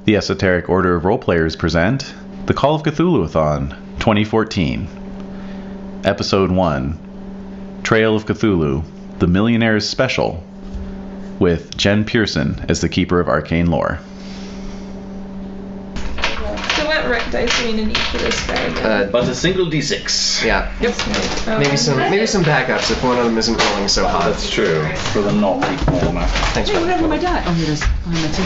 The Esoteric Order of Roleplayers present the Call-of-Cthulhu-a-thon 2014. Episode 1, Trail of Cthulhu, the Millionaire's Special, with Jen Pearson as the Keeper of Arcane Lore. So what dice do we need for this guy? But a single d6. Yeah. Yep. Maybe some backups if one of them isn't rolling so hot. That's true. For the naughty corner. Thanks, Hey, what happened to my die? Oh, here it is. Oh, my tea.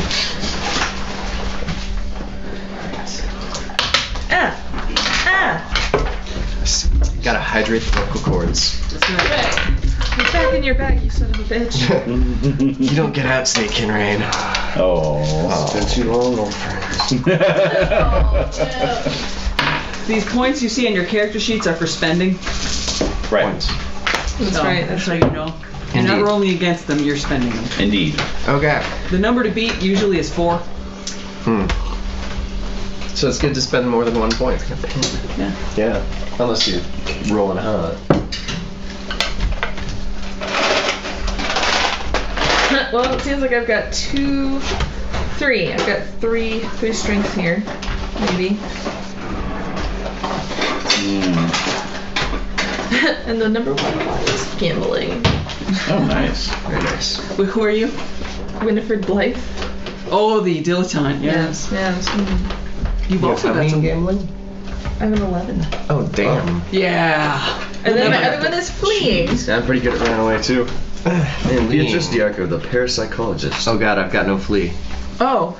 Gotta hydrate the vocal cords. That's right. Get back in your bag, you son of a bitch. You don't get out, Snake and Rain. Oh. It's been too long, old friends. These points you see on your character sheets are for spending. Right. That's right, that's so right. you know. You're not Indeed. rolling against them, you're spending them. Indeed. Okay. The number to beat usually is 4. So it's good to spend more than 1 point. Yeah. Yeah. Unless you're rolling hot. Well, it seems like I've got 3. I've got three strengths here, maybe. And the number 1 is gambling. Oh, nice. Very nice. Wait, who are you? Winifred Blythe. Oh, the dilettante, Yes. You've also got some gambling? I'm an 11. Oh, damn. Yeah. And then my other one is fleeing. I'm pretty good at running away, too. And Beatrice Diarco, the parapsychologist. Oh god, I've got no flea. Oh.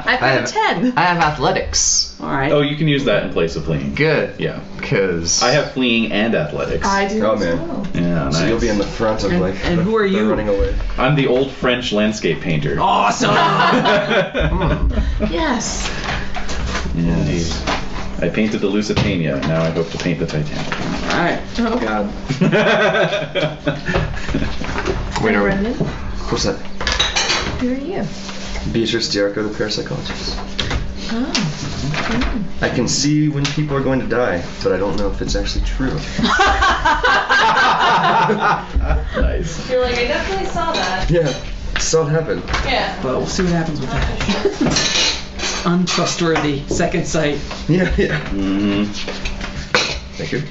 I've got a 10. I have athletics. Alright. Oh, you can use that in place of fleeing. Good. Yeah. Because I have fleeing and athletics. I do Oh, as man. well. Yeah, nice. So you'll be in the front of And who are you? running away. I'm the old French landscape painter. Awesome! Yes. Indeed. I painted the Lusitania, and now I hope to paint the Titanic. Alright. Oh. God. Wait, are we? Brendan, What's that? who are you? Beatrice Diarco, the parapsychologist. Oh. I can see when people are going to die, but I don't know if it's actually true. Nice. You're like, I definitely saw that. Yeah, saw it happen. Yeah. Well, we'll see what happens with that. Untrustworthy. Second sight. Yeah. Mm-hmm. Thank you.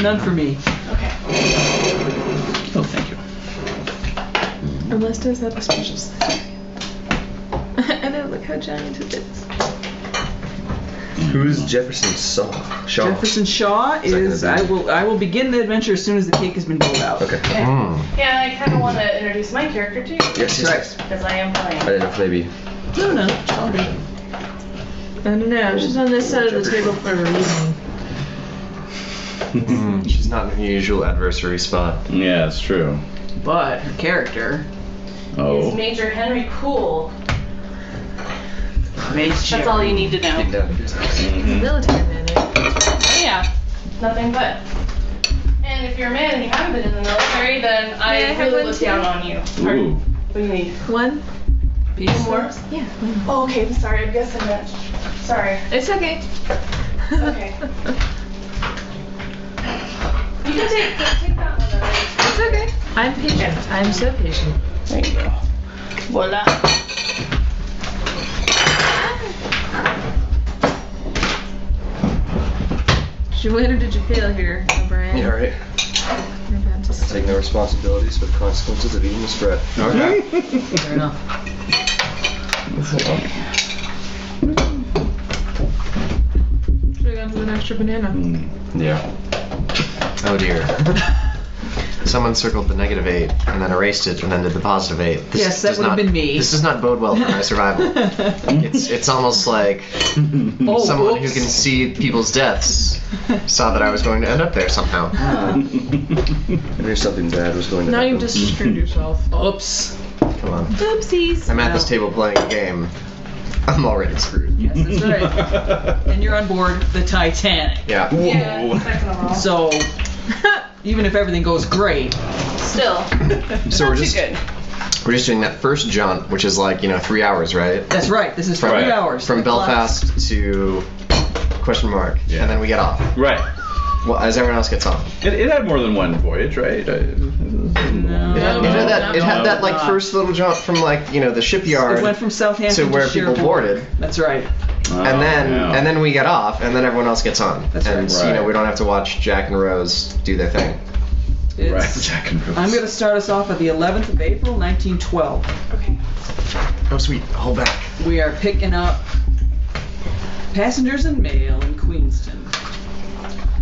None for me. Okay. Oh, thank you. Unless does have a special size. I know, look how giant it is. Who's Jefferson Shaw? Jefferson Shaw is. I will begin the adventure as soon as the cake has been rolled out. Okay. Yeah, I kind of want to introduce my character too. Yes. Because I am I playing. didn't know if maybe. No. I don't know, she's on this side of the table for a reason. She's not in her usual adversary spot. Yeah, it's true. But her character. Is Oh. Major Henry Cool. That's all you need to know. Dig down. Mhm. Military man, eh? Oh, yeah. Nothing but. And if you're a man and you haven't been in the military, then I I have really one look too? down on you. Ooh. What do you need? 1? One more? Yeah. Oh, okay. I'm sorry. I'm guessing that. Sorry. It's okay. Okay. You can take that one. It's okay. I'm patient. I'm so patient. There you go. Voila. Did you win or did you fail here, O'Brien? Yeah, right. You're about to Take no responsibilities for the consequences of eating this bread. Okay. Fair enough. Should've gone for an extra banana. Yeah. Oh dear. Someone circled the -8 and then erased it and then did the +8. This Yes, that does would have not- been me. This does not bode well for my survival. It's almost like Oh, someone who whoops. can see people's deaths saw that I was going to end up there somehow. I knew something bad was going to Now happen. you've just screwed yourself. Oops. Come on. Oopsies. I'm at this table playing a game. I'm already screwed. Yes, that's right. And you're on board the Titanic. Yeah. Yeah, second of all. So, even if everything goes great, Still. So Not too good. we're just doing that first jaunt, which is like, 3 hours, right? that's right. This is for Right. 3 hours. From Belfast to question mark, Yeah. and then we get off. Right. Well, as everyone else gets off. It had more than one voyage, right? No. It had that like not. first little jump from like the shipyard It went from Southampton to where people Cherbourg. boarded, That's right. and then we get off, and then everyone else gets on, That's and right. we don't have to watch Jack and Rose do their thing. Right, It's- Jack and Rose. I'm going to start us off at the 11th of April, 1912. Okay. Oh sweet, hold back. We are picking up passengers and mail in Queenston.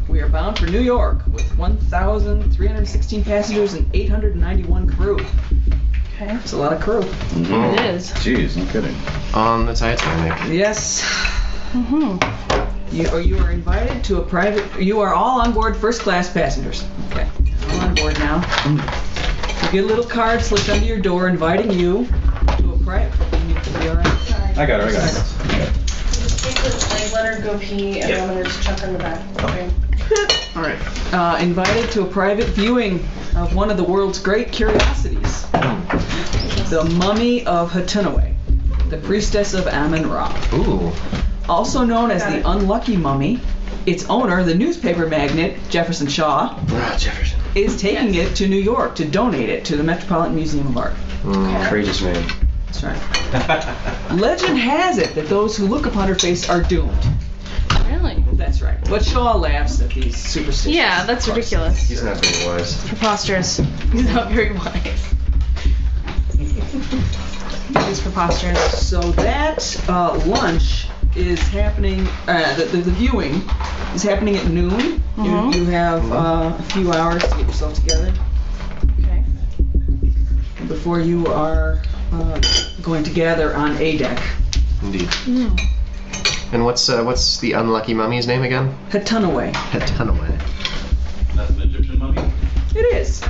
We are bound for New York with 1,316 passengers and 891 crew. Okay. It's a lot of crew. It is. Jeez, no kidding. On the Titanic. Yes. Mm-hmm. You are invited to a private. You are all on board first class passengers. Okay. All on board now. You get a little card slipped under your door inviting you to a private. You all right? Sorry. I got her. Just take this, like, let her go pee, and I'm gonna just chuck her in the back. Okay. All right. Invited to a private viewing of one of the world's great curiosities, the Mummy of Hatunaway, the priestess of Amun-Ra. Ooh. Also known as Got the it. Unlucky Mummy, its owner, the newspaper magnate Jefferson Shaw, Jefferson. is taking it to New York to donate it to the Metropolitan Museum of Art. Courageous man. That's right. Legend has it that those who look upon her face are doomed. Really? That's right. But Shaw laughs at these superstitions. Yeah, that's ridiculous. He's not very wise. Preposterous. He's not very wise. He's preposterous. So that lunch is happening, the viewing is happening at noon. Mhm. You have a few hours to get yourself together Okay. before you are going to gather on A deck. Indeed. And what's the unlucky mummy's name again? Hatunaway. Hatunaway. That's an Egyptian mummy? It is.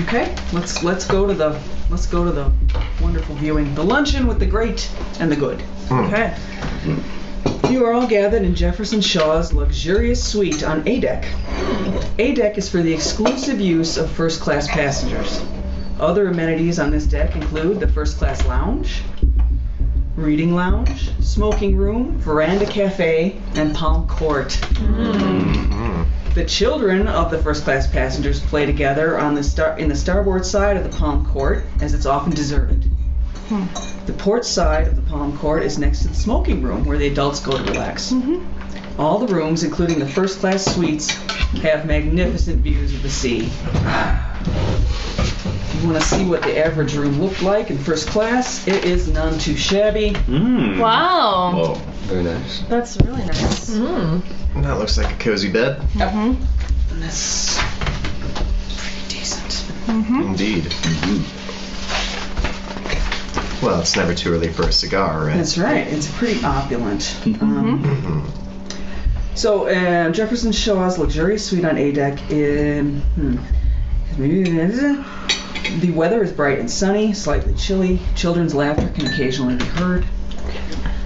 Okay, let's go to the wonderful viewing, the luncheon with the great and the good. Okay. You are all gathered in Jefferson Shaw's luxurious suite on A deck. A deck is for the exclusive use of first-class passengers. Other amenities on this deck include the first-class lounge, reading lounge, smoking room, veranda cafe, and palm court. The children of the first-class passengers play together on in the starboard side of the palm court, as it's often deserted. The port side of the palm court is next to the smoking room, where the adults go to relax. All the rooms, including the first-class suites, have magnificent views of the sea. If you want to see what the average room looked like in first class, it is none too shabby. Wow. Whoa. Very nice. That's really nice. That looks like a cozy bed. And that's pretty decent. Indeed. Well, it's never too early for a cigar, right? That's right. It's pretty opulent. So, Jefferson Shaw's luxurious suite on A deck. The weather is bright and sunny, slightly chilly. Children's laughter can occasionally be heard.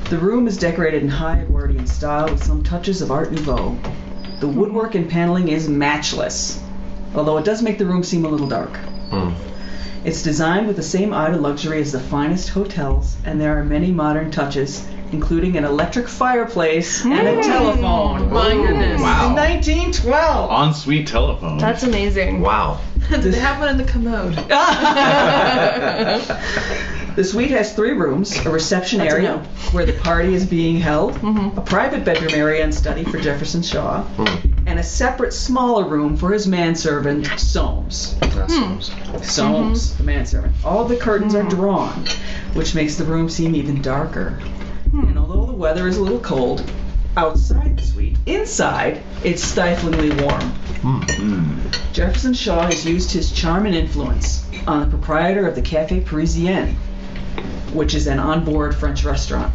The room is decorated in high Edwardian style with some touches of Art Nouveau. The woodwork and paneling is matchless, although it does make the room seem a little dark. It's designed with the same eye to luxury as the finest hotels, and there are many modern touches, including an electric fireplace and a telephone. My goodness. In 1912! Ensuite telephone. That's amazing. Wow. Did they have one in the commode? The suite has 3 rooms, a reception That's a area no. where the party is being held, a private bedroom area and study for Jefferson Shaw, and a separate smaller room for his manservant, Soames. Soames, the manservant. All the curtains are drawn, which makes the room seem even darker. And although the weather is a little cold outside the suite, inside it's stiflingly warm. Jefferson Shaw has used his charm and influence on the proprietor of the Café Parisien, which is an onboard French restaurant.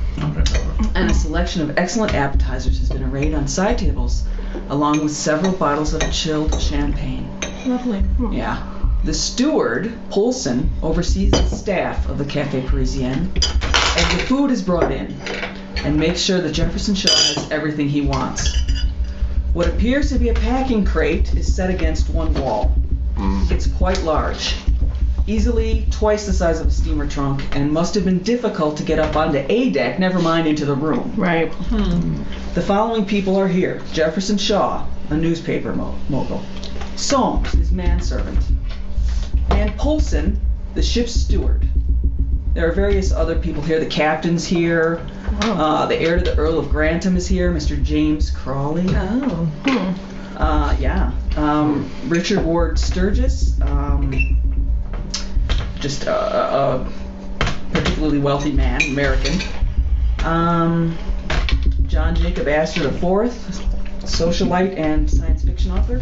And a selection of excellent appetizers has been arrayed on side tables, along with several bottles of chilled champagne. Lovely. Yeah. The steward, Polson, oversees the staff of the Café Parisien as the food is brought in, and makes sure that Jefferson Shaw has everything he wants. What appears to be a packing crate is set against one wall. It's quite large. easily twice the size of a steamer trunk, and must have been difficult to get up onto a deck, never mind into the room. Right. The following people are here. Jefferson Shaw, a newspaper mogul. Soames, his manservant. And Polson, the ship's steward. There are various other people here. The captain's here. The heir to the Earl of Grantham is here, Mr. James Crawley. Oh. Richard Ward Sturgis, just a particularly wealthy man, American. John Jacob Astor IV, socialite and science fiction author.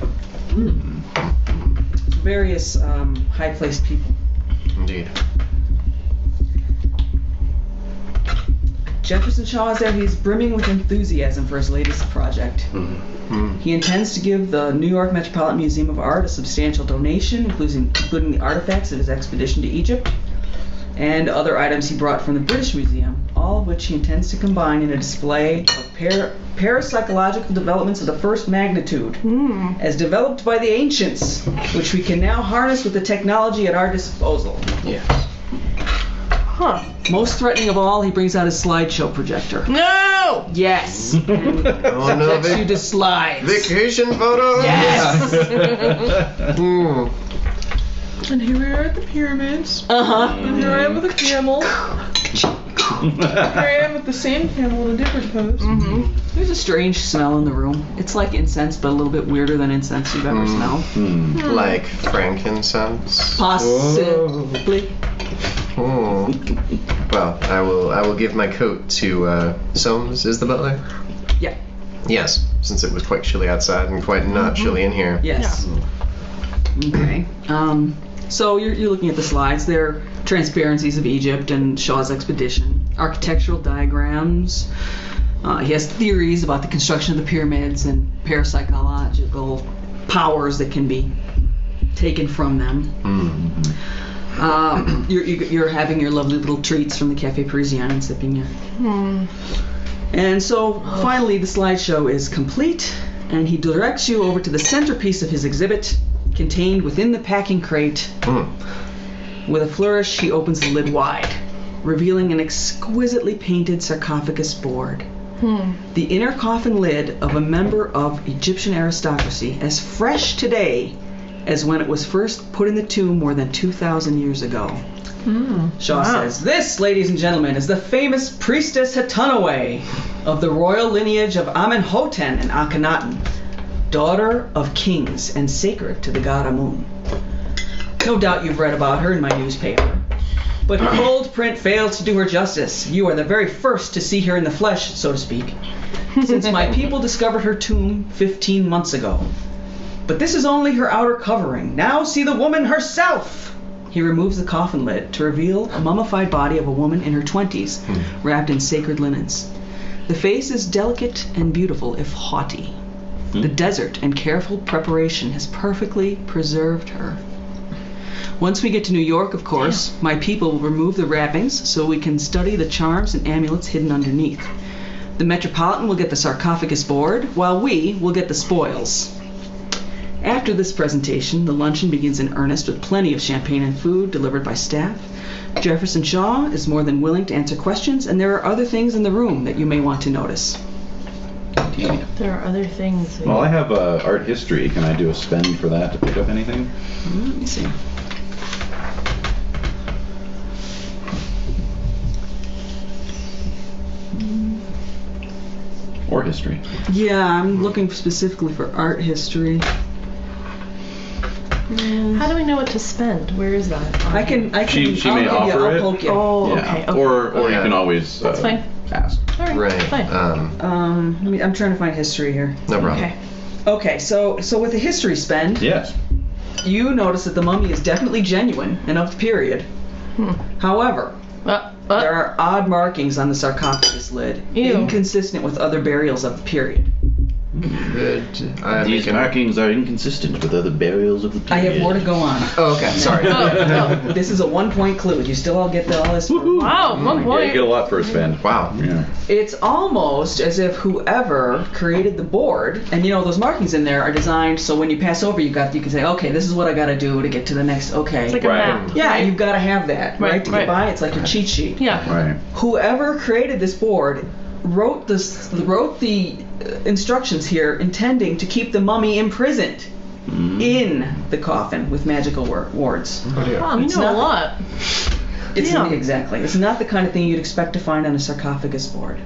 Various high-placed people. Indeed. Jefferson Shaw is there. He's brimming with enthusiasm for his latest project. He intends to give the New York Metropolitan Museum of Art a substantial donation, including the artifacts of his expedition to Egypt and other items he brought from the British Museum, all of which he intends to combine in a display of parapsychological developments of the first magnitude, as developed by the ancients, which we can now harness with the technology at our disposal. Yes. Huh. Most threatening of all, he brings out his slideshow projector. No! Yes. And Oh no, subjects you to slides. vacation photos. Yes. And here we are at the pyramids. And here I am with a camel. Here I am with the same camel in a different pose. There's a strange smell in the room. It's like incense, but a little bit weirder than incense you've ever smelled. Like frankincense. Possibly. Well, I will give my coat to Soames, is the butler? Yeah. Yes, since it was quite chilly outside and quite not chilly in here. Yes. Okay. So you're looking at the slides. They're transparencies of Egypt and Shaw's expedition, architectural diagrams. He has theories about the construction of the pyramids and parapsychological powers that can be taken from them. You're having your lovely little treats from the Café Parisien and sipping it. And so finally the slideshow is complete, and he directs you over to the centerpiece of his exhibit, contained within the packing crate. With a flourish, he opens the lid wide, revealing an exquisitely painted sarcophagus board. The inner coffin lid of a member of Egyptian aristocracy, as fresh today as when it was first put in the tomb more than 2,000 years ago. Shaw says, "This, ladies and gentlemen, is the famous priestess Hatunaway of the royal lineage of Amenhotep and Akhenaten, daughter of kings and sacred to the god Amun. No doubt you've read about her in my newspaper, but cold print fails to do her justice. You are the very first to see her in the flesh, so to speak, since my people discovered her tomb 15 months ago. But this is only her outer covering. Now see the woman herself!" He removes the coffin lid to reveal a mummified body of a woman in her 20s, wrapped in sacred linens. The face is delicate and beautiful, if haughty. The desert and careful preparation has perfectly preserved her. Once we get to New York, of course, my people will remove the wrappings so we can study the charms and amulets hidden underneath. The Metropolitan will get the sarcophagus board, while we will get the spoils. After this presentation, the luncheon begins in earnest with plenty of champagne and food delivered by staff. Jefferson Shaw is more than willing to answer questions, and there are other things in the room that you may want to notice. There are other things. Well, I have art history. Can I do a spend for that to pick up anything? Let me see. Or history. Yeah, I'm looking specifically for art history. How do we know what to spend? Where is that? I can. She I'll may give offer you, I'll it. poke you. Oh, Yeah. okay. Or you Yeah. can always That's fine. ask. All right. Right. Fine. I'm trying to find history here. No problem. Okay. Okay, so with the history spend, Yes. you notice that the mummy is definitely genuine and of the period. However, there are odd markings on the sarcophagus lid, Ew. inconsistent with other burials of the period. Good. These markings are inconsistent with other burials of the I period. have more to go on. Oh, okay. Sorry. This is a 1-point clue. Do you still all get all this? Wow, 1 Yeah, you point. get a lot for a spend. Wow. Yeah. It's almost as if whoever created the board, and those markings in there are designed so when you pass over, you can say, okay, this is what I got to do to get to the next. Okay. It's like a Right. map. yeah, you've got to have that, right? To get by, it's like your cheat sheet. Yeah. Right. Whoever created this board wrote the instructions here intending to keep the mummy imprisoned in the coffin with magical words. Oh, dear. Wow, you It's know not- a lot. It's Yeah. exactly. It's not the kind of thing you'd expect to find on a sarcophagus board.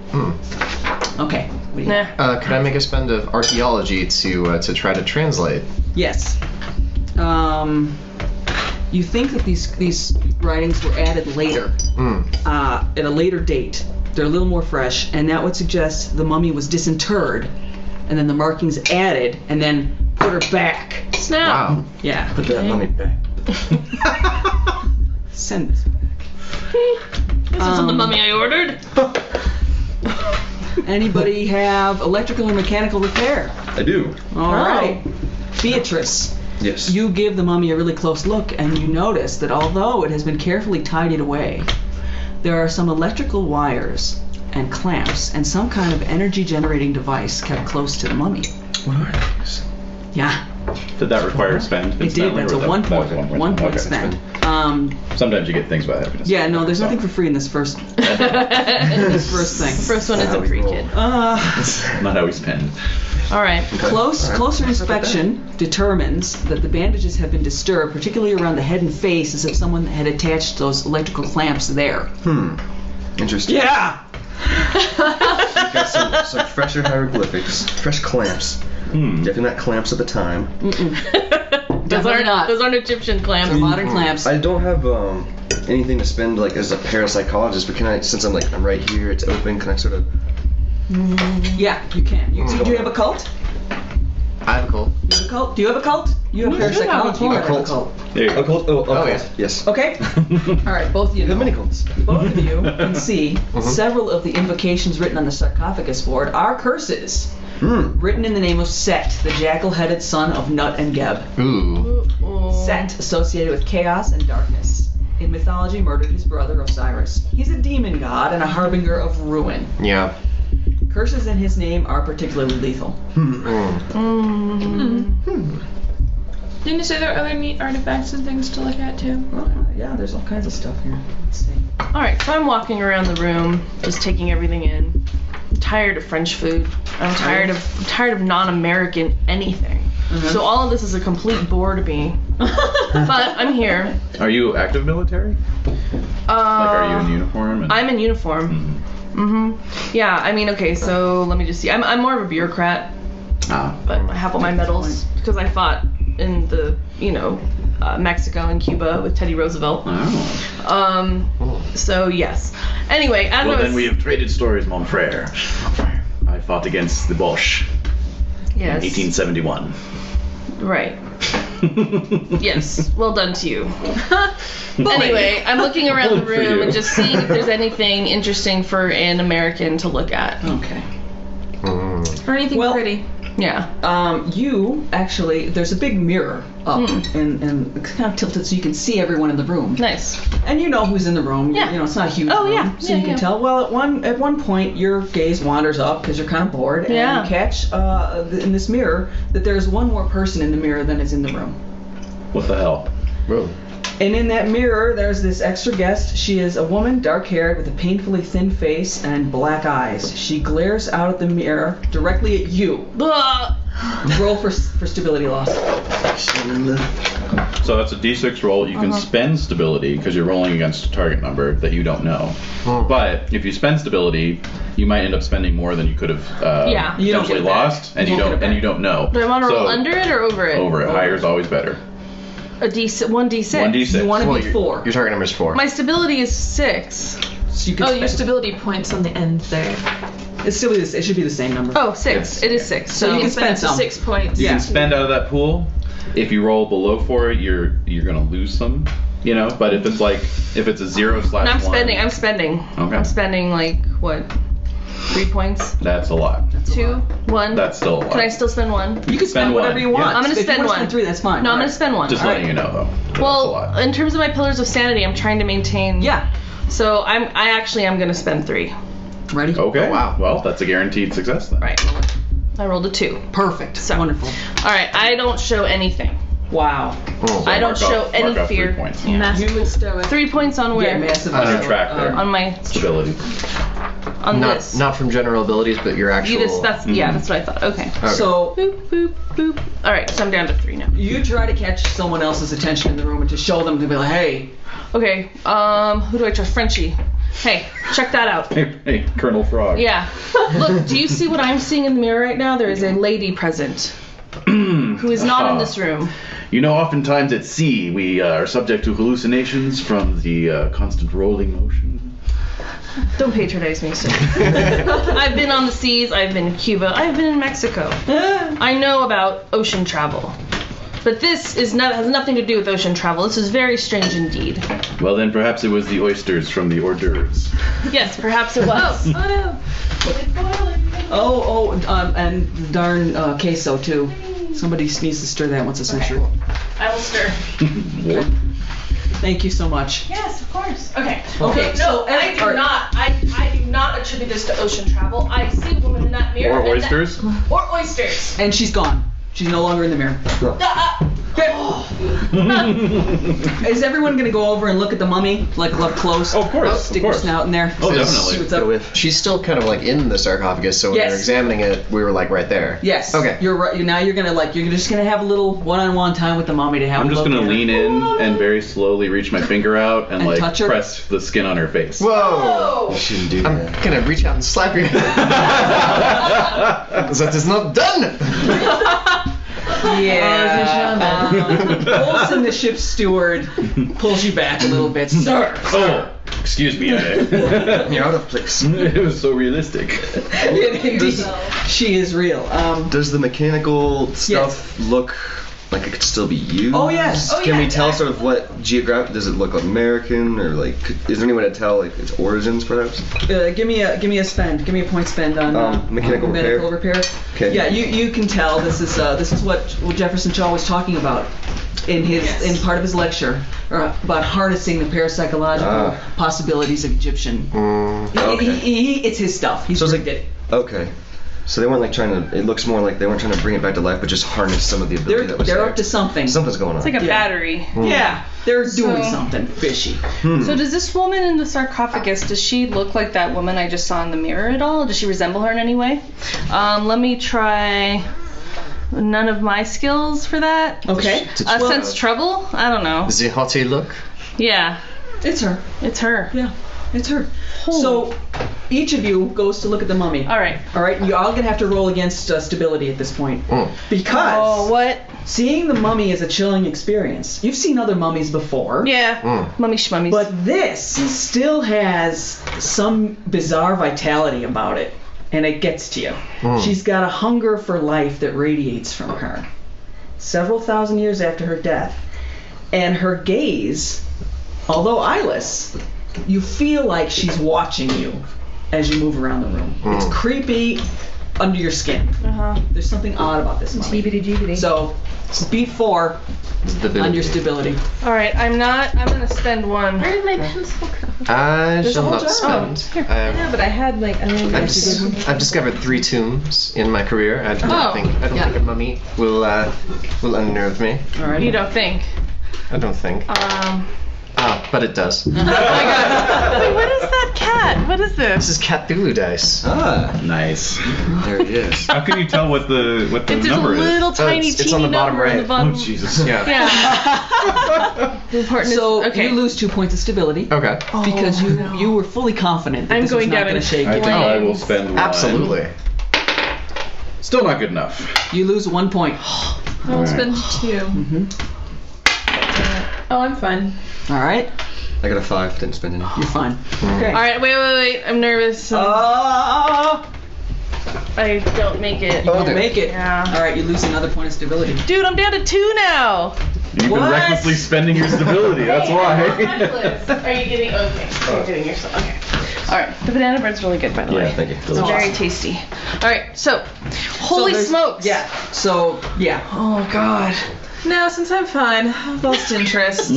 Okay. What do you Nah. Could I make a spend of archaeology to try to translate? Yes. You think that these writings were added later, at a later date. They're a little more fresh, and that would suggest the mummy was disinterred, and then the markings added, and then put her back. Snap. Wow. Yeah. Put that mummy back. Send this back. This isn't the mummy I ordered. Anybody have electrical or mechanical repair? I do. All right. Beatrice. Yes. You give the mummy a really close look, and you notice that although it has been carefully tidied away, there are some electrical wires and clamps and some kind of energy-generating device kept close to the mummy. What are these? Yeah, Did that require a spend? it did. That's a 1 point. 1 point Okay. spend. Sometimes you get things by happiness. Yeah, no, there's nothing for free in this first thing. The first one isn't free, kid. Not how we spend. All right. Closer inspection determines that the bandages have been disturbed, particularly around the head and face, as if someone had attached those electrical clamps there. Interesting. Yeah! We've got some fresher hieroglyphics, fresh clamps. Definitely not clamps at the time. Definitely not. Those aren't Egyptian clams. They're modern clamps. I don't have anything to spend like as a parapsychologist, but can I, since I'm right here, it's open, can I sort of? Yeah, you can. Do you have a cult? I have a cult. You have a cult? Do you have a cult? You have You should have a parapsychology. You cult. have a cult. There you go. Occult? Oh, Oh, occult. Yes. Okay. All right, both of you. You have know. many cults. Both of you can see several of the invocations written on the sarcophagus board are curses written in the name of Set, the jackal-headed son of Nut and Geb. Ooh. Set, associated with chaos and darkness. In mythology, murdered his brother Osiris. He's a demon god and a harbinger of ruin. Yeah. Curses in his name are particularly lethal. Didn't you say there are other neat artifacts and things to look at too? Yeah, there's all kinds of stuff here. Let's see. All right, so I'm walking around the room, just taking everything in. I'm tired of French food. I'm tired of non-American anything. So all of this is a complete bore to me. But I'm here. Are you active military? Are you in uniform? And... I'm in uniform. Yeah, I mean, okay, so let me just see. I'm more of a bureaucrat, but I have all my medals because I fought in the, Mexico and Cuba with Teddy Roosevelt. So yes. Anyway, as Well, I was, then we have traded stories, mon frere. I fought against the Boche yes, in 1871. right. Yes, well done to you. Anyway, I'm looking around the For room you. and just seeing if there's anything interesting for an American to look at. Okay. Or anything Well- pretty? Yeah. There's a big mirror up and it's kind of tilted so you can see everyone in the room. Nice. And you know who's in the room. Yeah. It's not a huge Oh, room. yeah. So Yeah, you can yeah. tell. Well, at one point, your gaze wanders up because you're kind of bored. Yeah. And you catch in this mirror that there's one more person in the mirror than is in the room. What the hell? Bro. And in that mirror, there's this extra guest. She is a woman, dark-haired, with a painfully thin face and black eyes. She glares out at the mirror directly at you. Ugh. Roll for stability loss. So that's a d6 roll. You can spend stability because you're rolling against a target number that you don't know. But if you spend stability, you might end up spending more than you could have Yeah. You don't potentially get it back. lost, and You you won't don't get it and you back. don't know. Do I want to So, roll under it or over it? Over it. Higher is always better. A D6, 1d6. 1d6. You want to Well, be 4. Your target number is 4. My stability is 6. So you can Oh, your spend- stability points on the end there. It should be the same number. Oh, 6. Yes. It is 6. So So you can Spend up spend to some. 6 points. You Yeah. can spend out of that pool. If you roll below 4, you're gonna lose some. But if it's a 0/1. I'm spending. Okay. I'm spending like what? 3 points? That's a lot. 2, 1. That's still a lot. Can I still spend 1? You can spend whatever one. you want. Yeah. I'm gonna If you spend wanna 1. Spend 3, that's fine. No, I'm All gonna right. spend 1. Just letting you know, though. That's a Well, lot. in terms of my pillars of sanity, I'm trying to maintain. Yeah. So I actually am gonna spend 3. Ready? Okay. Oh, wow. Well, that's a guaranteed success then. Right. I rolled a 2. Perfect. So- Wonderful. All right. I don't show anything. Wow. So I don't mark show off- any mark off 3 fear. points. Massively stoic. 3 points on where? Yeah, massive. On your track there. On my Stability. on Not this. not from general abilities, but your actual. Yeah, that's what I thought. Okay. Okay. So Boop boop boop. All right. So I'm down to 3 now. you try to catch someone else's attention in the room and to show them to be like, hey, Okay. Who do I trust? Frenchie. Hey, check that out. Hey, Colonel Frog. Yeah. Look, do you see what I'm seeing in the mirror right now? There is a lady present who is not in this room. You know, oftentimes at sea, we are subject to hallucinations from the constant rolling motion. Don't patronize me, sir. I've been on the seas. I've been in Cuba. I've been in Mexico. I know about ocean travel. But this has nothing to do with ocean travel. This is very strange indeed. Well, then perhaps it was the oysters from the hors d'oeuvres. Yes, perhaps it was. and darn queso too. Somebody needs to stir that once a century. I will stir. Thank you so much. Yes, of course. Okay. Okay, No, so I do not. I do not attribute this to ocean travel. I see a woman in that mirror. Or oysters? Or oysters. And she's gone. She's no longer in the mirror. Is everyone gonna go over and look at the mummy, like up close? Oh, of course, Stick of your course. snout in there. Oh, See definitely. what's up. Go with. She's still kind of like in the sarcophagus, so when Yes. you're examining it, we were like right there. Yes. Okay. You're right. Now you're just gonna have a little one-on-one time with the mummy to have. I'm a just look gonna at her. lean in and very slowly reach my finger out and And like touch her? press the skin on her face. Whoa! You shouldn't do I'm that. gonna reach out and slap your head. That is not done! Yeah. Olsen, the ship's steward, pulls you back a little bit. Sir. Oh, excuse me. You're out of place. It was so realistic. Indeed, she is real. Does the mechanical stuff look like it could still be used? Oh, yes. Oh, Can yeah, we tell sort of what geographic? Does it look American or like? Is there any way to tell like its origins, perhaps? Give me a spend. Give me a point spend on Mechanical repair. Okay. Yeah, you can tell this is what Jefferson Shaw was talking about in part of his lecture about harnessing the parapsychological possibilities of Egyptian. Okay. It's his stuff. He's So it's like- rigged it. Okay. So they weren't like trying to. It looks more like they weren't trying to bring it back to life, but just harness some of the ability that was They're there. up to something. Something's going on. It's like a battery. Yeah, they're doing So- something fishy. So does this woman in the sarcophagus, does she look like that woman I just saw in the mirror at all? Does she resemble her in any way? Let me try none of my skills for that. Okay. Sense trouble? I don't know. The haughty look. Yeah, It's her. it's her. Yeah, it's her. So each of you goes to look at the mummy. All right. All right, you're all gonna have to roll against stability at this point because Oh, what? seeing the mummy is a chilling experience. You've seen other mummies before. Yeah. Mummy schmummies. But this still has some bizarre vitality about it, and it gets to you. She's got a hunger for life that radiates from her. Several thousand years after her death. And her gaze, although eyeless, you feel like she's watching you as you move around the room. It's creepy under your skin. There's something odd about this mummy. So, beat 4 on your stability. All right, I'm gonna spend 1. Where did my pencil go? I shall whole not jar. spend. Yeah, but I had like I've discovered 3 tombs in my career. I don't think a mummy will unnerve me. All right. You don't think? I don't think. But it does. Oh my god. Wait, what is that cat? What is This this? is Cthulhu dice. Nice. There it is. How can you tell what the It's just a number is? little tiny it's on the teeny bottom number on the right. bottom. Oh, Jesus. Yeah. Yeah. The important So is, okay. you lose 2 points of stability Okay. because you were fully confident that I'm this was going not down going in to shake I you. think I will spend 1. Absolutely. Still not good enough. You lose 1 point. I'll spend 2. Oh, I'm fine. All right, I got a 5. Didn't spend any. you're fine. Okay. All right, wait. I'm nervous. Oh, I don't make it. you don't make it. Yeah. All right, you lose another point of stability. Dude, I'm down to 2 now. You've What? been recklessly spending your stability. That's why. Are you getting okay? You're getting yourself okay. All right, the banana bread's really good, by the way. Yeah, thank you. It's Delicious. very tasty. All right, so holy there's- smokes! Yeah. So yeah. Oh God. No, since I'm fine, I've lost interest. Are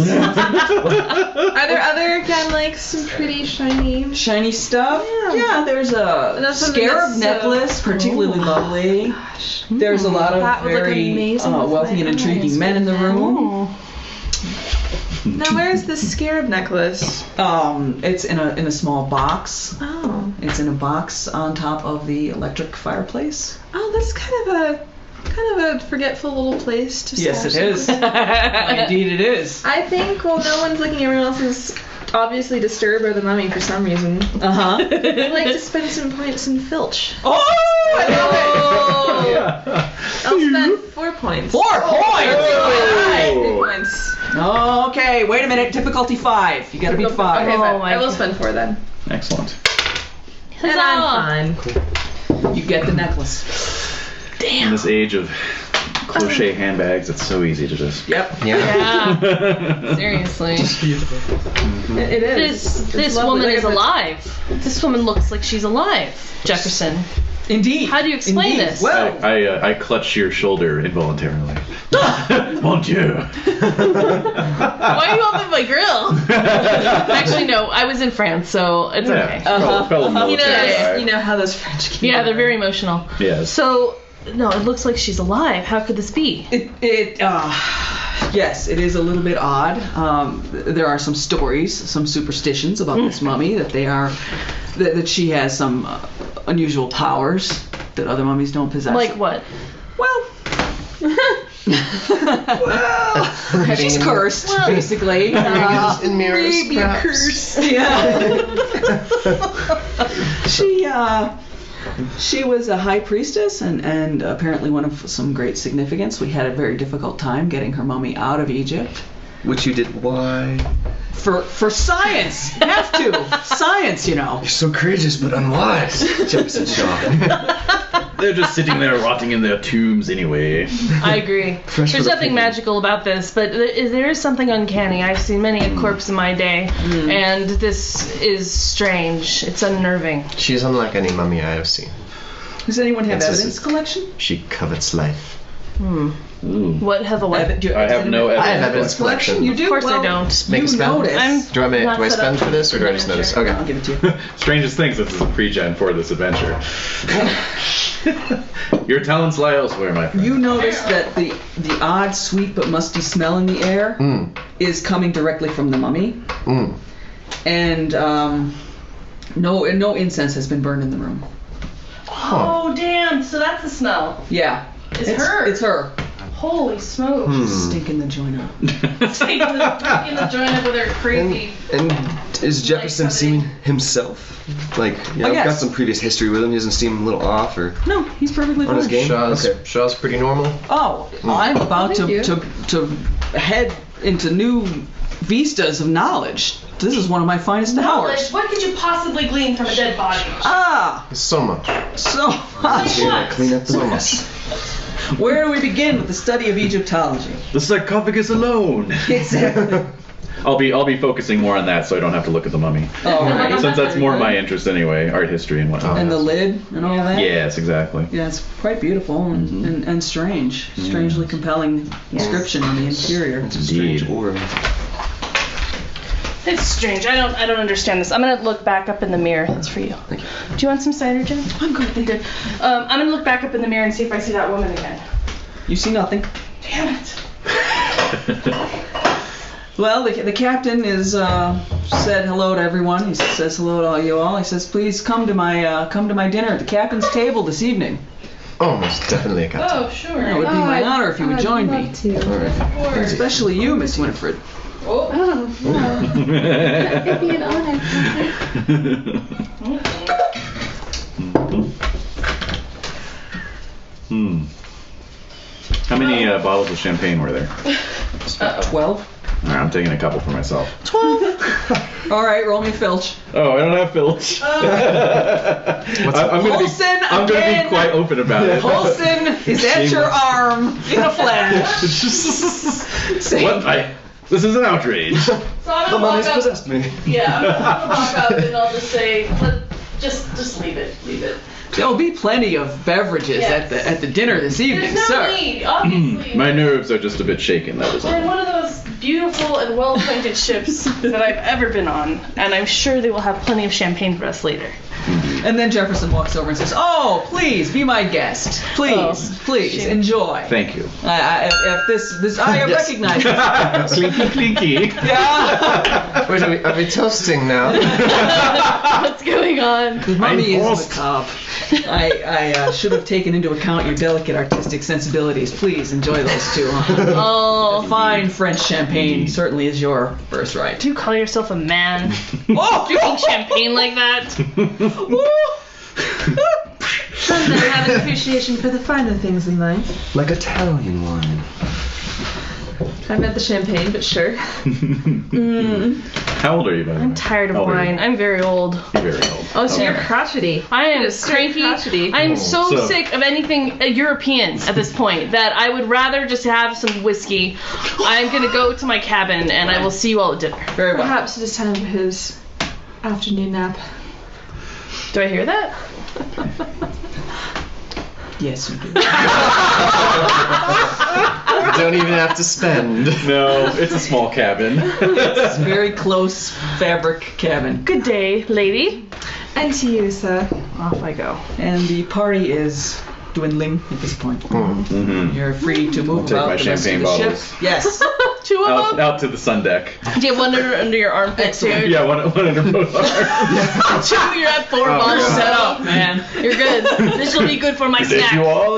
there other again like some pretty shiny? Shiny stuff. Yeah. There's a That's something scarab that's, necklace, particularly lovely. Gosh. There's a lot of That would look very amazing with wealthy my and intriguing eyes. men in the room. Oh. Now where's the scarab necklace? It's in a small box. Oh. It's in a box on top of the electric fireplace. Oh, that's kind of a forgetful little place to Yes, it stash is. something. Indeed, it is. I think while no one's looking, everyone else is obviously disturbed by the mummy for some reason. Uh huh. I'd like to spend some points in filch. Oh! I'll spend 4 points. 4 points. Alright, 3 points. Okay, wait a minute. Difficulty 5. You gotta beat 5. Okay, Oh fine. my I will God. spend 4 then. Excellent. And I'm fine. You get the necklace. In this age of crochet handbags, it's so easy to just. Yep. Yeah. Yeah. Seriously. It is. This lovely. woman Like is I said, alive. This woman looks like she's alive, Jefferson. Indeed. How do you explain Indeed. this? Well, I clutch your shoulder involuntarily. Mon Dieu. Why are you up at my grill? Actually, no. I was in France, so it's okay. Fellow military guy. You know how those French can Yeah, they're very emotional. Yes. So, no, it looks like she's alive. How could this be? Yes, it is a little bit odd. There are some stories, some superstitions about this mummy that that she has some unusual powers that other mummies don't possess. Like what? Well, she's cursed, basically. In mirrors, Maybe a perhaps. curse. Yeah. She was a high priestess and apparently one of some great significance. We had a very difficult time getting her mummy out of Egypt. Which you did. Why? For science. Have to. Science, you know. You're so courageous but unwise. Jefferson Shaw. They're just sitting there rotting in their tombs anyway. I agree. Fresh There's for the nothing picking. magical about this, but there is something uncanny. I've seen many a corpse in my day, and this is strange. It's unnerving. She's unlike any mummy I have seen. Does anyone have It's a- evidence collection? She covets life. Ooh. What have a what? I have no I have evidence. evidence collection. You do? Of course Well, I don't. Make a you spell? notice. Do I Not set spend up. for this, or do I just Yeah, notice? sure. Okay. I'll give it to you. Strangest thing, since this is a pre-gen for this adventure. Your talents lie elsewhere, my friend. You notice that the odd, sweet but musty smell in the air is coming directly from the mummy, and no incense has been burned in the room. Oh, damn. So that's the smell. Yeah, It's her. It's her. Holy smokes. Stinking the joint up. Taking the joint up with her crazy. And is Jefferson Like seeming himself? Like, you know, I've got yes. some previous history with him. He doesn't seem a little off or No, he's perfectly on his fine. game. Shaw's pretty normal. Oh, I'm about Thank you. to head into new vistas of knowledge. This is one of my finest hours. What could you possibly glean from a dead body? Ah, So much. so much. Yeah, clean up the mess. Where do we begin with the study of Egyptology? The sarcophagus alone. Exactly. I'll be focusing more on that, so I don't have to look at the mummy. All right. Since that's more my interest anyway, art history and whatnot. And the lid and all that? Yes, exactly. Yeah, it's quite beautiful and strange. Strangely compelling inscription on the interior. Indeed. Or It's strange. I don't understand this. I'm gonna look back up in the mirror. That's for you. Do you want some cider, Jen? I'm good, thank you. I'm gonna look back up in the mirror and see if I see that woman again. You see nothing. Damn it. Well, the captain is said hello to everyone. He says hello to all you all. He says, please come to my dinner at the captain's table this evening. Oh, most definitely a captain. Oh, sure. It would be my honor if you would join me. Alright. Especially you, Miss Winifred. Oh, wow. It'd be an honor. How many bottles of champagne were there? 12. All right, I'm taking a couple for myself. All right, roll me filch. Oh, I don't have filch. I'm Holson, I'm gonna again. be quite open about it. Holson is at your arm in a flash. What? This is an outrage. So I'm The gonna mummy's walk up. possessed me. Yeah, I'm gonna walk up and I'll just say, just leave it. There'll be plenty of beverages Yes. at the dinner this evening, There's no sir. need, obviously. My nerves are just a bit shaken. That was We're in all. one of those beautiful and well-appointed ships that I've ever been on, and I'm sure they will have plenty of champagne for us later. And then Jefferson walks over and says, "Oh, please be my guest. Please, please shame. enjoy." Thank you. If this I Yes. recognize this. Clinky clinky. Yeah. Wait, are we toasting now? What's going on? The mummy is Post. macabre. I should have taken into account your delicate artistic sensibilities. Please enjoy those two. Oh, Fine French champagne certainly is your birthright. do you call yourself a man? Oh, Drinking champagne like that? And I have an appreciation for the finer things in life. Like Italian wine. I meant the champagne, but sure. How old are you, by the way? I'm tired of How old are wine. you? I'm very old. You're very old. Oh, so Okay. you're crotchety. I am You're straight cranky. crotchety. I am so So- sick of anything European at this point that I would rather just have some whiskey. I'm gonna go to my cabin and I will see you all at dinner. very well. Perhaps it is time for his afternoon nap. Do I hear that? Yes, you do. You don't even have to spend. No, it's a small cabin. It's a very close fabric cabin. Good day, lady. And to you, sir. Off I go. And the party is dwindling at this point. Mm-hmm. You're free to move take about my the rest of champagne the bottles. ship. Yes. Two of them? Out to the sun deck. Do you have one under your armpit too? Yeah, one under both arms. Two, you're at 4 bottles God. set up, Man. You're good. This will be good for my Thank snack. you all.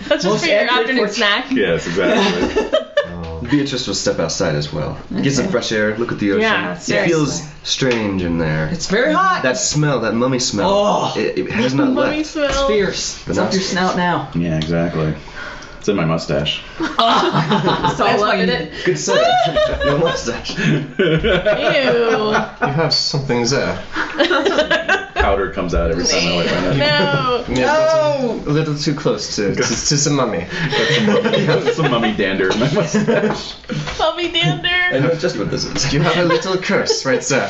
That's just Most for your accurate afternoon for- snack. Yes, exactly. Beatrice will step outside as well. Get some fresh air, look at the ocean. Yeah, it seriously. feels strange in there. It's very hot. That smell, that mummy smell, Oh. it has not Mummy left. smell. It's fierce. It's up your snout now. Yeah, exactly. It's in my mustache. It's all up in it. Good set. Your mustache. Ew. You have something there. Powder comes out every time I wipe my nose. No. Yeah, a little too close to some mummy. Some mummy dander in my mustache. Mummy I dander. know just what this is. You have a little curse right there.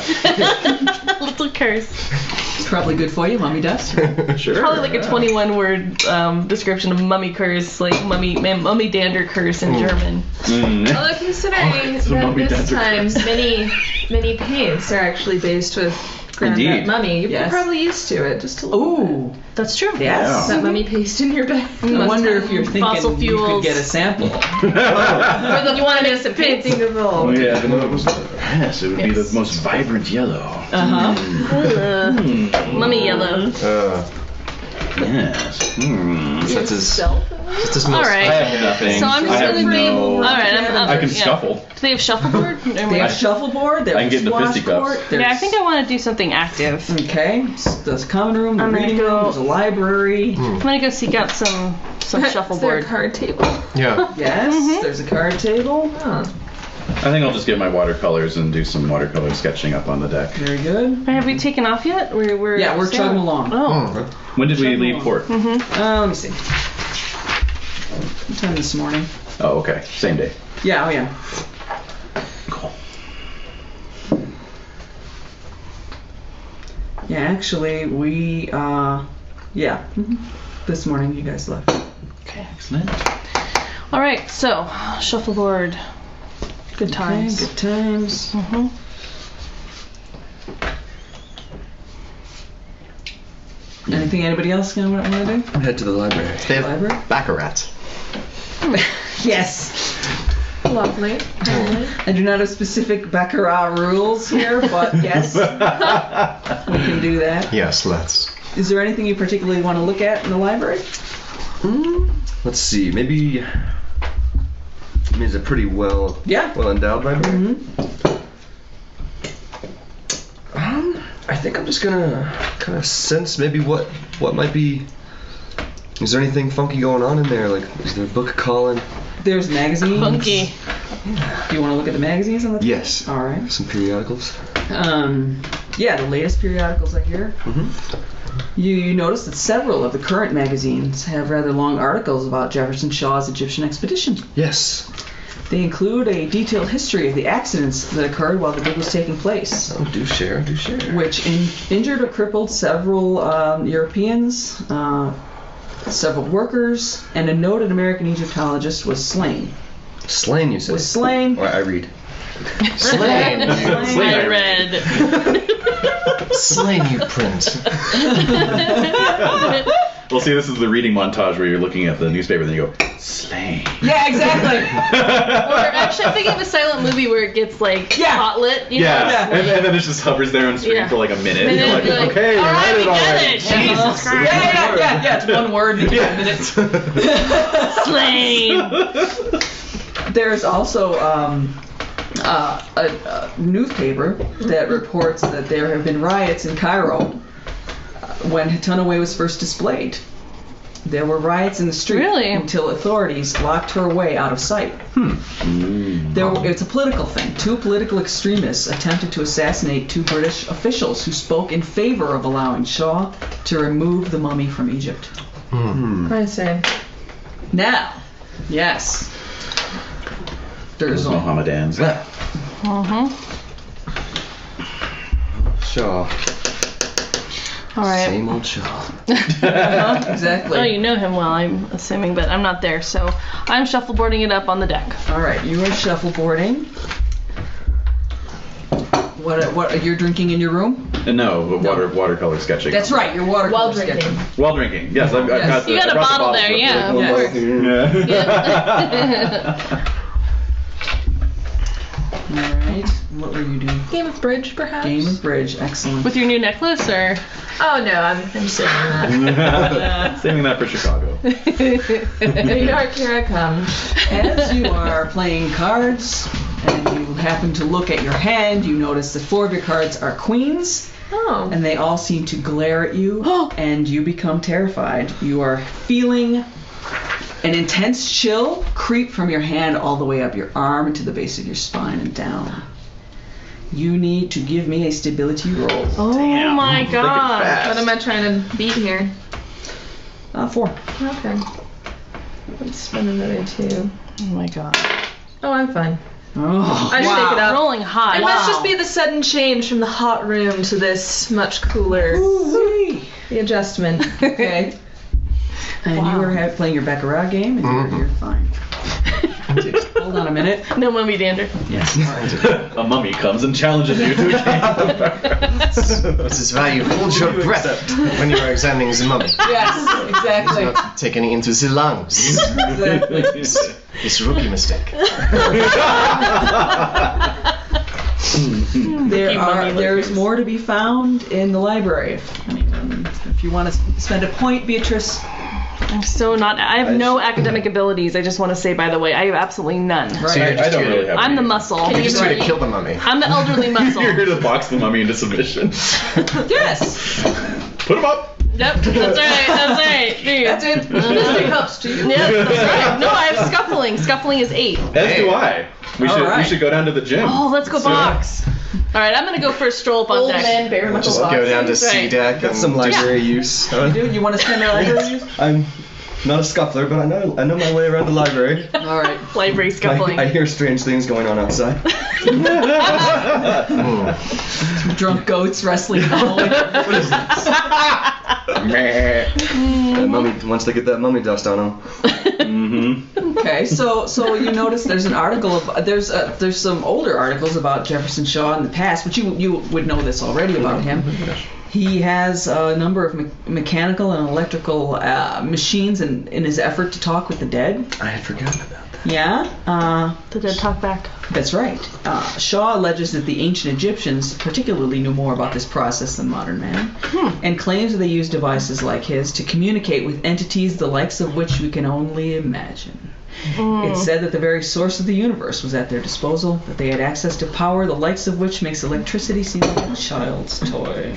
Little curse. It's probably good for you, Mummy does. Sure. Probably like a 21-word description of mummy curse, like mummy dander curse in German. Mm. Although considering It's a that mummy this dancer. time many paints are actually based with Indeed. that mummy, you're Yes. probably used to it. Just a little bit. Ooh. That's true. Yes. That mummy paste in your bag. I wonder if you're thinking Fossil you could fuels. get a sample. You want to make some paints? Painting of Oh, old. yeah. Yes, it would be the most vibrant yellow. Uh-huh. Mummy yellow. Yes. Hmm. That's his All I right. have nothing. So I'm just I have gonna be. no. All right. I can yeah. scuffle. Do they have shuffleboard? They have shuffleboard, they I have can get in the squash fisticuffs. court. Yeah, I think I want to do something active. Okay. There's a common room, the I'm gonna reading go- room, there's a library. I'm gonna go seek out some Is there a shuffleboard. card table? Yeah. Yes, there's a card table. Oh. I think I'll just get my watercolors and do some watercolor sketching up on the deck. Very good. Have we taken off yet? We're Yeah, we're sailing. chugging along. Oh. When did we leave port? Let me see. What time this morning? Oh, okay. Same day. Yeah, oh yeah. Cool. Yeah, actually, we, this morning you guys left. Okay. Excellent. All right. So shuffleboard. Good Okay, times. good times. Mhm. Anything anybody else gonna want to do? Head to the library. They have Library? baccarat. Yes. Lovely. I do not have specific baccarat rules here, but yes, we can do that. Yes, let's. Is there anything you particularly want to look at in the library? Let's see, maybe. I mean, it's a pretty well Yeah. endowed library. Mm-hmm. I think I'm just gonna kind of sense maybe what might be. Is there anything funky going on in there? Like, is there a book calling? There's magazines. Funky. Do you want to look at the magazines on the Yes. All right. Some periodicals. Yeah, the latest periodicals are here. You notice that several of the current magazines have rather long articles about Jefferson Shaw's Egyptian expedition. Yes. They include a detailed history of the accidents that occurred while the dig was taking place, Oh, do share. which injured or crippled several Europeans, several workers, and a noted American Egyptologist was slain. Slain, you said. Was slain. Well, I read. Slain. I read. Slain, you prince. Well, see, this is the reading montage where you're looking at the newspaper and then you go, slain. Yeah, exactly. Or actually, I'm thinking of a silent movie where it gets like hot lit. You know? Yeah, and then it just hovers there on screen Yeah. for like a minute. And You're then like, you're like, okay, all you right, read we it get already. it. Jesus Christ. Yeah, it's one word in 10 minutes. Slain. There's also a newspaper that reports that there have been riots in Cairo when Hatunaway was first displayed. There were riots in the street until authorities locked her away out of sight. It's a political thing. 2 political extremists attempted to assassinate 2 British officials who spoke in favor of allowing Shaw to remove the mummy from Egypt. I see. Now, yes, there's a Mohammedans. Shaw. All right. Same old Shaw. exactly. Oh, you know him well, I'm assuming, but I'm not there, so I'm shuffleboarding it up on the deck. All right, you are shuffleboarding. What you're drinking in your room? No, watercolor sketching. That's right, you're watercolor While drinking. sketching. While drinking. Yes, I've got the You got a I brought the bottle bottles there, with yeah. me. All right, what were you doing? Game of bridge, perhaps? Game of bridge, excellent. With your new necklace, or? Oh no, I'm saving that. Saving that for Chicago. New York, here I come. As you are playing cards and you happen to look at your hand, you notice that 4 of your cards are queens. Oh. And they all seem to glare at you, and you become terrified. You are feeling an intense chill creep from your hand all the way up your arm to the base of your spine and down. You need to give me a stability roll. Oh my god. What am I trying to beat here? 4. Okay. Let's spend another 2. Oh my god. Oh, I'm fine. Oh, I shake it up. Rolling high. It must just be the sudden change from the hot room to this much cooler. Ooh-wee. The adjustment. Okay. And you are playing your Baccarat game, and you're fine. Hold on a minute. No mummy dander. Yes. A mummy comes and challenges you to a game. This is why you hold your breath when you are examining the mummy. Yes, exactly. Not taking it into the lungs. Exactly. This rookie mistake. There's more to be found in the library. If you want to spend a point, Beatrice. I'm so not. I have no academic abilities. I just want to say, by the way, I have absolutely none. Right. So you're just I don't here really to, have I'm the any. muscle. you're just here to kill the mummy. I'm the elderly muscle. You're here to box the mummy into submission. Yes. Put him up. Yep, that's right. That's right. Dude. That's it. This helps to you. Yep, that's right. No, I have scuffling. Scuffling is 8. As do I. We All should go down to the gym. Oh, let's go box. All right, I'm gonna go for a stroll up on Old deck. man bare knuckle Just go down to boxing. C deck. Got some library use. Dude, you want to spend a library use? I'm not a scuffler, but I know my way around the library. All right. Library scuffling. I hear strange things going on outside. Drunk goats wrestling in the hallway. What is this? That mummy, once they get that mummy dust on them. Okay, so you notice there's an article of there's some older articles about Jefferson Shaw in the past, but you would know this already about him. He has a number of mechanical and electrical machines in his effort to talk with the dead. I had forgotten about that. Yeah, The dead talk back. that's right. Shaw alleges that the ancient Egyptians particularly knew more about this process than modern man, and claims that they used devices like his to communicate with entities the likes of which we can only imagine. It's said that the very source of the universe was at their disposal, that they had access to power the likes of which makes electricity seem like a child's toy.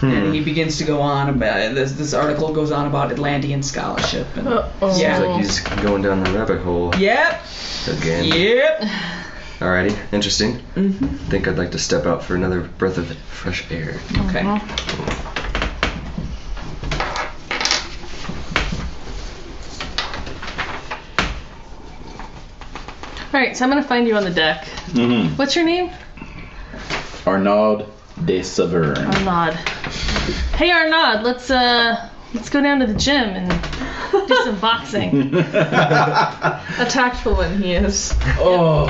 And he begins to go on about this article goes on about Atlantean scholarship. And, Seems yeah. like he's going down the rabbit hole Yep. again. Yep. Alrighty, interesting. I think I'd like to step out for another breath of fresh air. Okay. Alright, so I'm gonna find you on the deck. Mm-hmm. What's your name? Arnaud de Saverne. Arnaud. Hey Arnaud, let's go down to the gym and do some boxing. A tactful one he is. Oh,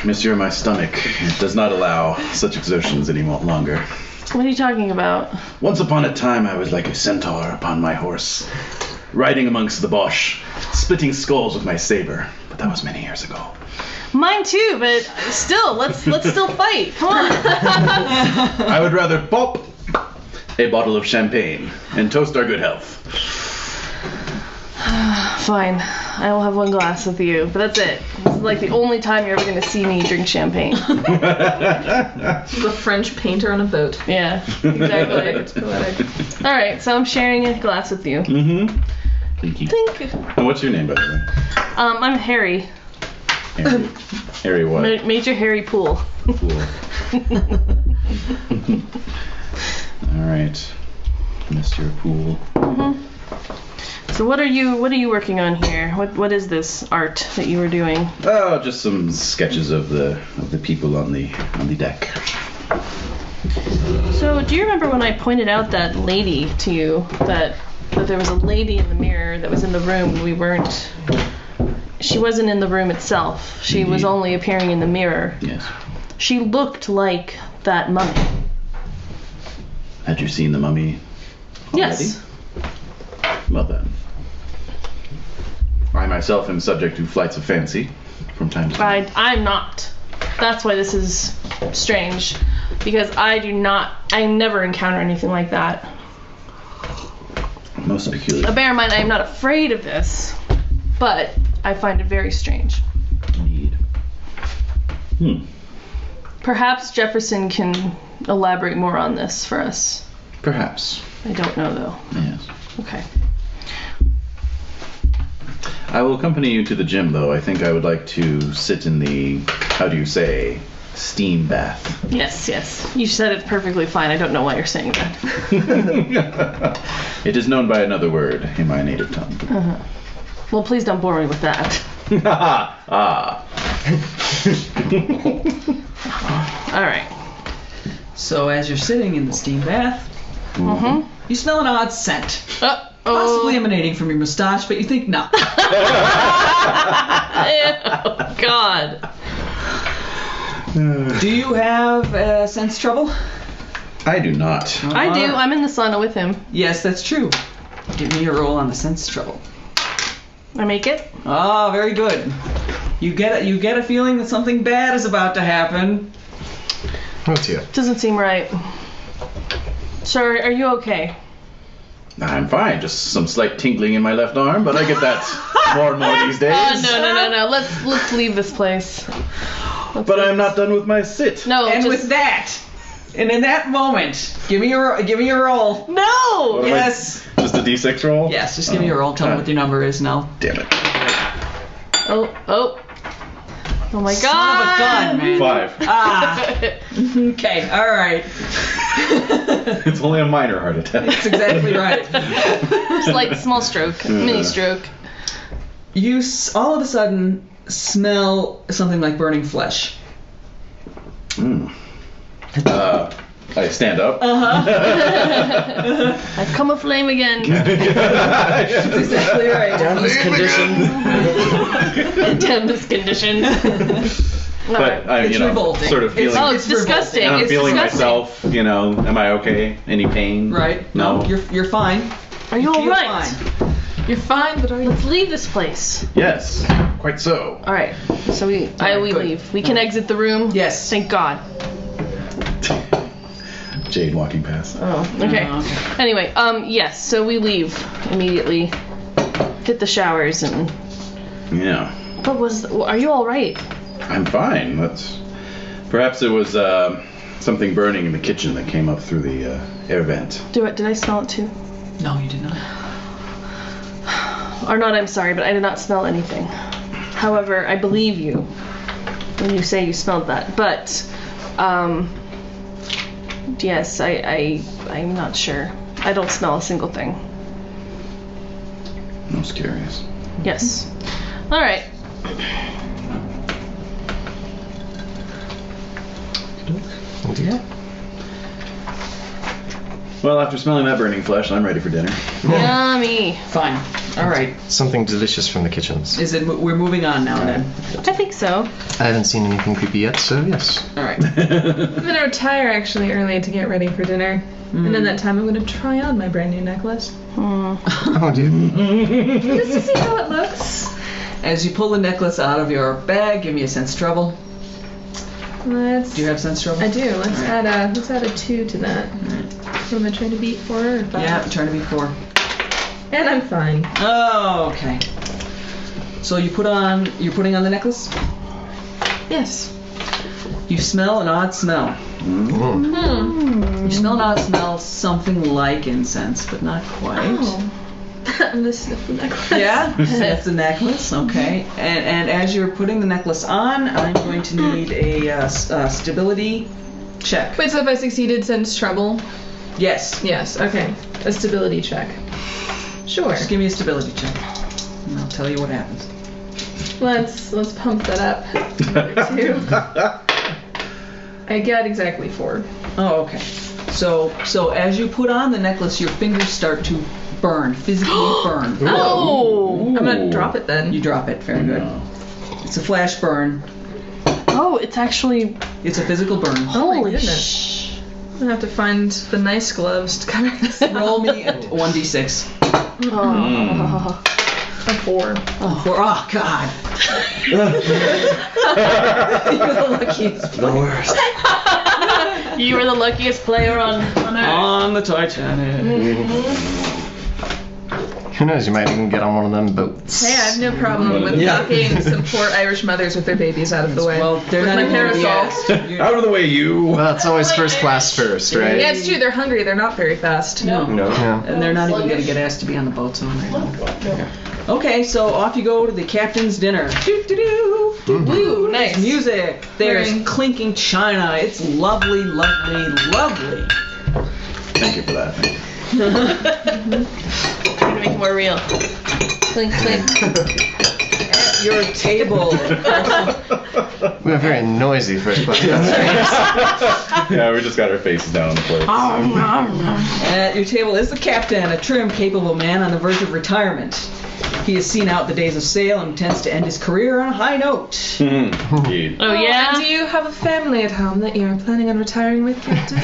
Monsieur, my stomach does not allow such exertions any longer. What are you talking about? Once upon a time, I was like a centaur upon my horse, riding amongst the Bosch, splitting skulls with my saber. But that was many years ago. Mine too, but still, let's still fight. Come on. I would rather pop a bottle of champagne and toast our good health. Fine, I will have one glass with you, but that's it. This is like the only time you're ever gonna see me drink champagne. The French painter on a boat. Yeah, exactly. It's poetic. All right, so I'm sharing a glass with you. Mm-hmm. Thank you. Thank you. And what's your name, by the way? I'm Harry. Harry. Harry what? Major Harry Poole. Cool. All right, Mr. Poole. Mm-hmm. So what are you working on here? What is this art that you were doing? Oh, just some sketches of the people on the deck. So do you remember when I pointed out that lady to you, that there was a lady in the mirror that was in the room? She wasn't in the room itself. She was only appearing in the mirror. Yes. She looked like that mummy. Had you seen the mummy already? Yes. Well then. I myself am subject to flights of fancy from time to time. I'm not. That's why this is strange. Because I never encounter anything like that. Most peculiar. Bear in mind, I am not afraid of this, but I find it very strange. Indeed. Perhaps Jefferson can elaborate more on this for us. Perhaps. I don't know, though. Yes. Okay. I will accompany you to the gym, though. I think I would like to sit in the, how do you say, steam bath. Yes. You said it perfectly fine. I don't know why you're saying that. It is known by another word in my native tongue. Uh-huh. Well, please don't bore me with that. All right. So as you're sitting in the steam bath, you smell an odd scent. Possibly emanating from your mustache, but you think no. Ew, God. Do you have sense trouble? I do not. I do. I'm in the sauna with him. Yes, that's true. Give me a roll on the sense trouble. I make it? Ah, very good. You get a feeling that something bad is about to happen. What's here? Doesn't seem right. Sir, are you okay? I'm fine. Just some slight tingling in my left arm, but I get that more and more these days. No. Let's leave this place. But I'm not done with my sit. No, And with that, and in that moment, give me your roll. No! What am Yes. Just a D6 roll? Yes, just give me a roll. Tell me what your number is now. Damn it. Oh my Son God! of a gun, man. 5. Okay, all right. It's only a minor heart attack. That's exactly right. Slight small stroke, mini stroke. You all of a sudden smell something like burning flesh. I stand up. I've come aflame again. That's exactly right. Down this condition. Damn this condition. But I'm, It's revolting. sort of feeling. Oh, it's disgusting. and I'm It's feeling disgusting. myself. Am I okay? Any pain? Right? No. You're fine. Are you feel alright? fine. You're fine, but are you? Let's leave this place. Yes. Quite so. Alright, so we good. leave. We can exit the room? Yes. Thank God. Jade walking past. Oh, okay. Anyway, yes, so we leave immediately. Hit the showers and... Yeah. Are you alright? I'm fine. Perhaps it was something burning in the kitchen that came up through the air vent. Did I smell it too? No, you did not. Or not, I'm sorry, but I did not smell anything. However, I believe you when you say you smelled that. But, yes, I'm not sure. I don't smell a single thing. I was curious. Yes. Alright. Indeed. Well, after smelling that burning flesh, I'm ready for dinner. Yummy. Fine. All right. Something delicious from the kitchens. We're moving on now then. I think so. I haven't seen anything creepy yet, so yes. All right. I'm gonna retire actually early to get ready for dinner. And in that time, I'm gonna try on my brand new necklace. Oh, dude. Just to see how it looks. As you pull the necklace out of your bag, give me a sense trouble. Do you have sense trouble? I do. Let's add a 2 to that. What am I trying to beat 4 or 5? Yeah, I'm trying to be 4. And I'm fine. Oh, okay. So you're putting on the necklace? Yes. You smell an odd smell. You smell an odd smell, something like incense, but not quite. Oh. I'm gonna sniff the necklace. Yeah, that's the necklace. Okay. And as you're putting the necklace on, I'm going to need a stability check. Wait, so if I succeeded, sense trouble? Yes. Yes. Okay. A stability check. Sure. Just give me a stability check, and I'll tell you what happens. Let's pump that up. Another 2. I got exactly 4. Oh, okay. So as you put on the necklace, your fingers start to burn, physically burn. Oh! I'm gonna drop it then. You drop it. Very good. It's a flash burn. Oh, it's actually. It's a physical burn. Oh my Holy goodness. I'm gonna have to find the nice gloves to cover this. Roll me a 1d6. Oh. A 4. Oh, God. You're the luckiest The worst. You were the luckiest player on Earth. on the Titanic. Who knows, you might even get on one of them boats. Hey, I have no problem with knocking some poor Irish mothers with their babies out of the way. Well, they're with not my even gonna be parasol. asked. Out of the way, you! Well, it's always first class first, right? Yeah, it's true. They're hungry. They're not very fast. No. Yeah. And they're not even going to get asked to be on the boat, so Okay, so off you go to the captain's dinner. Doo-doo-doo. Ooh, nice. Music. There's Very- clinking china. It's lovely, lovely, lovely. Thank you for that. Trying to make it more real. Clink, clink. At your table. We have very noisy first class. Yeah, we just got our faces down on the floor. At your table is the captain, a trim, capable man on the verge of retirement. He has seen out the days of sail and intends to end his career on a high note. Indeed. Oh, yeah? And do you have a family at home that you're planning on retiring with, Captain?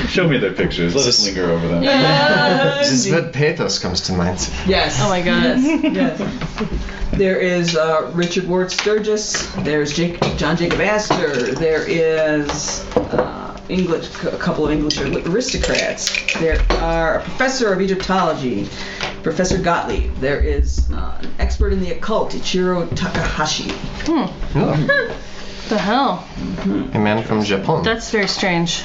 Show me their pictures. Let us linger over them. Sven Pathos comes to mind. Yes. Oh my God. Yes. There is Richard Ward Sturgis. There's John Jacob Astor. There is a couple of English aristocrats. There are a professor of Egyptology, Professor Gottlieb. There is an expert in the occult, Ichiro Takahashi. Oh, The hell? a man from Japan. That's very strange.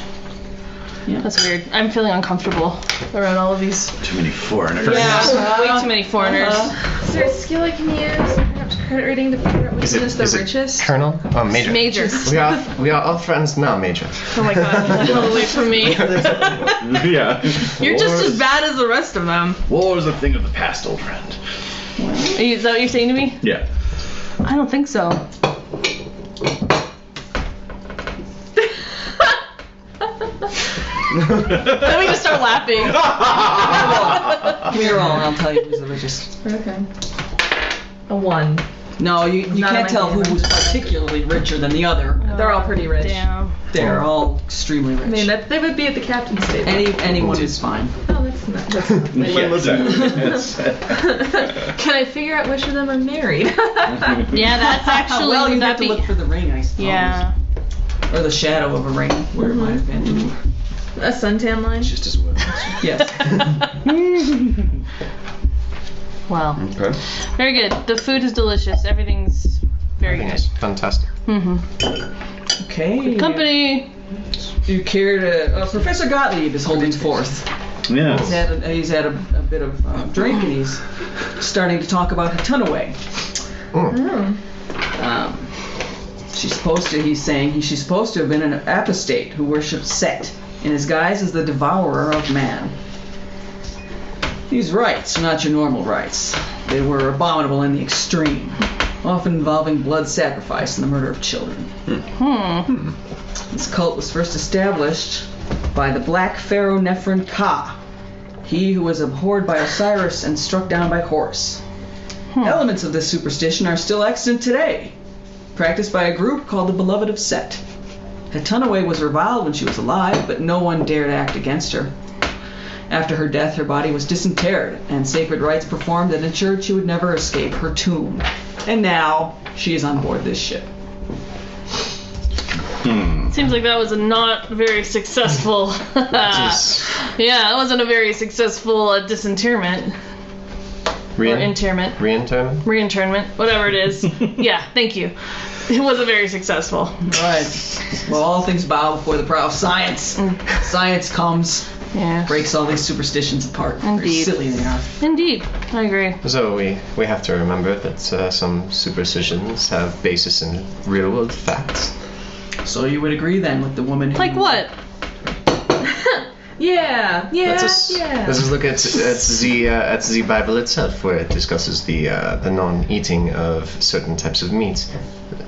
Yeah. That's weird. I'm feeling uncomfortable around all of these. Too many foreigners. Way too many foreigners. Is there a skill I can use? Perhaps credit rating to figure out which Is one it, is the is it richest? Colonel? Oh, Major. Major. We are all friends now, Major. Oh my God. Get away from me. Yeah. You're just as bad as the rest of them. War is a thing of the past, old friend. Is that what you're saying to me? Yeah. I don't think so. Then we just start laughing. Give me a roll and I'll tell you who's the richest. Okay. A 1. No, you Not can't my tell who favorite. was particularly richer than the other. They're all pretty rich. Damn. They're all extremely rich. I mean, they would be at the captain's table. Anyone is fine. Oh, that's not. That's not Yeah, exactly. Can I figure out which of them are married? Yeah, that's actually well, you have that'd to be. look for the ring, I suppose. Yeah. Or the shadow of a ring, where it might have been. A suntan line? Just as well. Yes. Wow. Okay. Very good. The food is delicious. Everything's very Everything good. is fantastic. Okay. Company. You care to? Professor Gottlieb is holding forth. Yes. He's had a bit of drink and he's starting to talk about Hatunaway. Oh. He's saying she's supposed to have been an apostate who worshipped Set in his guise as the devourer of man. These rites are not your normal rites. They were abominable in the extreme. often involving blood sacrifice and the murder of children. This cult was first established by the Black Pharaoh Nephrin Ka, he who was abhorred by Osiris and struck down by Horus. Elements of this superstition are still extant today, practiced by a group called the Beloved of Set. Hatunaway was reviled when she was alive, but no one dared act against her. After her death, her body was disinterred, and sacred rites performed that ensured she would never escape her tomb. And now, she is on board this ship. Seems like that was a not very successful... Yeah, that wasn't a very successful disinterment. Or interment. Reinternment, whatever it is. Yeah, thank you. It wasn't very successful. Right. Well, all things bow before the brow of science. Science comes, breaks all these superstitions apart. Indeed. Very silly they are. Indeed, I agree. So we have to remember that some superstitions have basis in real-world facts. So you would agree then with the woman who... Like what? Yeah. Let's just look at the Bible itself, where it discusses the non-eating of certain types of meat,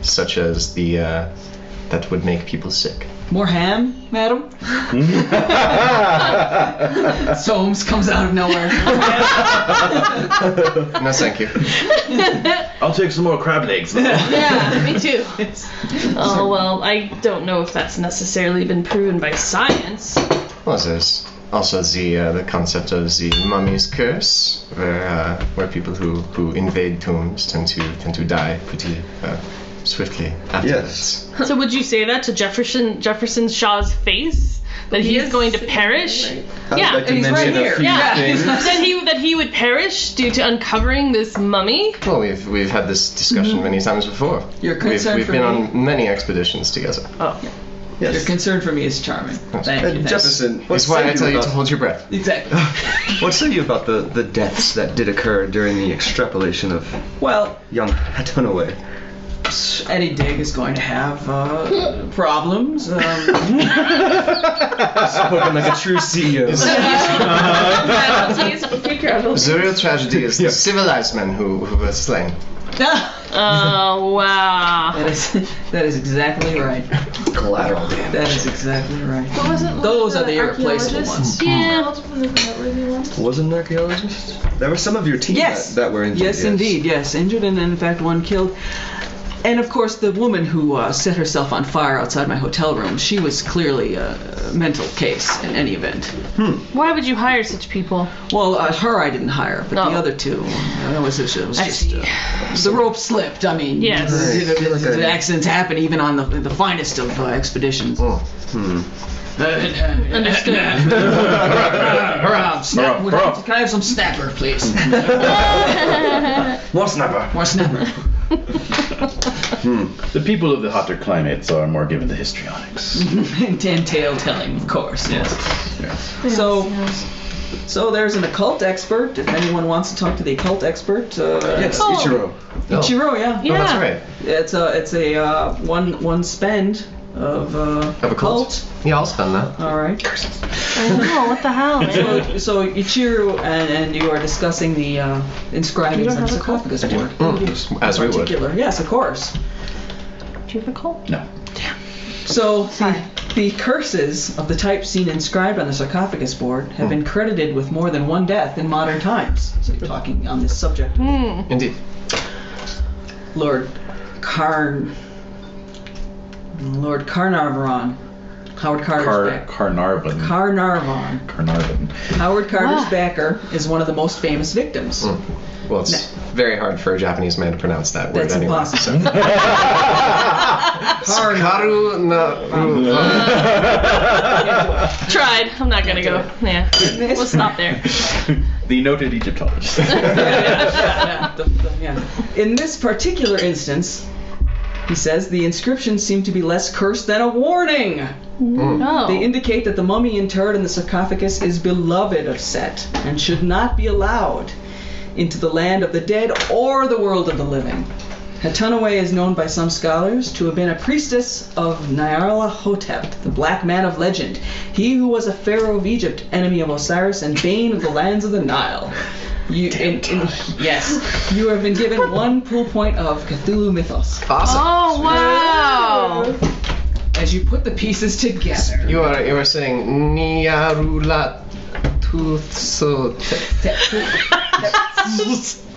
such as the that would make people sick. More ham, madam? Soames comes out of nowhere. No, thank you. I'll take some more crab legs. Yeah, me too. Oh, well, I don't know if that's necessarily been proven by science. Well, there's also the concept of the mummy's curse, where people who invade tombs tend to die pretty swiftly afterwards. Yes. So would you say that to Jefferson Shaw's face? That he's going to perish? I'd like to he's mention right a few Yeah. things. that he would perish due to uncovering this mummy? Well, we've had this discussion many times before. Your concern We've for been me? on many expeditions together. Oh. Yes. Your concern for me is charming. Thank you. Jefferson, what That's why say I tell you about- to hold your breath. Exactly. What say you about the deaths that did occur during the extrapolation of Well, young Hatunaway? Eddie Digg is going to have problems. Spoken like a true CEO. The real tragedy is the civilized men who were slain. Oh, wow. That is exactly right. Collateral damage. That is exactly right. But wasn't one Those of are the irreplaceable archaeologists ones. Yeah. involved with the noteworthy ones? Wasn't an archaeologist? There were some of your team Yes. that were injured. Yes, indeed. Yes, injured and in fact one killed. And of course, the woman who set herself on fire outside my hotel room, she was clearly a mental case in any event. Why would you hire such people? Well, her I didn't hire, but Oh. the other two, it was I just see. the rope slipped. I mean, Yes. the accidents happen even on the finest of expeditions. Understood. Snap, can I have some snapper, please? More snapper. More snapper. The people of the hotter climates are more given to histrionics. And tale telling, of course. Yes. So there's an occult expert. If anyone wants to talk to the occult expert, Yes, Oh. Ichiro. Ichiro, yeah. Yeah. Oh, that's right. It's a one spend of occult. Yeah, I'll spend that. All right. I know, what the hell, man? So Ichiro and you are discussing the inscribings on have a sarcophagus board. As we would. Particular, yes, of course. Do you have a cult? No. So the curses of the type seen inscribed on the sarcophagus board have been credited with more than one death in modern times. So you're talking on this subject. Indeed. Lord Carnarvon. Howard Carter's backer. Carnarvon. Howard Carter's backer is one of the most famous victims. Well, it's very hard for a Japanese man to pronounce that word That's anyway. impossible. Karu Tried. I'm not gonna go. Yeah. We'll stop there. The noted Egyptologist. Yeah. In this particular instance, he says the inscriptions seem to be less cursed than a warning. Oh. They indicate that the mummy interred in the sarcophagus is beloved of Set and should not be allowed into the land of the dead or the world of the living. Hatunaway is known by some scholars to have been a priestess of Nyarlathotep, the black man of legend, he who was a pharaoh of Egypt, enemy of Osiris, and bane of the lands of the Nile. Yes, you have been given 1 pool point of Cthulhu Mythos. Awesome. Oh wow! As you put the pieces together. You are saying Niarula Tutso.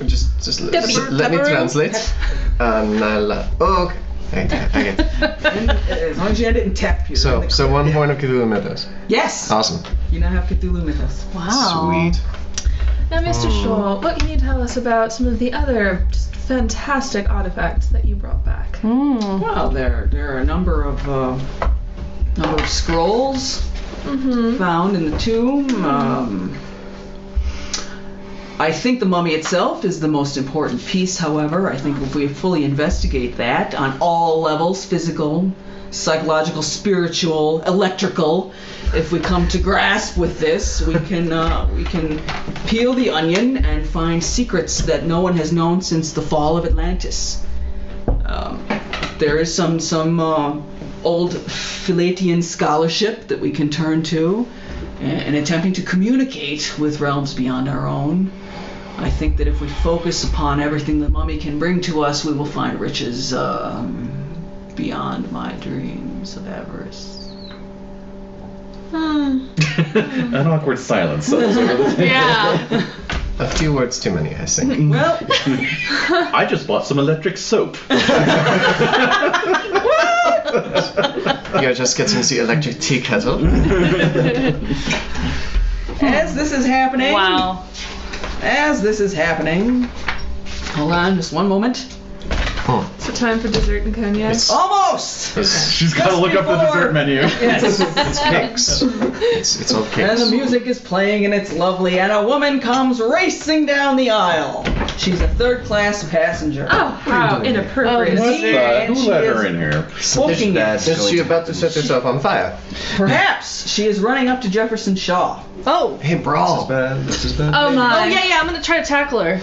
Just let me translate. Nala. Oh, okay. I get it. As long as you had it in tap. So 1 point of Cthulhu Mythos. Yes. Awesome. You now have Cthulhu Mythos. Wow. Sweet. Now, Mr. Shaw, what can you tell us about some of the other just fantastic artifacts that you brought back? Well, there are a number of scrolls found in the tomb. I think the mummy itself is the most important piece, however. I think if we fully investigate that on all levels, physical, psychological, spiritual, electrical, if we come to grasp with this, we can peel the onion and find secrets that no one has known since the fall of Atlantis. There is some old Philatian scholarship that we can turn to in attempting to communicate with realms beyond our own. I think that if we focus upon everything the mummy can bring to us, we will find riches beyond my dreams of avarice. An awkward silence settles over the table. Yeah. A few words too many, I think. Well, I just bought some electric soap. You're just getting the electric tea kettle. as this is happening, hold on just one moment. So time for dessert and cognac. Almost! She's got to look up the dessert menu. Yes. It's cakes. It's all And cakes. the music is playing and it's lovely, and a woman comes racing down the aisle. She's a third-class passenger. Oh, how inappropriate. Who let She her is in here? booking it. Is she about to set herself on fire? Perhaps she is running up to Jefferson Shaw. Oh. Hey, brawl. This is bad. Oh my. Oh yeah. I'm gonna try to tackle her.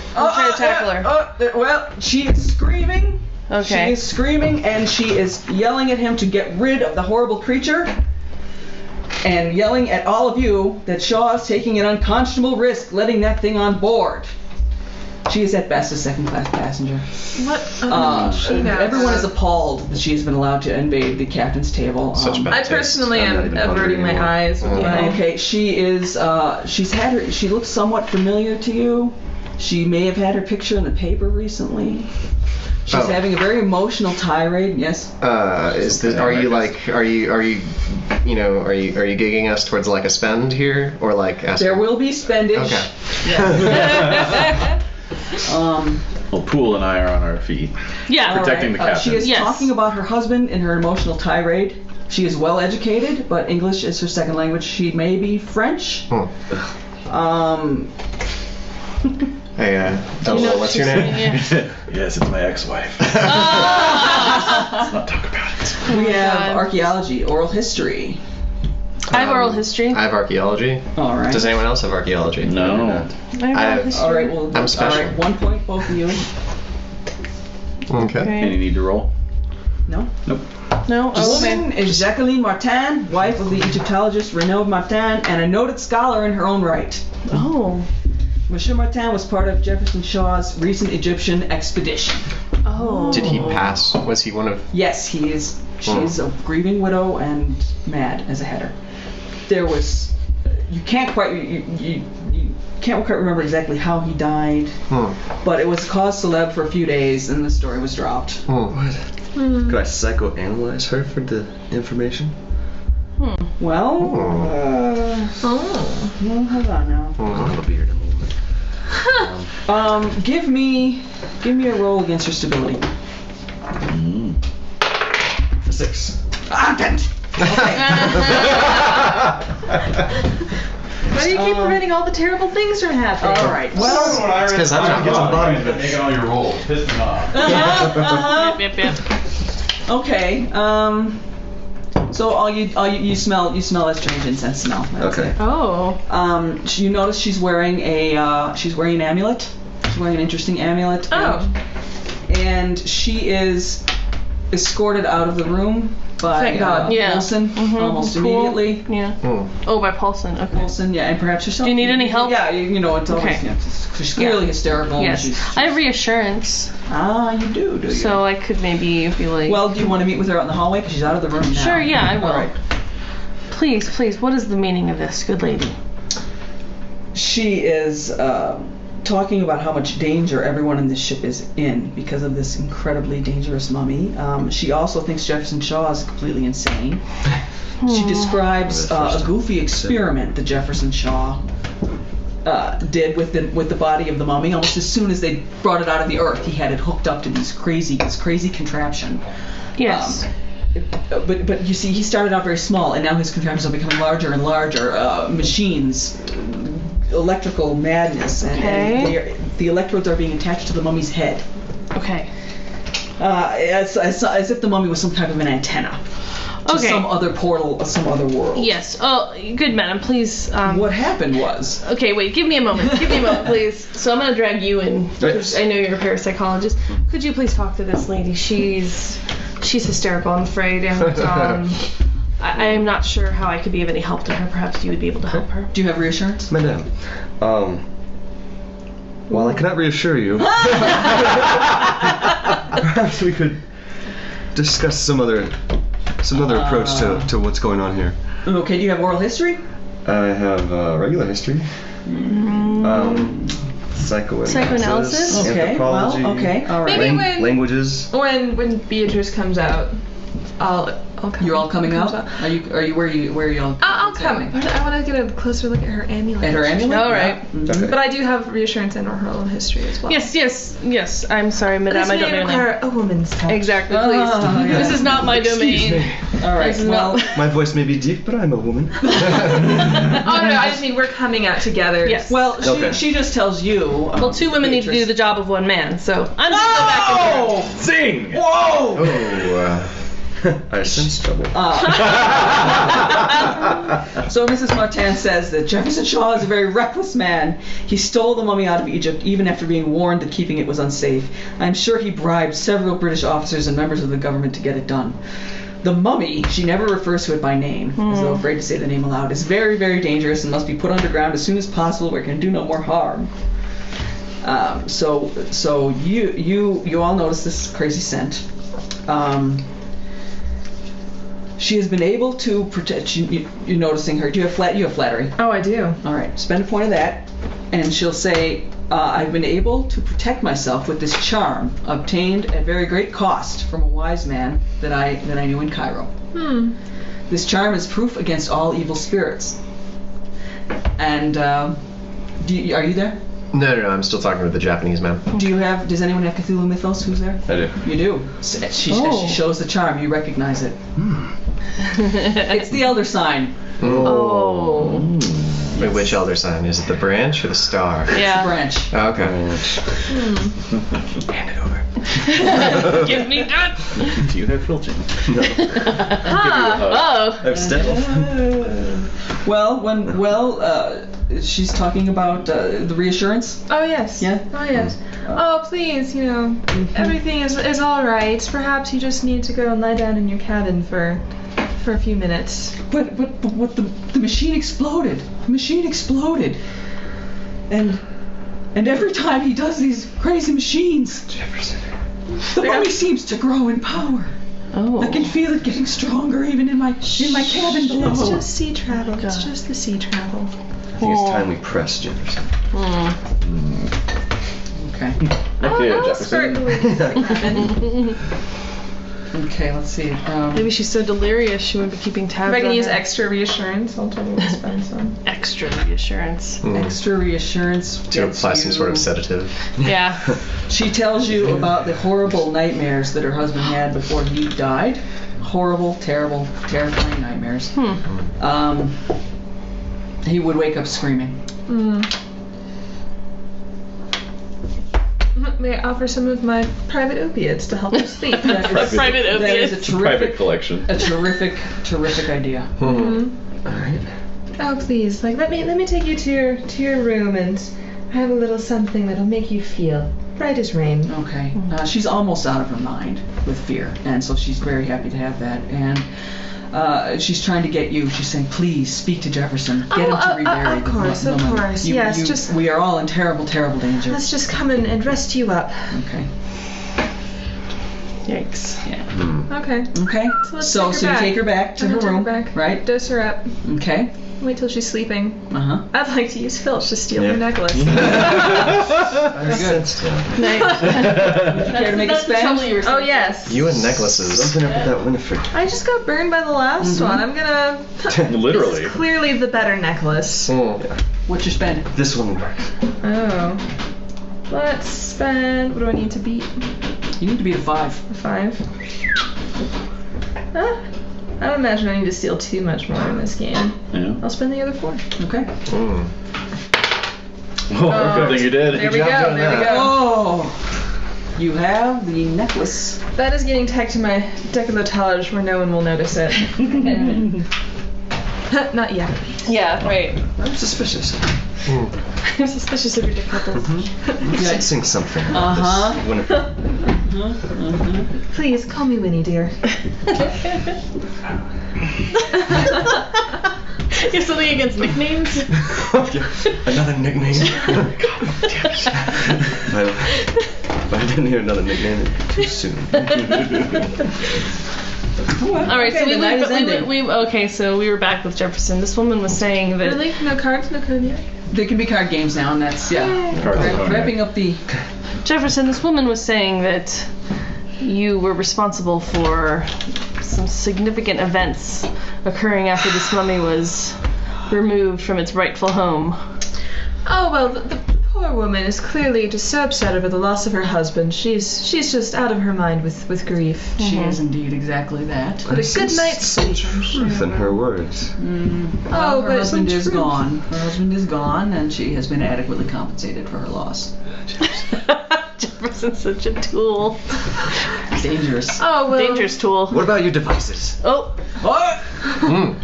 Well, she is screaming. Okay. She is screaming and she is yelling at him to get rid of the horrible creature, and yelling at all of you that Shaw is taking an unconscionable risk letting that thing on board. She is at best a second-class passenger. What? She knows. Everyone is appalled that she has been allowed to invade the captain's table. Such bad I taste. personally I'm not am even averting wondering my anymore. eyes. With my Okay, she is. She looks somewhat familiar to you. She may have had her picture in the paper recently. She's Oh. having a very emotional tirade. Yes. Are you gigging us towards like a spend here, or like asking? There will be spendage. Okay. Well, Poole and I are on our feet. Yeah. Protecting the captain. She is Yes. talking about her husband in her emotional tirade. She is well educated, but English is her second language. She may be French. Hey, Double, what's your name? Yes, it's my ex-wife. Let's not talk about it. We have God. archaeology, oral history. I have oral history. I have archaeology. All right. Does anyone else have archaeology? No. I have I oral have- history. All right. Well, I'm special. All right. 1 point, both of you. Okay. Any need to roll? No. Nope. No. The woman is Jacqueline Martin, wife of the Egyptologist Renaud Martin, and a noted scholar in her own right. Oh. Monsieur Martin was part of Jefferson Shaw's recent Egyptian expedition. Oh. Did he pass? Was he one of? Yes, he is. She's a grieving widow and mad as a header. There was, you can't quite remember exactly how he died, but it was cause célèbre for a few days, and the story was dropped. What? Could I psychoanalyze her for the information? Well, well, hold on now. That'll be here in a moment. Give me a roll against your stability. 6. Ah, damn it. Why do you keep preventing all the terrible things from happening? All right. Well, It's because I'm not Get to the bottom of it. Making all your rolls. Piss me off. Yep. okay. So all you smell that strange incense smell. That's Okay. it. Oh. You notice she's wearing an amulet. She's wearing an interesting amulet. Oh. And she is escorted out of the room by Thank God. Yeah. Paulson almost Cool. immediately. Yeah. Oh, by Paulson. Okay. Paulson, yeah, and perhaps yourself. Do you need any help? Yeah, you know, it's always, Okay. she's clearly hysterical. and Yes. she's- I have reassurance, you do you? so I could maybe be like. Well, do you want to meet with her out in the hallway? Because she's out of the room now. Sure, yeah, I will. All right. Please, what is the meaning of this, good lady? She is talking about how much danger everyone in this ship is in because of this incredibly dangerous mummy. She also thinks Jefferson Shaw is completely insane. She describes a goofy experiment that Jefferson Shaw did with the body of the mummy. Almost as soon as they brought it out of the earth, he had it hooked up to this crazy contraption. Yes. But you see, he started out very small, and now his contraptions are becoming larger and larger. Machines, electrical madness, and the electrodes are being attached to the mummy's head. Okay. As if the mummy was some type of an antenna to some other portal, some other world. Yes. Oh, good madam, please. What happened was... Okay, wait, give me a moment, please. So I'm gonna drag you in. I know you're a parapsychologist. Could you please talk to this lady? She's hysterical, I'm afraid, and I am not sure how I could be of any help to her. Perhaps you would be able to help her. Do you have reassurance? Madame, while I cannot reassure you, perhaps we could discuss some other approach to what's going on here. Okay, do you have oral history? I have regular history. Psychoanalysis. Okay, Anthropology. well, okay, all right. Maybe when Languages. when Beatrice comes out, I'll come. You're all coming out? Are you where are you all I'll come, but I want to get a closer look at her amulet. At her amulet? All right. Yeah. Okay. But I do have reassurance in her own history as well. Yes. I'm sorry, madame, I This don't may know your name. require a woman's touch. Exactly, please. yeah. This is not my domain. All right, This is well... not. My voice may be deep, but I'm a woman. Oh no, I just mean we're coming out together. Yes. Well, Okay. she just tells you... Well, two women need to do the job of one man, so I'm just go back and forth. Sing! Whoa! Oh, I sense trouble. So Mrs. Martin says that Jefferson Shaw is a very reckless man. He stole the mummy out of Egypt even after being warned that keeping it was unsafe. I'm sure he bribed several British officers and members of the government to get it done. The mummy, she never refers to it by name, as though afraid to say the name aloud, is very, very dangerous and must be put underground as soon as possible where it can do no more harm. So you all notice this crazy scent. She has been able to protect you. You're noticing her. You have flattery. Oh, I do. All right, spend a point of that, and she'll say, "I've been able to protect myself with this charm obtained at very great cost from a wise man that I knew in Cairo. This charm is proof against all evil spirits." And are you there? No, I'm still talking with the Japanese man. Does anyone have Cthulhu Mythos? Who's there? I do. You do. As she shows the charm, you recognize it. It's the elder sign. Oh. Wait, which elder sign? Is it the branch or the star? Yeah. Branch. Oh, okay. Hand it over. Give me that. Do you have filching? Oh. I have stealth. She's talking about the reassurance. Oh yes. Yeah? Oh yes. Oh please, everything is all right. Perhaps you just need to go and lie down in your cabin for a few minutes. But the machine exploded. The machine exploded. And every time he does these crazy machines, the mummy seems to grow in power. Oh. I can feel it getting stronger even in my cabin below. It's just sea travel. It's just the sea travel. I think it's time we press Jefferson. Okay. Okay, I'll Jefferson. certainly happen. Okay, let's see. Maybe she's so delirious she wouldn't be keeping tabs If I can on use her. extra reassurance, I'll totally spend some. Extra reassurance. Extra reassurance. To gets apply some you- sort of sedative. Yeah. She tells you about the horrible nightmares that her husband had before he died. Horrible, terrible, terrifying nightmares. He would wake up screaming. May I offer some of my private opiates to help you sleep? Private That is opiates. a Private terrific, collection. terrific idea. Alright. Oh please, let me take you to your room and I have a little something that'll make you feel bright as rain. Okay. She's almost out of her mind with fear, and so she's very happy to have that. And she's trying to get you. She's saying, "Please speak to Jefferson. Get him to rebury Of course. Yes, just we are all in terrible, terrible danger." let's just come and rest you up. Okay. Yikes. Yeah. Okay. Okay. So let's take her you back. take her back to I'm her gonna room, take her back. right? Dose her up. Okay. Wait till she's sleeping. I'd like to use Filch to steal her necklace. I sensed that. Nice. Care to make a That's the spend? trouble you were Oh saying. yes. You and necklaces. Something up with that Winifred. I just got burned by the last one. I'm gonna. Literally. It's clearly the better necklace. What's your spend? This one will work. Oh. Let's spend. What do I need to beat? You need to be a 5. A 5. I don't imagine I need to steal too much more in this game. Yeah. I'll spend the other 4. Okay. Oh, good thing you did. There we go. There we go. Oh. You have the necklace. That is getting tagged to my décolletage where no one will notice it. Not yet. Yeah, right. I'm suspicious. I'm suspicious of your difficulties. I'm sensing something about this Winifred. Please call me Winnie, dear. You have something against nicknames? Another nickname. If I didn't hear another nickname, it'd be too soon. All right, Okay, so the night is ending. we were back with Jefferson. This woman was saying that Really? No cards? No cognac? There can be card games now, and that's wrapping up the. Jefferson, this woman was saying that you were responsible for some significant events occurring after this mummy was removed from its rightful home. Oh, well, the poor woman is clearly just so upset over the loss of her husband. She's just out of her mind with grief. She is indeed exactly that. But a good night's sleep. Truth in her words. Her but husband some is truth. gone. Her husband is gone, and she has been adequately compensated for her loss. Jefferson's such a tool. Dangerous. Oh, well. Dangerous tool. What about your devices? Oh, What?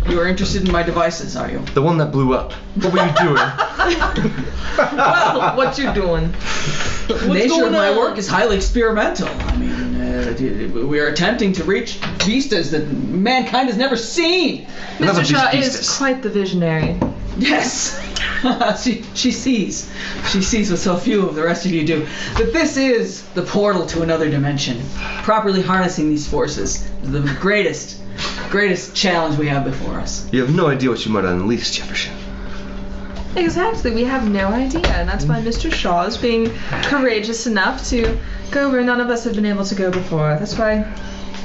You are interested in my devices, are you? The one that blew up. What were you doing? Well, what you doing? The nature of going my on? work is highly experimental. I mean, we are attempting to reach vistas that mankind has never seen. None Mr. of Shaw these is beasts. quite the visionary. Yes. She sees. She sees what so few of the rest of you do. That this is the portal to another dimension. Properly harnessing these forces is the greatest challenge we have before us. You have no idea what you might unleash, Jefferson. Exactly, we have no idea, and that's why Mr. Shaw is being courageous enough to go where none of us have been able to go before. That's why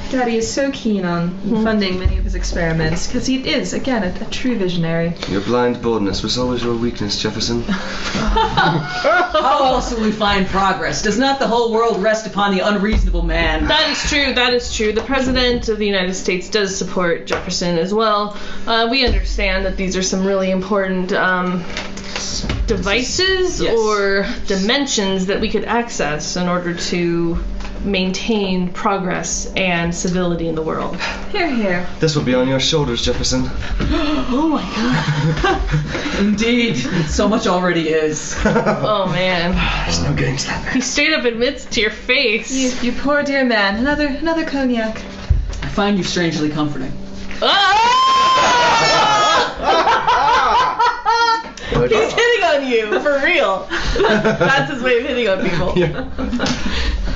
Daddy is so keen on funding many of his experiments, because he is, again, a true visionary. Your blind boldness was always your weakness, Jefferson. How else will we find progress? Does not the whole world rest upon the unreasonable man? that is true. That is true. The President of the United States does support Jefferson as well. We understand that these are some really important devices Yes. or dimensions that we could access in order to maintain progress and civility in the world. Here, here. This will be on your shoulders, Jefferson. Oh my god. Indeed, so much already is. Oh man. There's no getting to that man. He straight up admits to your face. You poor dear man. Another cognac. I find you strangely comforting. He's hitting on you, for real. That's his way of hitting on people.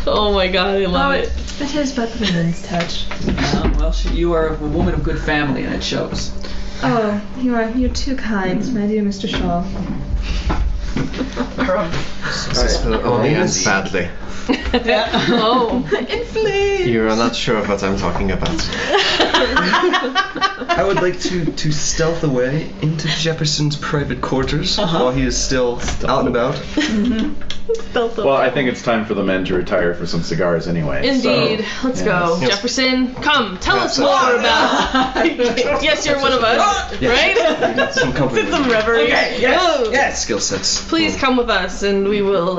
Oh my god, I love it. It is but the woman's touch. Well, you are a woman of good family, and it shows. Oh, you're too kind, my dear Mr. Shaw. This will only end badly. Oh. You are not sure of what I'm talking about. I would like to stealth away into Jefferson's private quarters while he is still out and about. Well, I think it's time for the men to retire for some cigars anyway. Indeed. Let's go. Yes. Jefferson, come, tell us Yes, more about... Yes, you're one of us, right? Some company. It's some reverie. Okay, yes, Oh. yes. Skill sets. Please come with us and we will,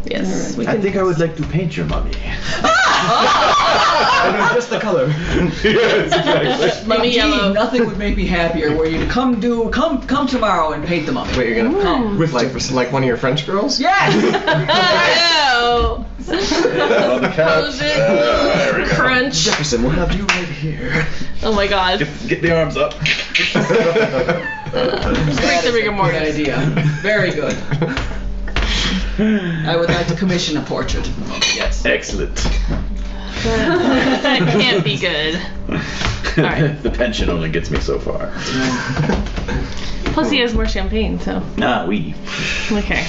yes. We I can... think I would like to paint your mummy. I know just the color. Yes, exactly. Mummy Indeed, yellow. nothing would make me happier were you to come tomorrow and paint the mummy. Wait, you're gonna With like Jefferson. like one of your French girls? Yes! Oh, On the couch. Close it. Crunch. Jefferson, we'll have you right here. Oh my god. Get the arms up. Break the rigor mortis. Good idea. Very good. I would like to commission a portrait. Yes. Excellent. That can't be good. Alright. The pension only gets me so far. Plus he has more champagne, so. Nah, we. Okay.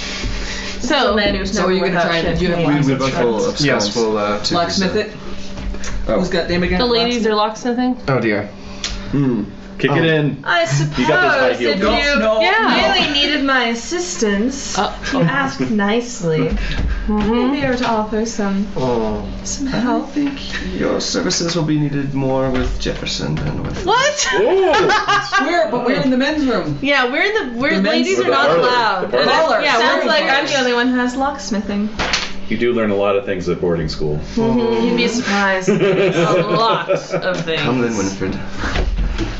So, man who's So never are you going to without try and do you have champagne. locksmith? We're both full of Yes, scones. we'll Locksmith it? Oh. Who's got name again? the ladies are locksmithing? Oh dear. Kick it in. I suppose You got those high heel if boots. you No. Yeah. really needed my assistance, if you asked nicely, Mm-hmm. maybe I were to offer some help. I think your services will be needed more with Jefferson than with. What? We're in the men's room. Yeah, we're The ladies men's are not parlor. allowed. The parlor. Yeah, Sounds we're like I'm the only one who has locksmithing. You do learn a lot of things at boarding school. You'd be surprised. a lot of things. Come then, Winifred.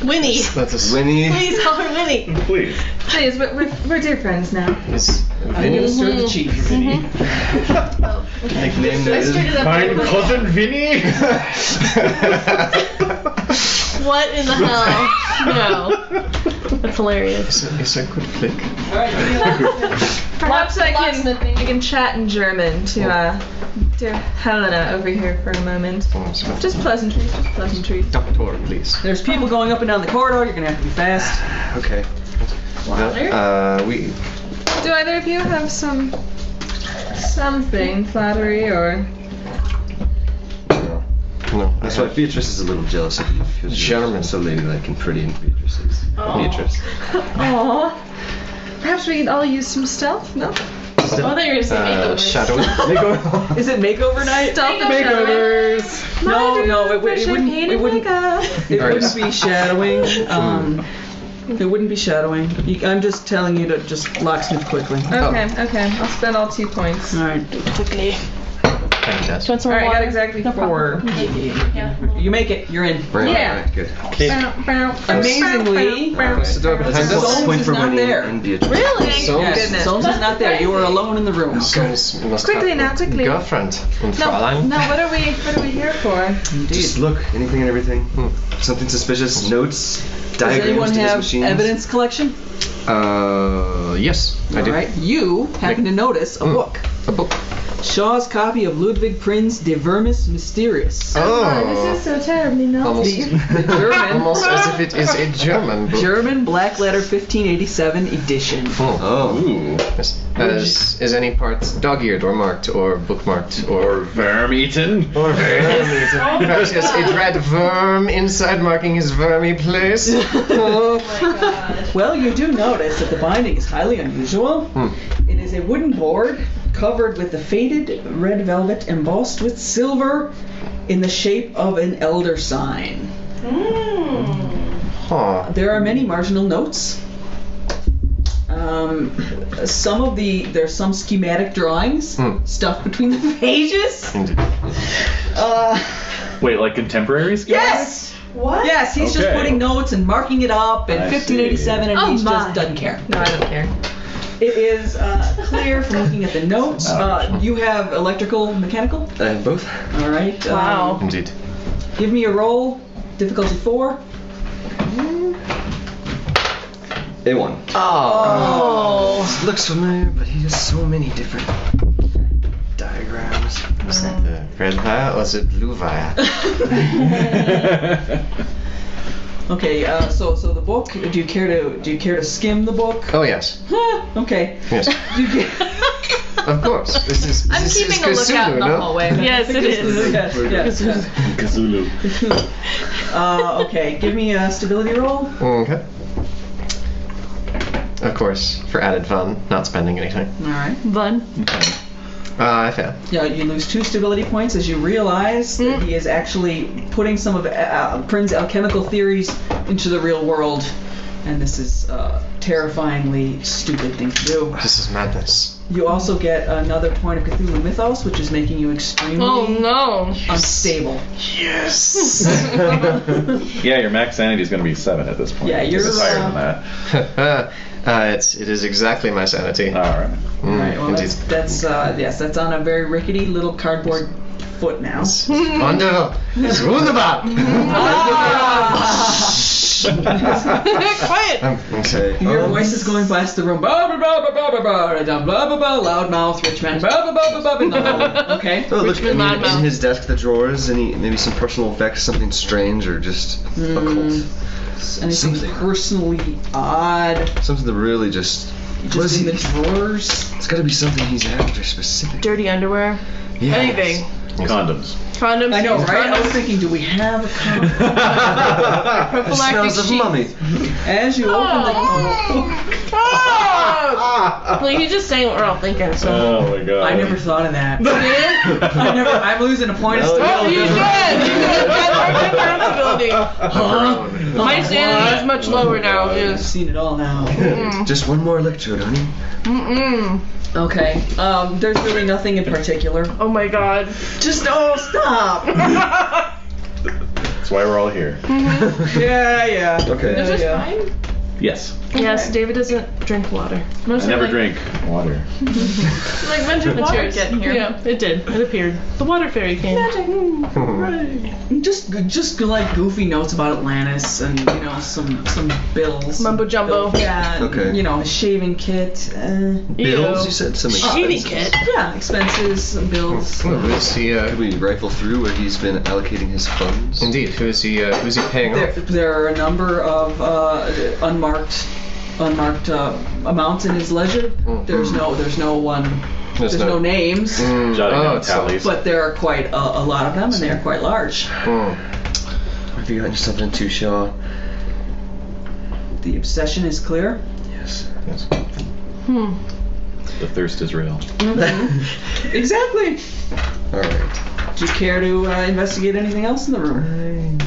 Winnie. That's a Winnie. Please call her Winnie. Please. Please, we're dear friends now. I need to stir the cheese. Nickname is. cousin Vinny. What in the hell? No. That's hilarious. It's a good flick. Perhaps I Locksmithing. can chat in German to dear Helena over here for a moment. Just pleasantries, just pleasantries. Doctor, please. There's people going up and down the corridor. You're going to have to be fast. Okay. We. Do either of you have something flattery or? No. That's why Beatrice is a little jealous of you. Because you're German. so ladylike and pretty, and Beatrice is. Beatrice. Aww. Perhaps we could all use some stealth? No? I thought you were going to say makeovers. Shadow. Is it makeover night? Stealth Makeovers. No, it wouldn't Alright. be shadowing. It wouldn't be shadowing. I'm just telling you to just locksmith quickly. Okay. I'll spend all 2 points. All right. Quickly. Fantastic. Do you want some more Alright, I water? got exactly No 4. Yeah. You make it. You're in. Yeah. Alright, good. Amazingly, Close the door behind us. Soames Point is for not Winnie there. and Beatrice. Really? Yes, goodness. Soames is not there. You are alone in the room. Soames must Quickly have now, a quickly. girlfriend and No, Fräulein. what are we here for? Indeed. Just look, anything and everything. Something suspicious, notes, Does diagrams anyone to his have machines. evidence collection? Yes, I All do. right. You happen to notice a book. A book. Shaw's copy of Ludwig Prinz De Vermis Mysterious. This is so terribly naughty. The German Almost as if it is a German book. German Black Letter 1587 edition. Oh. Ooh. Is any part dog-eared or marked or bookmarked Or verm-eaten. or perhaps yes, a red worm inside marking his vermy place. Well, you do notice that the binding is highly unusual. It is a wooden board covered with the faded red velvet embossed with silver in the shape of an elder sign. Huh. There are many marginal notes. There's some schematic drawings stuffed between the pages. Indeed. Wait, like contemporary skills? Yes! What? Yes, he's just Okay. putting notes and marking it up and I 1587 and see. he Oh, my. just doesn't care. No, I don't care. It is clear from looking at the notes. You have electrical, mechanical? Both? All right. Wow. Indeed. Give me a roll. Difficulty 4. A1. Oh. Looks familiar, but he has so many different diagrams. Was that the red wire or the blue wire? Okay. So the book. Do you care to skim the book? Oh yes. Okay. Yes. You get. Of course. This I'm is keeping a lookout in the Cthulhu, no? hallway. Yes, it is. Yes. Cthulhu. Okay. Give me a stability roll. Okay. Of course, for added fun, not spending anything. All right. Fun. I failed. Yeah, you lose 2 stability points as you realize that he is actually putting some of Prin's alchemical theories into the real world, and this is terrifyingly stupid thing to do. This is madness. You also get another point of Cthulhu Mythos, which is making you extremely Oh no. unstable. Yes. Yeah, your max sanity is going to be 7 at this point. Yeah, you're, It's higher than that. It is exactly my sanity. All right. Right, well, Indeed. that's on a very rickety little cardboard foot now. Wonderful. It's wunderbar. Quiet. Okay. Your voice is going past the room. Blah, blah, blah, blah, blah, blah, blah, blah, blah, blah, loud mouth, rich man. Blah, blah, blah, blah, blah, blah. Okay. Oh, look, Richmond I mean, Loudmouth. in his desk, the drawers, maybe some personal effects, something strange or just occult. Anything Something. personally odd. Something that really just. What is Just in he? the drawers. It's got to be something he's after specific. Dirty underwear. Yes. Anything. Condoms. Condoms. I know, use right? I was condoms. thinking, do we have a condom? It Prophylactic smells of sheets. mummy. As you open the Oh! Well, you just saying what we're all thinking, so. Oh my god. I never thought of that. I'm losing a point of No, Oh, you stability. did! You did! That's our responsibility. My sanity is much lower now. I've Is. seen it all now. Just one more electrode, honey. Okay. There's really nothing in particular. Oh my god. Just stop. That's why we're all here. Yeah. Okay. Is this Yeah. fine? Yes. Yes, David doesn't drink water. I never drink water. Like magic water. yours getting here? Yeah, it did. It appeared. The water fairy came. Just like goofy notes about Atlantis and some bills. Mumbo jumbo. Yeah. Okay. A shaving kit. Bills, you said? Some Shady expenses. kit. Yeah, expenses, some bills. Who's he? Could we rifle through where he's been allocating his funds? Indeed. Who's he paying off? There are a number of unmarked amounts in his ledger. There's no names, Jotting down it's tallies. but there are quite a lot of them, and they are quite large. Have you gotten something to Shaw? The obsession is clear. Yes. The thirst is real. Exactly. Alright. Do you care to investigate anything else in the room?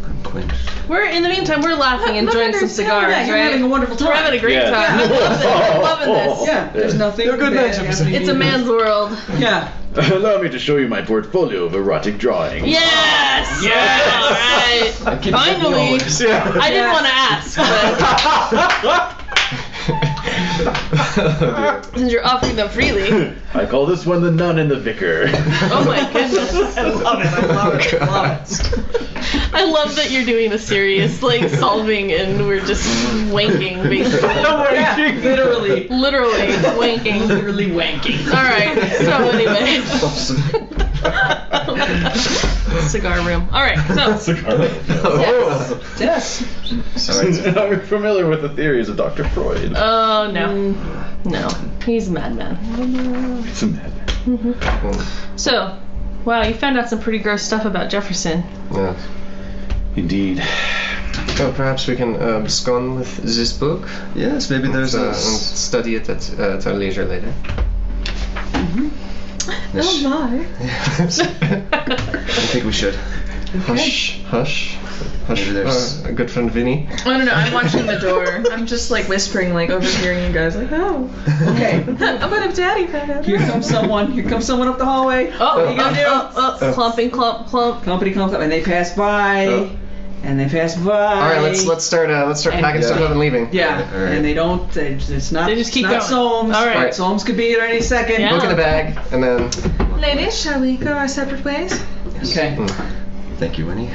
I'm quenched. In the meantime, we're laughing, enjoying some cigars, Yeah, you're right? having a wonderful time. We're having a great Yeah. time. I love this. I'm loving this. Yeah, there's nothing. They're good bad nights, happening It's a either. man's world. Yeah. Allow me to show you my portfolio of erotic drawings. Yes! All right. Finally. I didn't want to ask, but since you're offering them freely. I call this one the nun and the vicar. Oh my goodness. I love it. I love that you're doing a serious, solving, and we're just wanking, basically. Yeah, literally. Literally wanking. Literally wanking. Alright, so anyway. Cigar room. Alright, so. Yes. I'm familiar with the theories of Dr. Freud. Oh, no. No. He's a madman. It's a madman. So, wow, you found out some pretty gross stuff about Jefferson. Yeah. Indeed. Well, perhaps we can abscond with this book Yes, maybe there's and a. study it at our leisure later. Oh my. I think we should. Hush. Maybe there's. A good friend Vinny. I don't know. I'm watching the door. I'm just whispering, overhearing you guys. Oh. Okay. What if Daddy found out? Here comes someone up the hallway. Oh, What are you gonna do? clumping, clump. Company comes up and they pass by. And they pass by. All right, let's start packing stuff up and leaving. Yeah, All right. and they don't. It's not. They just keep it's not going. Soames. All right. Soames could be here any second. Yeah. Book in the bag, and then. Ladies, shall we go our separate ways? Okay. Thank you, Winnie,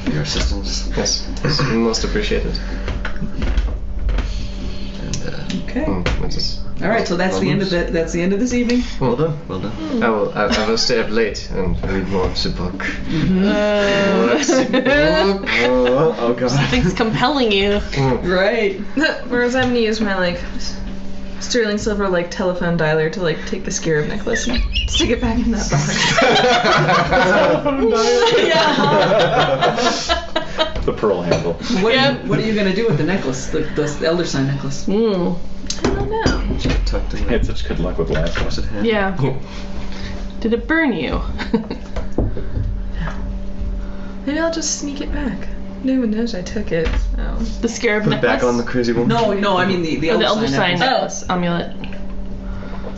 for your assistance. Yes, it's most appreciated. And, Okay. That's it. All right. So that's the end of that. That's the end of this evening. well done. I will stay up late and read more of the book. Oh god. Something's compelling you. Right. Whereas I'm gonna use my sterling silver telephone dialer to take the scarab necklace and stick it back in that box. The pearl handle. What are you gonna do with the necklace? The elder sign necklace. I don't know. Tucked in I had such good luck with last one. Was it hand? Yeah. Did it burn you? Maybe I'll just sneak it back. No one knows I took it. Oh. The scarab Put necklace. back on the crazy one. No, I mean the Or the Elder Elder Sign Sign. necklace amulet.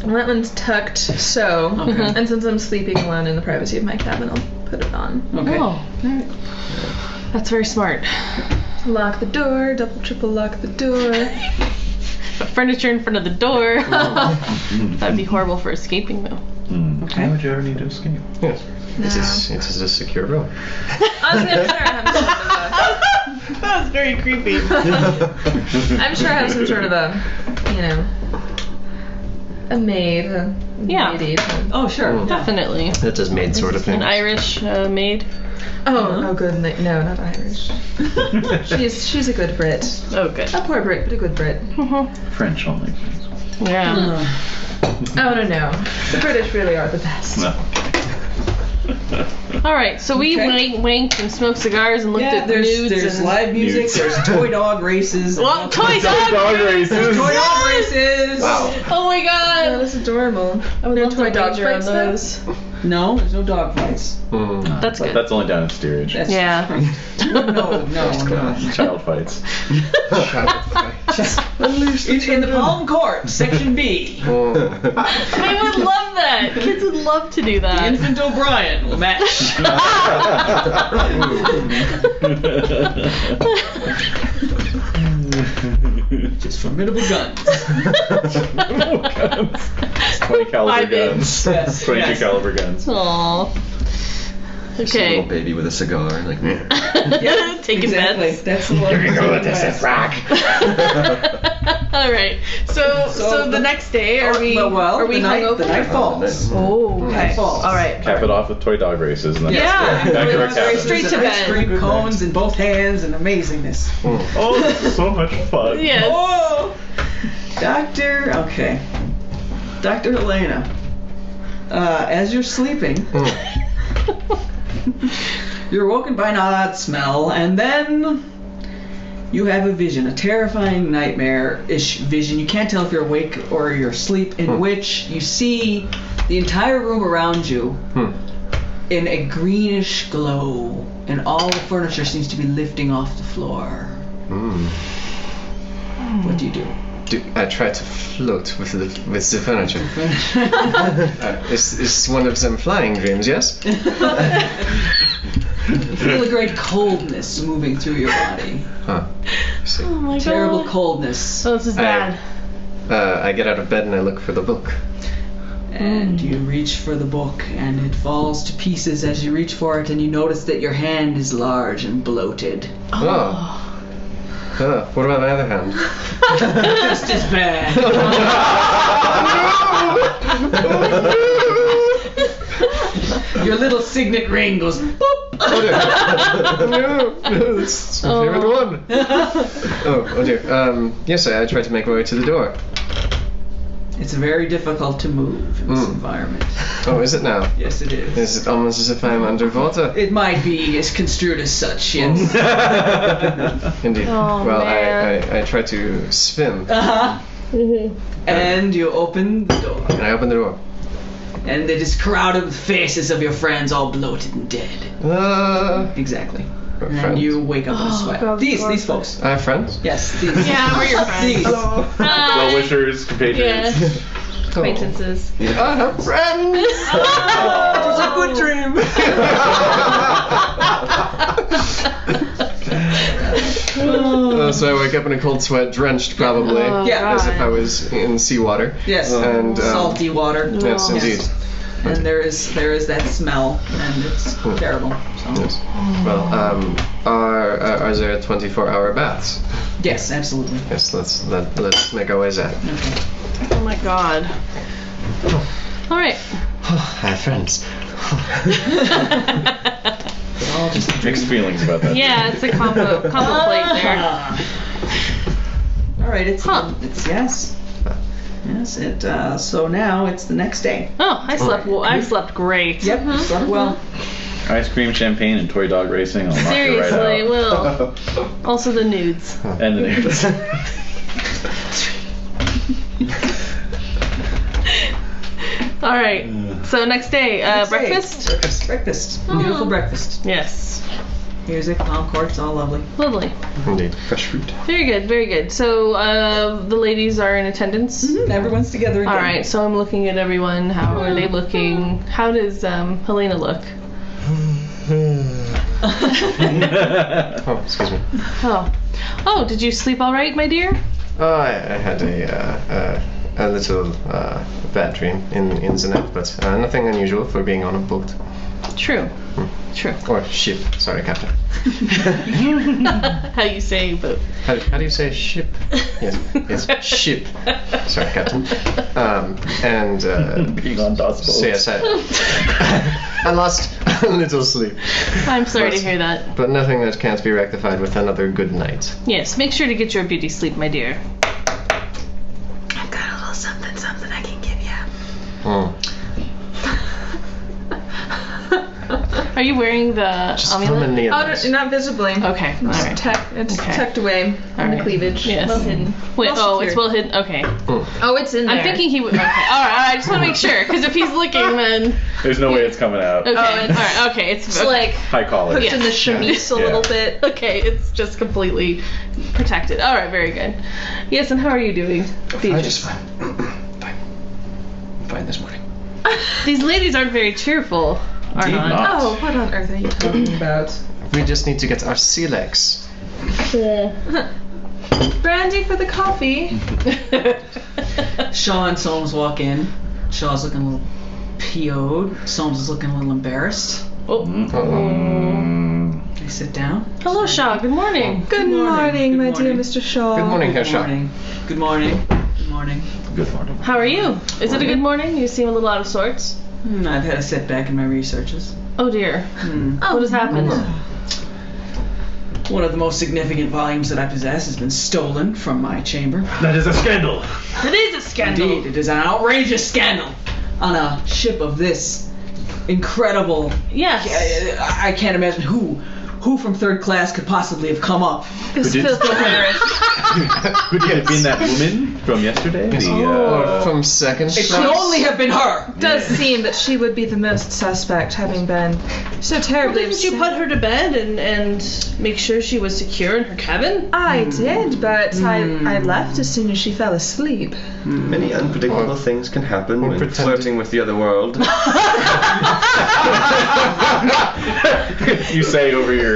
Well, that one's tucked, so. Okay. And since I'm sleeping alone in the privacy of my cabin, I'll put it on. Okay. Oh, that's very smart. Lock the door, double, triple lock the door. Put furniture in front of the door. That'd be horrible for escaping, though. Why would you ever need to escape? Yes. It is a secure room. Honestly, I'm sure I have some sort of That was very creepy. I'm sure I have some sort of a, a maid. Yeah. Maid. Oh, sure. Definitely. That does maid sort of thing. An Irish maid. Oh, good. No, not Irish. She's a good Brit. Oh, good. A poor Brit, but a good Brit. French only. Yeah. Oh, no. The British really are the best. No. All right, so we winked and smoked cigars and looked at there's nudes and live music, Nudes. there's toy dog races. well, toy dog races. Toy dog races! Wow. Oh my Oh, god. that's adorable. I would No love toy to dog wager on fights, though? those. No, there's no dog fights. That's But good. that's only down in steerage. That's Yeah. No. Child fights. In the Palm Court, Section B. I would love that. Kids would love to do that. Infant O'Brien will match. Just formidable guns. 20 caliber 5 inch. guns. Yes, 22 yes. caliber guns. Aww. Just a little Okay. baby with a cigar, like. Taking Exactly. bets. That's the one. All right. So the next day, are we the night hungover? falls. Oh, okay. Night falls. All right. Cap it off with toy dog races and then Yeah. back to our cabin. Straight to Ice bed. cream cones in both hands and amazingness. Oh, this is so much fun. Yes. Oh, Dr. Helena. As you're sleeping, you're awoken by an odd smell, and then you have a vision, a terrifying nightmare-ish vision. You can't tell if you're awake or you're asleep, in which you see the entire room around you in a greenish glow, and all the furniture seems to be lifting off the floor. What do you do? I try to float with the furniture. It's one of them flying dreams, yes? You feel a great coldness moving through your body. Huh. See. Oh my god. Terrible coldness. Oh, this is bad. I get out of bed and I look for the book. And you reach for the book, and it falls to pieces as you reach for it, and you notice that your hand is large and bloated. Oh. What about my other hand? Just as bad. Your little signet ring goes boop. No, that's my favorite one. Oh dear. Yes, I try to make my way to the door. It's very difficult to move in this environment. Oh, is it now? Yes, it is. Is it almost as if I'm underwater? It might be as construed as such, yes. Indeed. Oh, Well, man. I try to swim. And you open the door. And I open the door. And it is crowded with faces of your friends, all bloated and dead. Exactly. And then Friends. you wake up in a sweat. God, These folks. I have friends. Yes, these. Yeah, we're your friends. These. Hi. Well-wishers, compatriots. Yeah. Acquaintances. I have friends. It was a good dream. So I wake up in a cold sweat, drenched probably, Yeah. as if I was in seawater. Yes. And Salty water. Yes, indeed. And there is that smell, and it's terrible. So. Yes. Well, are there 24-hour baths? Yes, absolutely. Yes, let's make our way there. Oh my god. All right. I have friends. All just Mixed feelings about that. Yeah, it's a combo plate there. All right, it's Huh. it's yes. Yes, it. So now it's the next day. Oh, I slept great. Yep, slept well. Ice cream, champagne, and toy dog racing. I'll knock you right Seriously, out. will. Also the nudes. And the names. All right. So next day, breakfast. Breakfast. Beautiful breakfast. Yes. Music, palm courts, all lovely. Lovely. Indeed. Fresh fruit. Very good, very good. So, the ladies are in attendance? Everyone's together again. Alright, so I'm looking at everyone. How are they looking? How does Helena look? Oh, excuse me. Oh, did you sleep all right, my dear? Oh, I had a little bad dream in the night, but nothing unusual for being on a boat. True. True. Or ship. Sorry, Captain. How you say boat? How do you say ship? Yes, ship. Sorry, Captain. And Being on DOS so yes, I lost a little sleep, I'm sorry to hear that. but nothing that can't be rectified with another good night. Yes, make sure to get your beauty sleep, my dear. I've got a little something I can give you. Are you wearing the Just from a amulet? near. Oh, no, not visibly. Okay, It's, alright. it's Okay. tucked away in Alright. the cleavage. Yes. Well hidden. Wait, Well it's secured. well hidden? Okay. Oh, it's in there. I'm thinking he would. Okay, alright, I just want to make sure, because if he's looking, then. There's no way it's coming out. Okay, it's- alright, okay, it's. It's like High collar. hooked Yes. in the chemise a Yeah. little bit. Okay, it's just completely protected. Alright, very good. Yes, and how are you doing? I'm just fine. Fine. I'm fine this morning. These ladies aren't very cheerful, are Indeed not? not. Oh, what on earth are you talking about? We just need to get our sea legs. Brandy for the coffee. Shaw and Soames walk in. Shaw's looking a little PO'd. Soames is looking a little embarrassed. Oh. They sit down. Hello, Shaw. Good morning. Good morning, my Good dear morning. Mr. Shaw. Good morning, Herr Good Shaw. morning. Good morning. Good morning. Good morning. How are you? Is it a good morning? You seem a little out of sorts. I've had a setback in my researches. Oh dear. Oh, What has happened? One of the most significant volumes that I possess has been stolen from my chamber. That is a scandal. It is a scandal. Indeed, it is an outrageous scandal on a ship of this incredible. Yes. I can't imagine who from third class could possibly have come up. This did- filthy Irish. Could it have been that woman from yesterday? Or from second It class. could only have been her. It does seem that she would be the most suspect, having been so terribly Didn't you put her to bed and make sure she was secure in her cabin? I did, but I left as soon as she fell asleep. Many unpredictable things can happen when pretend- flirting with the other world. You say over your.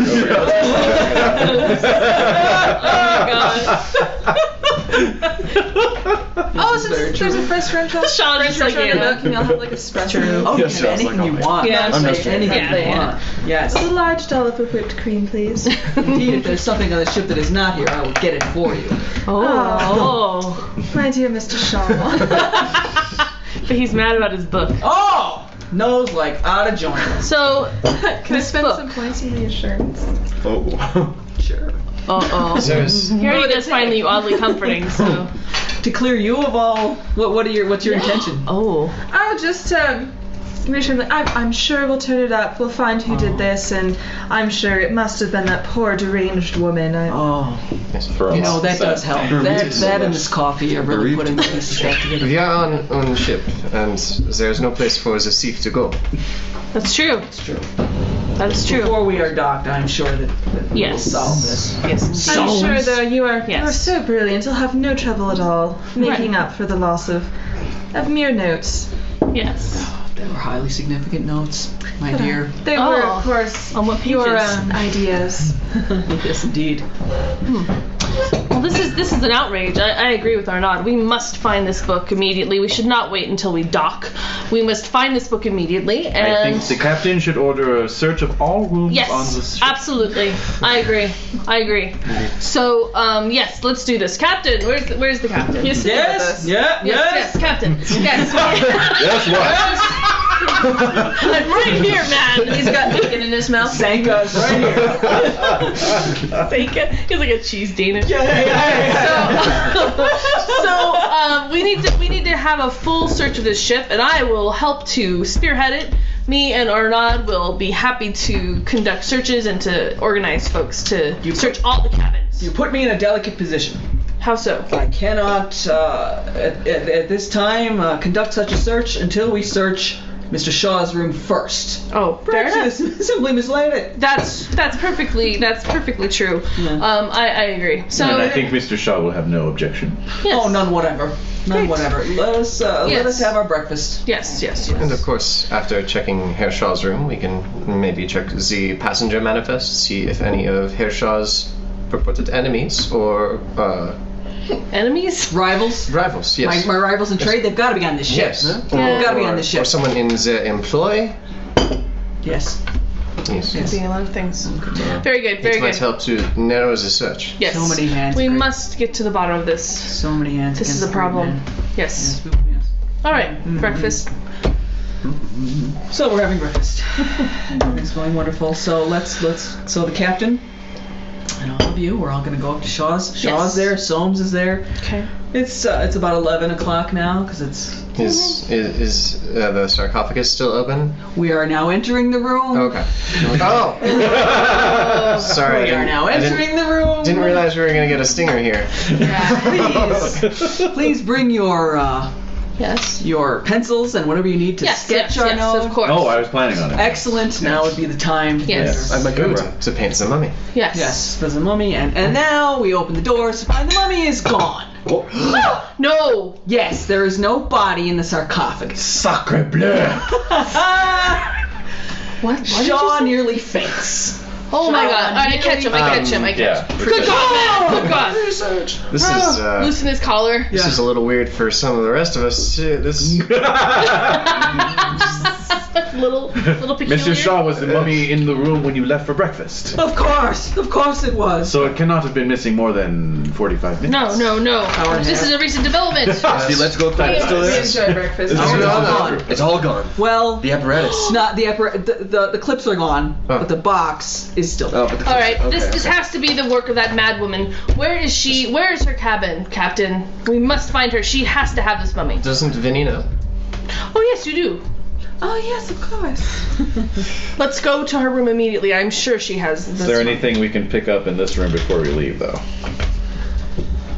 Oh, since there's a first rental, Sean just like, return yeah. book, and you'll have like espresso. Oh, Yes, you can yes, anything like you always. want. Yeah, Just I'm say just anything yeah, you yeah. want. Yes. A large dollop of whipped cream, please. Indeed, if there's something on the ship that is not here, I will get it for you. Oh. My dear Mr. Shaw. But he's mad about his book. Oh! Nose like out of joint. So, Can I this spend book. some points in reassurance? Oh. Sure. Uh-oh. There's Here he does find you oddly comforting, so. To clear you of all, what's your intention? Oh. Oh, just reassure them. I'm sure we'll turn it up. We'll find who did this, and I'm sure it must have been that poor deranged woman. Oh, For you know us. that does help. That and this coffee are really putting the pieces back together. We are on the ship, and there's no place for the thief to go. That's true. It's true. That is true. Before we are docked, I'm sure that Yes. we'll solve this. Yes, indeed. I'm sure though you are Yes. so brilliant. You'll have no trouble at all making Right. up for the loss of mere notes. Yes. They were highly significant notes, my dear. They Oh. were, of course, On what your pages? ideas. Yes, indeed. Well, this is an outrage. I agree with Arnaud. We must find this book immediately. We should not wait until we dock. We must find this book immediately. I And think the captain should order a search of all rooms on the yes, ship. absolutely. I agree. So, yes, let's do this. Captain, where's the captain? Yes. Yes. Yeah. Yes, Captain. Yes. Yes, what? I'm right here, man. He's got bacon in his mouth. Sanka's right here. Bacon. He's like a cheese Danish. Yeah. So we need to have a full search of this ship, and I will help to spearhead it. Me and Arnaud will be happy to conduct searches and to organize folks to search all the cabins. You put me in a delicate position. How so? I cannot, at this time, conduct such a search until we search Mr. Shaw's room first. Oh, fair Perhaps enough. you simply mislaid it. That's perfectly true. Yeah. I agree. So And I think Mr. Shaw will have no objection. yes. Oh, none whatever. None Great. whatever. Let us have our breakfast. Yes. And of course, after checking Herr Shaw's room, we can maybe check the passenger manifest, see if any of Herr Shaw's purported enemies or Enemies? Rivals. rivals. Yes. My rivals in trade, they've got to be on this ship. Yes. Yeah. Gotta be on this ship. Or someone in their employ. Yes. Yes. Could be a lot of things. Very good. Very It might good. help to narrow the search. Yes. So many hands. We Great. must get to the bottom of this. So many hands. This is against a problem. man. Yes. Yes. All right. Breakfast. So we're having breakfast. Everything's going wonderful. So so the captain and all of you, we're all gonna go up to Shaw's. Shaw's there. Soames is there. Okay. It's about 11 o'clock now because it's. Is the sarcophagus still open? We are now entering the room. Okay. Oh! Sorry. We are now I entering the room. didn't realize we were going to get a stinger here. Please bring your Yes. your pencils and whatever you need to sketch our nose. Of course. Oh, I was planning on it. Excellent. Now would be the time. Yes. I have my Good. camera. To paint the mummy. Yes. Yes, there's a mummy, and now we open the doors to find the mummy is gone. No. Yes, there is no body in the sarcophagus. Sacre bleu! What? Shaw nearly faints. Oh my God! I catch him! I catch him! Yeah. Good God, man! Good God! This is Loosen his collar. this is a little weird for some of the rest of us. This little peculiar. Mr. Shaw, was the mummy in the room when you left for breakfast? Of course it was. So it cannot have been missing more than 45 minutes. No. and a This is a recent development. See, let's go. It's still We there. enjoy breakfast. It's all all gone. gone. It's all gone. Well, The apparatus. not the the clips are gone, but the box is still there. Oh, but the All right, okay, this has to be the work of that mad woman. Where is she? Where is her cabin, Captain? We must find her. She has to have this mummy. doesn't Vinny know? Oh yes, you do. Oh yes, of course. Let's go to her room immediately. I'm sure she has this. Is there anything we can pick up in this room before we leave, though?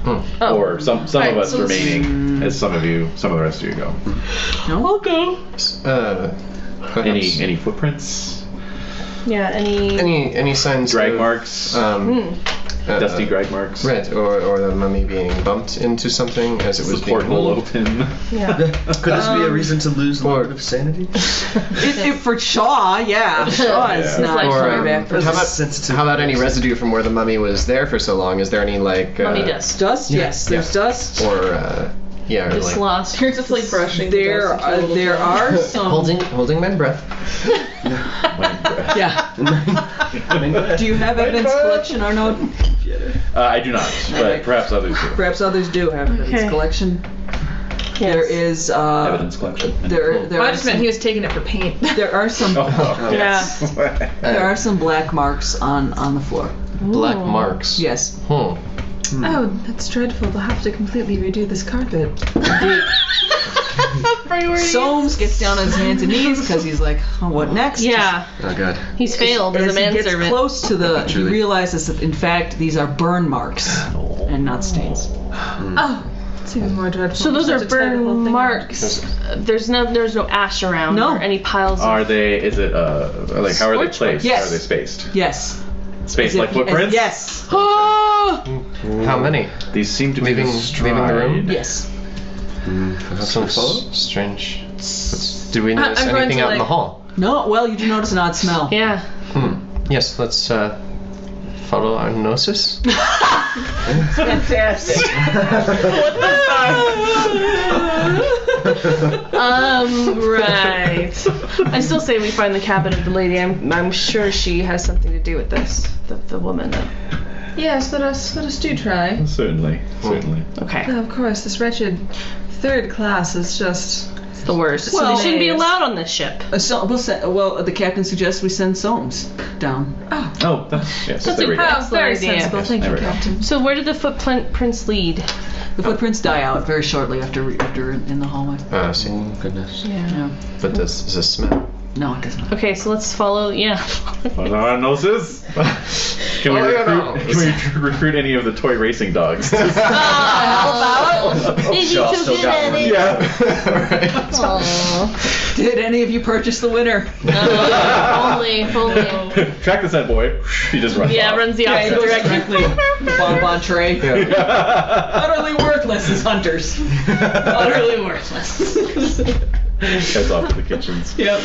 Oh. Or some Alright, of us so let's- remaining, as some of the rest of you go. I'll go. Perhaps Any footprints? Yeah. any signs Drag of, marks? uh, Dusty drag marks? Right, or the mummy being bumped into something as it Is was the being porthole moved. open? Yeah. Could this be a reason to lose a little bit of sanity? If for Shaw, yeah, Shaw is Yeah. not Like Or coming back for how about sensitive. how about any residue from where the mummy was there for so long? Is there any like Mummy dust. dust. Yes, there's dust. or or Just like lost. You're just like brushing. the There dust into a little there jar. are some. holding my breath. Yeah. Do you have evidence collection, Arnold? I do not, but perhaps others do. Perhaps others do have evidence Okay. collection. Yes. There is Evidence collection. there Oh, I are just meant some, he was taking it for paint. there are some yes. there are some black marks on the floor. Black marks. Yes. Hmm. Oh, that's dreadful. They'll have to completely redo this carpet. Priorities. Soames gets down on his hands and knees because he's like, oh, what next? Yeah. Oh god. He's failed as a As he gets manservant. close to the, he Truly. realizes that in fact these are burn marks and not stains. Oh, it's even more dreadful. So those are Just have to tear the whole burn thing marks. There's no ash around No. or any piles Are of they, is it, like, how are they Scorch placed? Yes. How are they spaced? Yes. Spaced As like if- footprints? Yes. Oh! How many? These seem to Leaving- be leaving the room? stride. Yes. Some strange. Do we notice I'm going anything to, out in the like- hall? No, well, you do notice an odd smell. Yeah. Yes, let's follow our gnosis. Fantastic. Right. I still say we find the cabin of the lady. I'm sure she has something to do with this. The woman. Yes, let us do try. Certainly. Okay. Oh, of course, this wretched third class is just. It's the worst. So Well- they shouldn't be allowed on this ship. The captain suggests we send Soames down. Oh, yes, That's there we go. a Oh, very idea. sensible. Thank there you, we go. Captain. So where did the footprints lead? The footprints die out very shortly after in the hallway. See, Oh goodness. Yeah. but this is a smell. No, it does not. Okay, so let's follow. Yeah. On our noses. Can we recruit any of the toy racing dogs? Maybe Shaw too still good got at one. it. Yeah. Aw. Did any of you purchase the winner? Only. Track this head, boy. He just runs Yeah, off. runs the opposite direction. Bonbon tray. Utterly worthless as hunters. Utterly worthless. Heads off to the kitchens. Yep.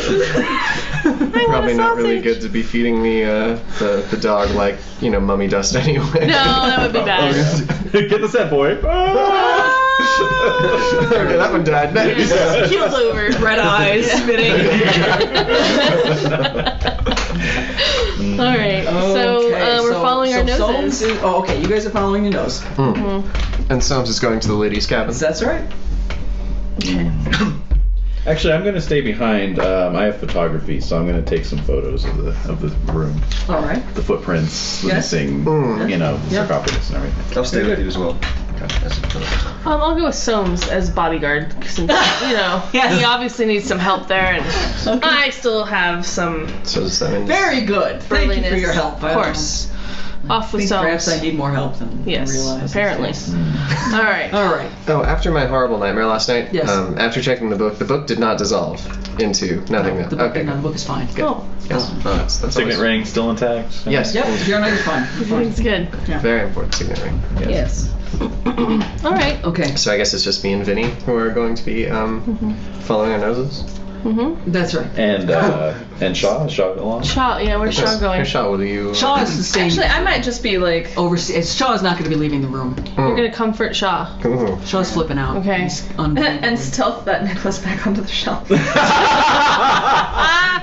Probably not really good to be feeding the dog like mummy dust anyway. No, that would be bad. Get the set, boy. Okay, that one died. Nice. Yeah, keeled over. Red eyes, spinning. All right, so we're following our noses. Soames okay, you guys are following your nose. And Soames is going to the ladies' cabin. That's right. Actually, I'm going to stay behind. I have photography, so I'm going to take some photos of the room, All right. the footprints, the Yes. missing, the sarcophagus and everything. I'll stay with you as well. I'll go with Soames as bodyguard, since Yes. he obviously needs some help there, and I still have some So does that mean Very good. Thank you for friendliness. your help. Of course. Off I with think perhaps I Soames. need more help than Yes, I realize. apparently. All right. All right. Oh, after my horrible nightmare last night, Yes. after checking the book did not dissolve into nothing. The book, Okay. the book is fine. Good. Oh, Yes. Oh, that's Signet always- ring still intact? Yes. Yep. You're not fine. You're fine. it's good. Very important signet ring. Yes. All right. Okay. So I guess it's just me and Vinny who are going to be following our noses. That's right. And Shaw? Is Shaw along? Shaw, yeah, where's Shaw going? Shaw, will you? Shaw is the same. Actually, I might just be like. overseas. Shaw is not going to be leaving the room. You're gonna comfort Shaw. Ooh. Shaw's flipping out. Okay. He's unbelievable. And stealth that necklace back onto the shelf.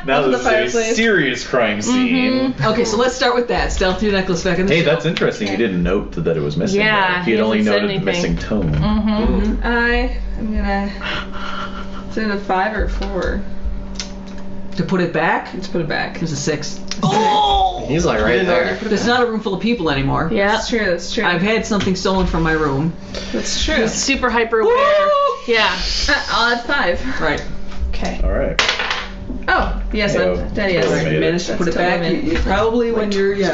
Now the this is a fireplace. serious crime scene. Okay, so let's start with that. Stealth your necklace back in the Hey, shelf. that's interesting. You didn't note that it was missing. Yeah, though. He had he only hasn't said noted the anything. missing tome. I am gonna. Is it a 5 or a 4? To put it back, Let's put it back. there's a 6. He's like right there. There's not a room full of people anymore. Yeah. That's true. That's true. I've had something stolen from my room. That's true. Super hyper aware. Yeah. I'll add 5. Right. Okay. All right. Oh, yes, Oh, that is. totally made it. Managed to put it back. You probably when you're you're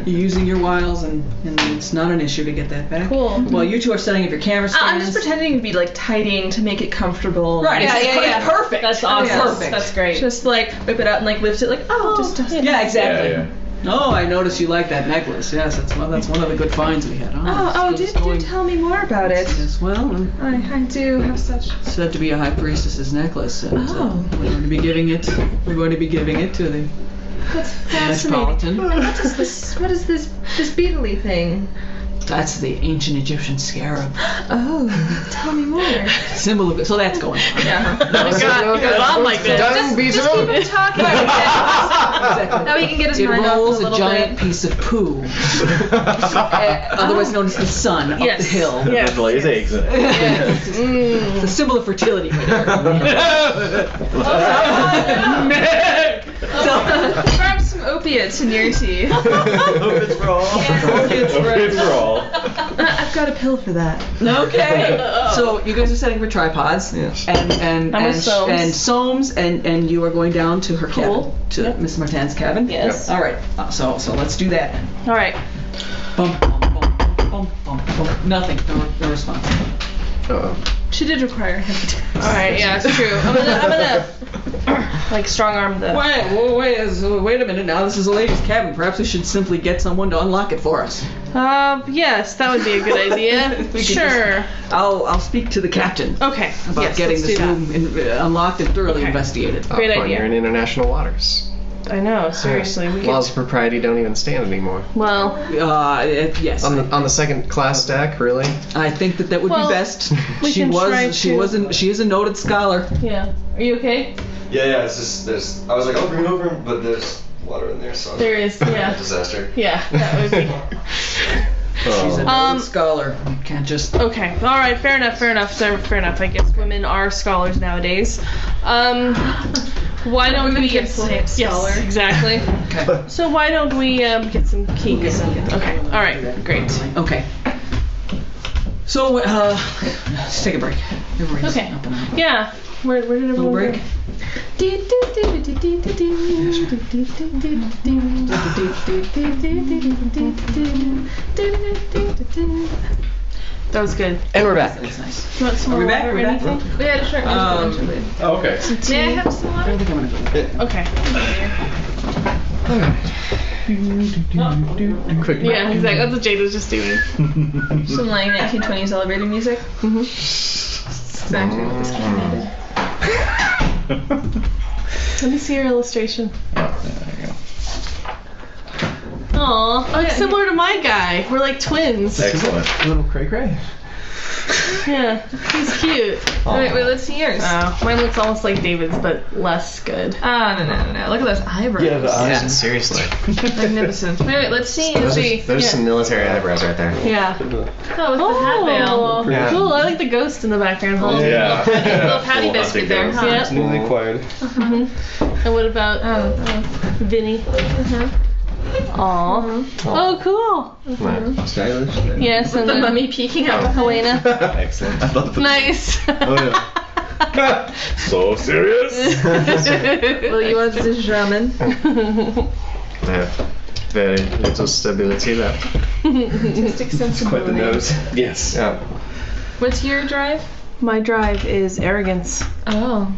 using your wiles and it's not an issue to get that back. Cool. Well, you two are setting up your camera stands. I'm just pretending to be like tidying to make it comfortable. Right. Yeah, it's, yeah, yeah. it's perfect. That's awesome. yes. Perfect. That's great. Just like whip it out and like lift it like just dust it. Yeah, exactly. Yeah, Oh, I noticed you like that necklace. Yes, that's one of the good finds we had. Do tell me more about it. Yes, well, I do have such. said to be a high priestess's necklace, and we're going to be giving it. We're going to be giving it to the That's fascinating. Metropolitan. What is this beetly thing? That's the ancient Egyptian scarab, Oh, tell me more. symbol of it. So that's going on. Yeah. Oh my God, he goes on like this. Done, beat Just keep him talking. Exactly. Now he can get his It mind off rolls a a little giant bit. piece of poo, otherwise known as the sun, up Yes. the hill. Yes. It lays eggs in it. It's a symbol of fertility. Right there. Grab some opiates in your tea. It's for all. It's for all. I've got a pill for that. Okay. So you guys are setting for tripods. Yes. And I'm with Soames. Soames and you are going down to her Cool. cabin, to Miss Martin's cabin. Yes. All right. So let's do that. All right. Bump, bump, bump, bump, bump, bump. Nothing. No response. She did require him to. All right. Yeah, it's true. I'm gonna like strong arm the. Wait a minute now. This is a lady's cabin. Perhaps we should simply get someone to unlock it for us. Yes, that would be a good idea. We could Sure. I'll speak to the captain Okay. about Yes, getting let's this do that. room unlocked and thoroughly Okay. investigated. Great Fine, idea. You're in international waters. I know. Seriously, we Laws could. of propriety don't even stand anymore. Well, Yes. On the second class stack, really? I think that would Well, be best. we can try She to- is a noted scholar. yeah. Are you okay? Yeah, it's just there's. I was like, I'll bring it over, but there's water in there, so. There is. Yeah. Disaster. Yeah. That would be. She's a Oh. noted scholar. You can't just. Okay. All right. Fair enough. Fair enough. Fair enough. I guess women are scholars nowadays. Why don't Women we can say scholar. Yes, exactly. Okay. So why don't we get some keys? Okay. All right. Great. Okay. So let's take a break. Everybody's Okay. up and out. Yeah. Where did Little everyone break. go? That was good. And we're back. That's nice. You want some Are we more back? water or We're back? anything? We had a short eventually. Oh, okay. May I have some I water? think I'm gonna go. Okay. Quick. Yeah, exactly. That's what Jade was just doing. Some like 1920s elevator music. Mm-hmm. Exactly what this game needed. Let me see your illustration. Yeah, there you go. Aw, like similar to my guy. We're like twins. Excellent. Little cray cray. Yeah, he's cute. Wait, let's see yours. Mine looks almost like David's, but less good. Ah, no. Look at those eyebrows. Yeah, the eyes. Yeah, seriously. Magnificent. Wait, let's see. Those see. are some military eyebrows right there. Yeah. Oh, with the hat veil. Oh, Yeah. cool. I like the ghost in the background. Hold. Yeah. Little patty Full biscuit hunting there, ghost. huh? Yeah. Newly acquired. And what about Vinny? Aw. Oh, cool. Stylish. Yes, and The then mummy peeking out behind. Helena. Excellent. I love the Nice. Oh yeah. So serious. Well, you want this ramen? I have very little stability left. Artistic sensibility. Quite the nose. Yes. Yeah. What's your drive? My drive is arrogance. Oh.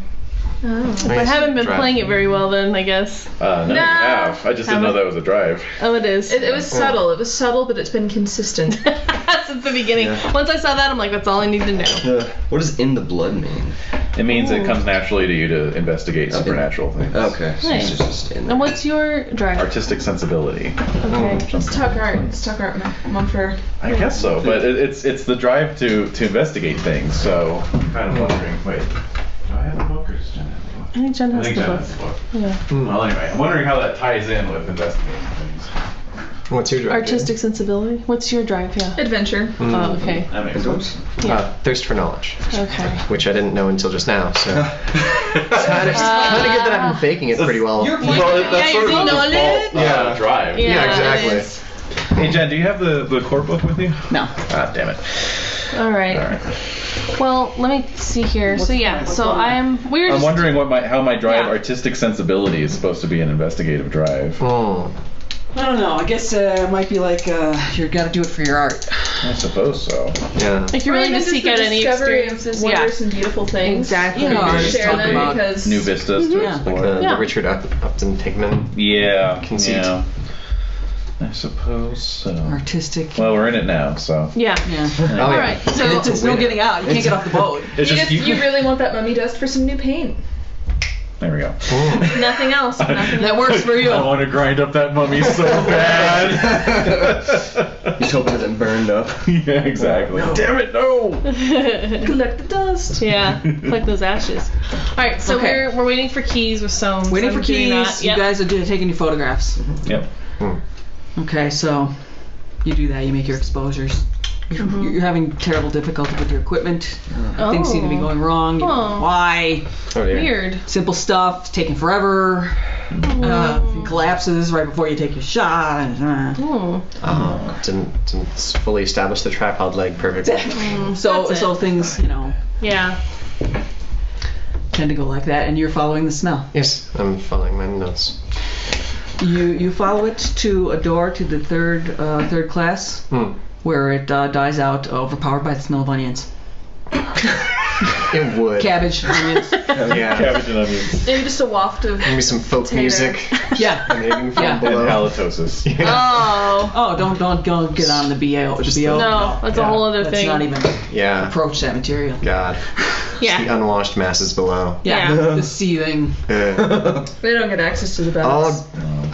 I haven't been playing it very well then, I guess. No, you have. I just didn't know that was a drive. Oh, it is. It was subtle. It was subtle, but it's been consistent. Since the beginning. Yeah. Once I saw that, I'm like, that's all I need to know. What does in the blood mean? It means it comes naturally to you to investigate supernatural things. Okay. So Nice. it's just in there. And what's your drive? Artistic sensibility. Okay. It's tuck art. Mumford. I guess so, but it's the drive to investigate things. So I'm kind of wondering. Wait, do I have the book or does Jen have the book? I think Jen I has think the Jen book. has the book. Yeah. Well, anyway, I'm wondering how that ties in with investigating things. What's your drive? Artistic sensibility. What's your drive? Yeah. Adventure. Oh, okay. That makes sense. Thirst for knowledge, Okay. which I didn't know until just now. So it's kind of good that I've been faking it pretty well. You're Well, that's Yeah, sort you of know the default Yeah. drive. Yeah, it exactly. is. Hey Jen, do you have the core book with you? No. Ah, damn it. All right. All right. Well, let me see here. So yeah. So we're I'm just. wondering how my drive Yeah. artistic sensibility is supposed to be an investigative drive. I don't know. I guess it might be like you got to do it for your art. I suppose so. Yeah. Like you're willing to seek out any discovery of experiences. wondrous and beautiful things. Exactly. You know, artists Share talk them about because New vistas to Yeah. explore. The Yeah. Richard Upton Pigman. Yeah. Conceit. Yeah. I suppose so. artistic. Well, we're in it now, so. Yeah. Yeah. Oh, All yeah. right. So it's no getting out. You can't get off the boat. It's just you really want that mummy dust for some new paint. There we go. Nothing else. Nothing That works for you. I want to grind up that mummy so bad. He's hoping that it burned up. Yeah, exactly. Damn it, no! Collect the dust. Yeah. Like those ashes. All right. So Okay. we're waiting for keys with Soames. Waiting I'm for doing keys. that. You Yep. guys are taking your photographs. Yep. Okay, so you do that. You make your exposures. You're having terrible difficulty with your equipment. Things seem to be going wrong. You don't know Oh. why. Oh, dear. Weird. Simple stuff. It's taking forever. It collapses right before you take your shot. Didn't fully establish the tripod leg perfectly. So That's it. things, Yeah. tend to go like that, and you're following the smell. Yes, I'm following my notes. You follow it to a door to the third class, where it dies out, overpowered by the smell of onions. It would. Cabbage, onions. Yeah. Cabbage and onions. Maybe just a waft of. Maybe some folk Potato. music Yeah. emanating from Yeah. And below. halitosis. Oh. Oh, don't go get on the BO. Just the BO. No, that's a whole other Let's thing. not even Yeah. approach that material. God. The Yeah. unwashed masses below. Yeah, Yeah. the seething. They don't get access to the bells.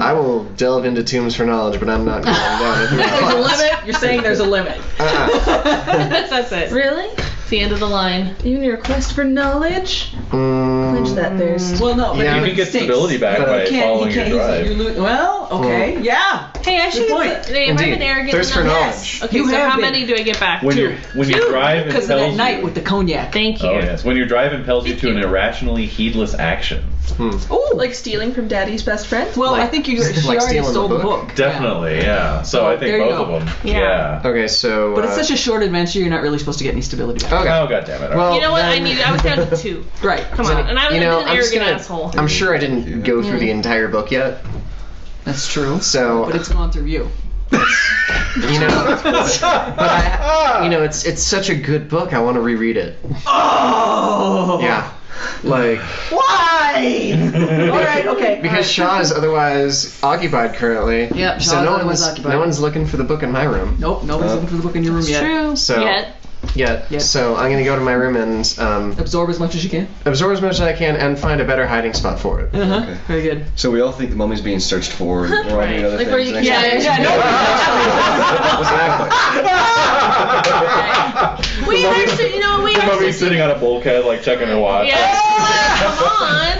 I will delve into tombs for knowledge, but I'm not going down into There's a limit. You're saying there's a limit. That's it. Really? It's the end of the line. Even your quest for knowledge? Quench that thirst. Well, no, but Yeah. You can get stability back by following your drive. Well, okay, yeah. Hey, I should point. get. Hey, have I been Indeed. arrogant Thirst for enough? knowledge. Okay, You so have how been. many do I get back? When you drive Because of that impels night you. with the cognac. Thank you. Oh yes, when your drive impels you to an irrationally heedless action. Ooh. Like stealing from Daddy's best friend? Well, Like- I think she like already stealing stole the the book? book. Definitely, yeah. So I think there you both go. of them. Yeah. Okay, so. But it's such a short adventure, you're not really supposed to get any stability back. Okay. Oh, God damn it. Well, You know what? then- I was down to 2. Right. Come on. And I was You know, an I'm just arrogant gonna- asshole. I'm sure I didn't go through the entire book yet. That's true. So. But it's gone through you. You know, it's such a good book. I want to reread it. Oh! Yeah, like Why? Alright, okay. because Shaw is otherwise occupied currently. Yep, so Shaw is no otherwise one's occupied. no one's looking for the book in my room. Nope, nobody's looking for the book in your room yet. True. So- Yet. Yeah. Yep. So I'm gonna go to my room and Absorb as much as you can. absorb as much as I can and find a better hiding spot for it. Uh-huh. Okay. Very good. So we all think the mummy's being searched for. And we're all doing other Like things. where you Next can't- time- Yeah, Exactly. We actually, you know, we The actually. mummy's sitting on a bulkhead, like checking her watch. Yeah. Come on.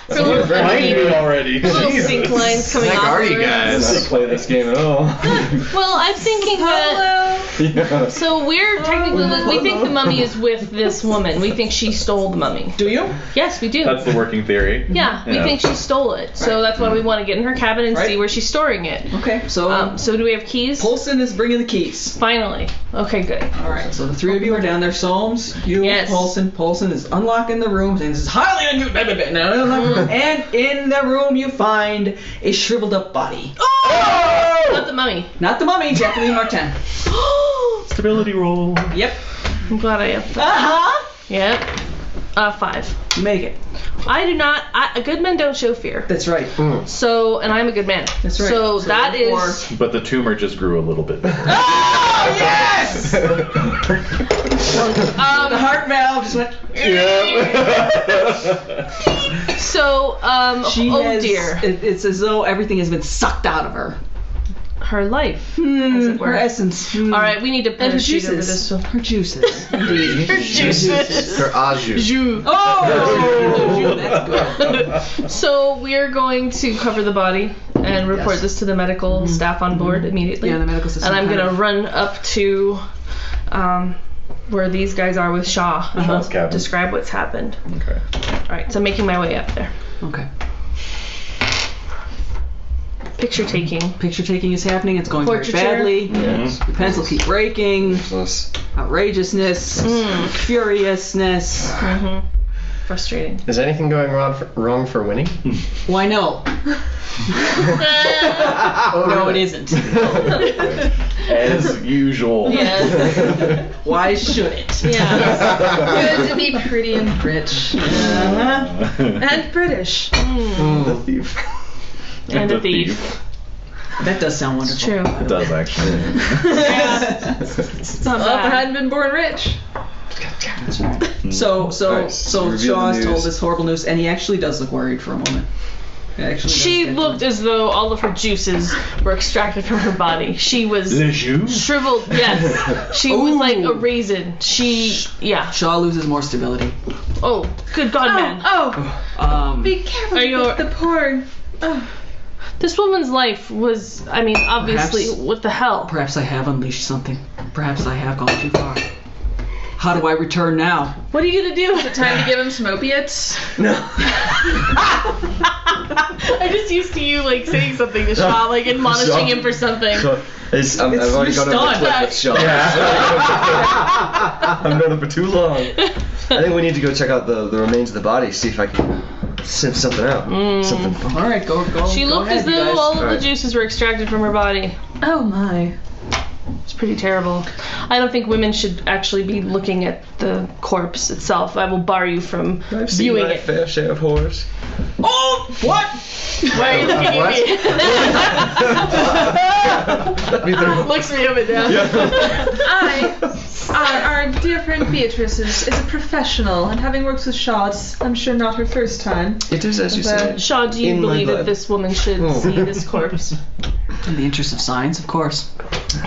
For a little Behind me already. little sink lines coming Heck off. are of you her. guys? Let's not play this game at all. Well, I'm thinking that. Yeah. So we're technically, we think the mummy is with this woman. We think she stole the mummy. Do you? Yes, we do. That's the working theory. Yeah, we Yeah. think she stole it. So that's why we want to get in her cabin and Right. see where she's storing it. Okay, so So do we have keys? Polson is bringing the keys. Finally. Okay, good. Alright, so the three of you are down there. Soames, you, Yes. Polson. Polson is unlocking the room, saying this is highly unusual. And in the room you find a shriveled up body. Not the mummy. Not the mummy, Jacqueline Martin. Stability roll. Yep. I'm glad I have that. Uh-huh. Yep. 5. You make it. I do not. Good men don't show fear. That's right. So, and I'm a good man. That's right. So that therefore- is. But the tumor just grew a little bit. Oh, yes! The heart valve just went. So, She oh has, dear. It's as though everything has been sucked out of her. Her life. as it were. Her essence. All right, we need to put And a her sheet over juices. this. Her juices. Indeed. Her juices. Her aju. Oh! That's good. So we're going to cover the body and report this to the medical staff on board immediately. Yeah, the medical system. And I'm kind gonna of- run up to where these guys are with Shaw. Shaw's cabin. Describe what's happened. Okay. All right, so I'm making my way up there. Okay. Picture taking. Picture taking is happening. It's going very Portraiture. badly. Yes. The pencil keep breaking. Plus, Outrageousness. Furiousness. Mm-hmm. Frustrating. Is anything going wrong for Winnie? Why no? No, it isn't. As usual. Yes. Why should it? Yeah. Good to be pretty and rich. Uh-huh. And British. The thief. And The a thief. That does sound It's wonderful. true. It does actually. It's not Well, if I bad. hadn't been born rich. So Alright, Shaw reveal the is told news. this horrible news, and he actually does look worried for a moment. He actually does She get looked as though all of her juices were extracted from her body. She was Le jus? shriveled. Yes. She was like a Ooh. raisin. Yeah. Shaw loses more stability. Oh, good God, man. Oh, be careful Are you- with the poor. Oh. This woman's life was, I mean, obviously, Perhaps- what the hell? Perhaps I have unleashed something. Perhaps I have gone too far. How do I return now? What are you gonna do? Time to give him some opiates. I just used to you, like, saying something to Shaw, like, admonishing him for something. I've already gone over the clip with Shaw. I've known him for too long. I think we need to go check out the remains of the body, see if I can sniff something out. Something. All right, go. She go looked ahead, as you though guys. all of the Alright. juices were extracted from her body. Oh my. It's pretty terrible. I don't think women should actually be looking at the corpse itself. I will bar you from I've seen viewing my it. fair share of horrors. Oh, what? Why are you looking at me? Looks me up and down. Our dear friend Beatrice is a professional, and having worked with Shaw, it's, I'm sure, not her first time. It is as you say. Shaw, do you In my believe that blood. this woman should see this corpse? In the interest of science, of course.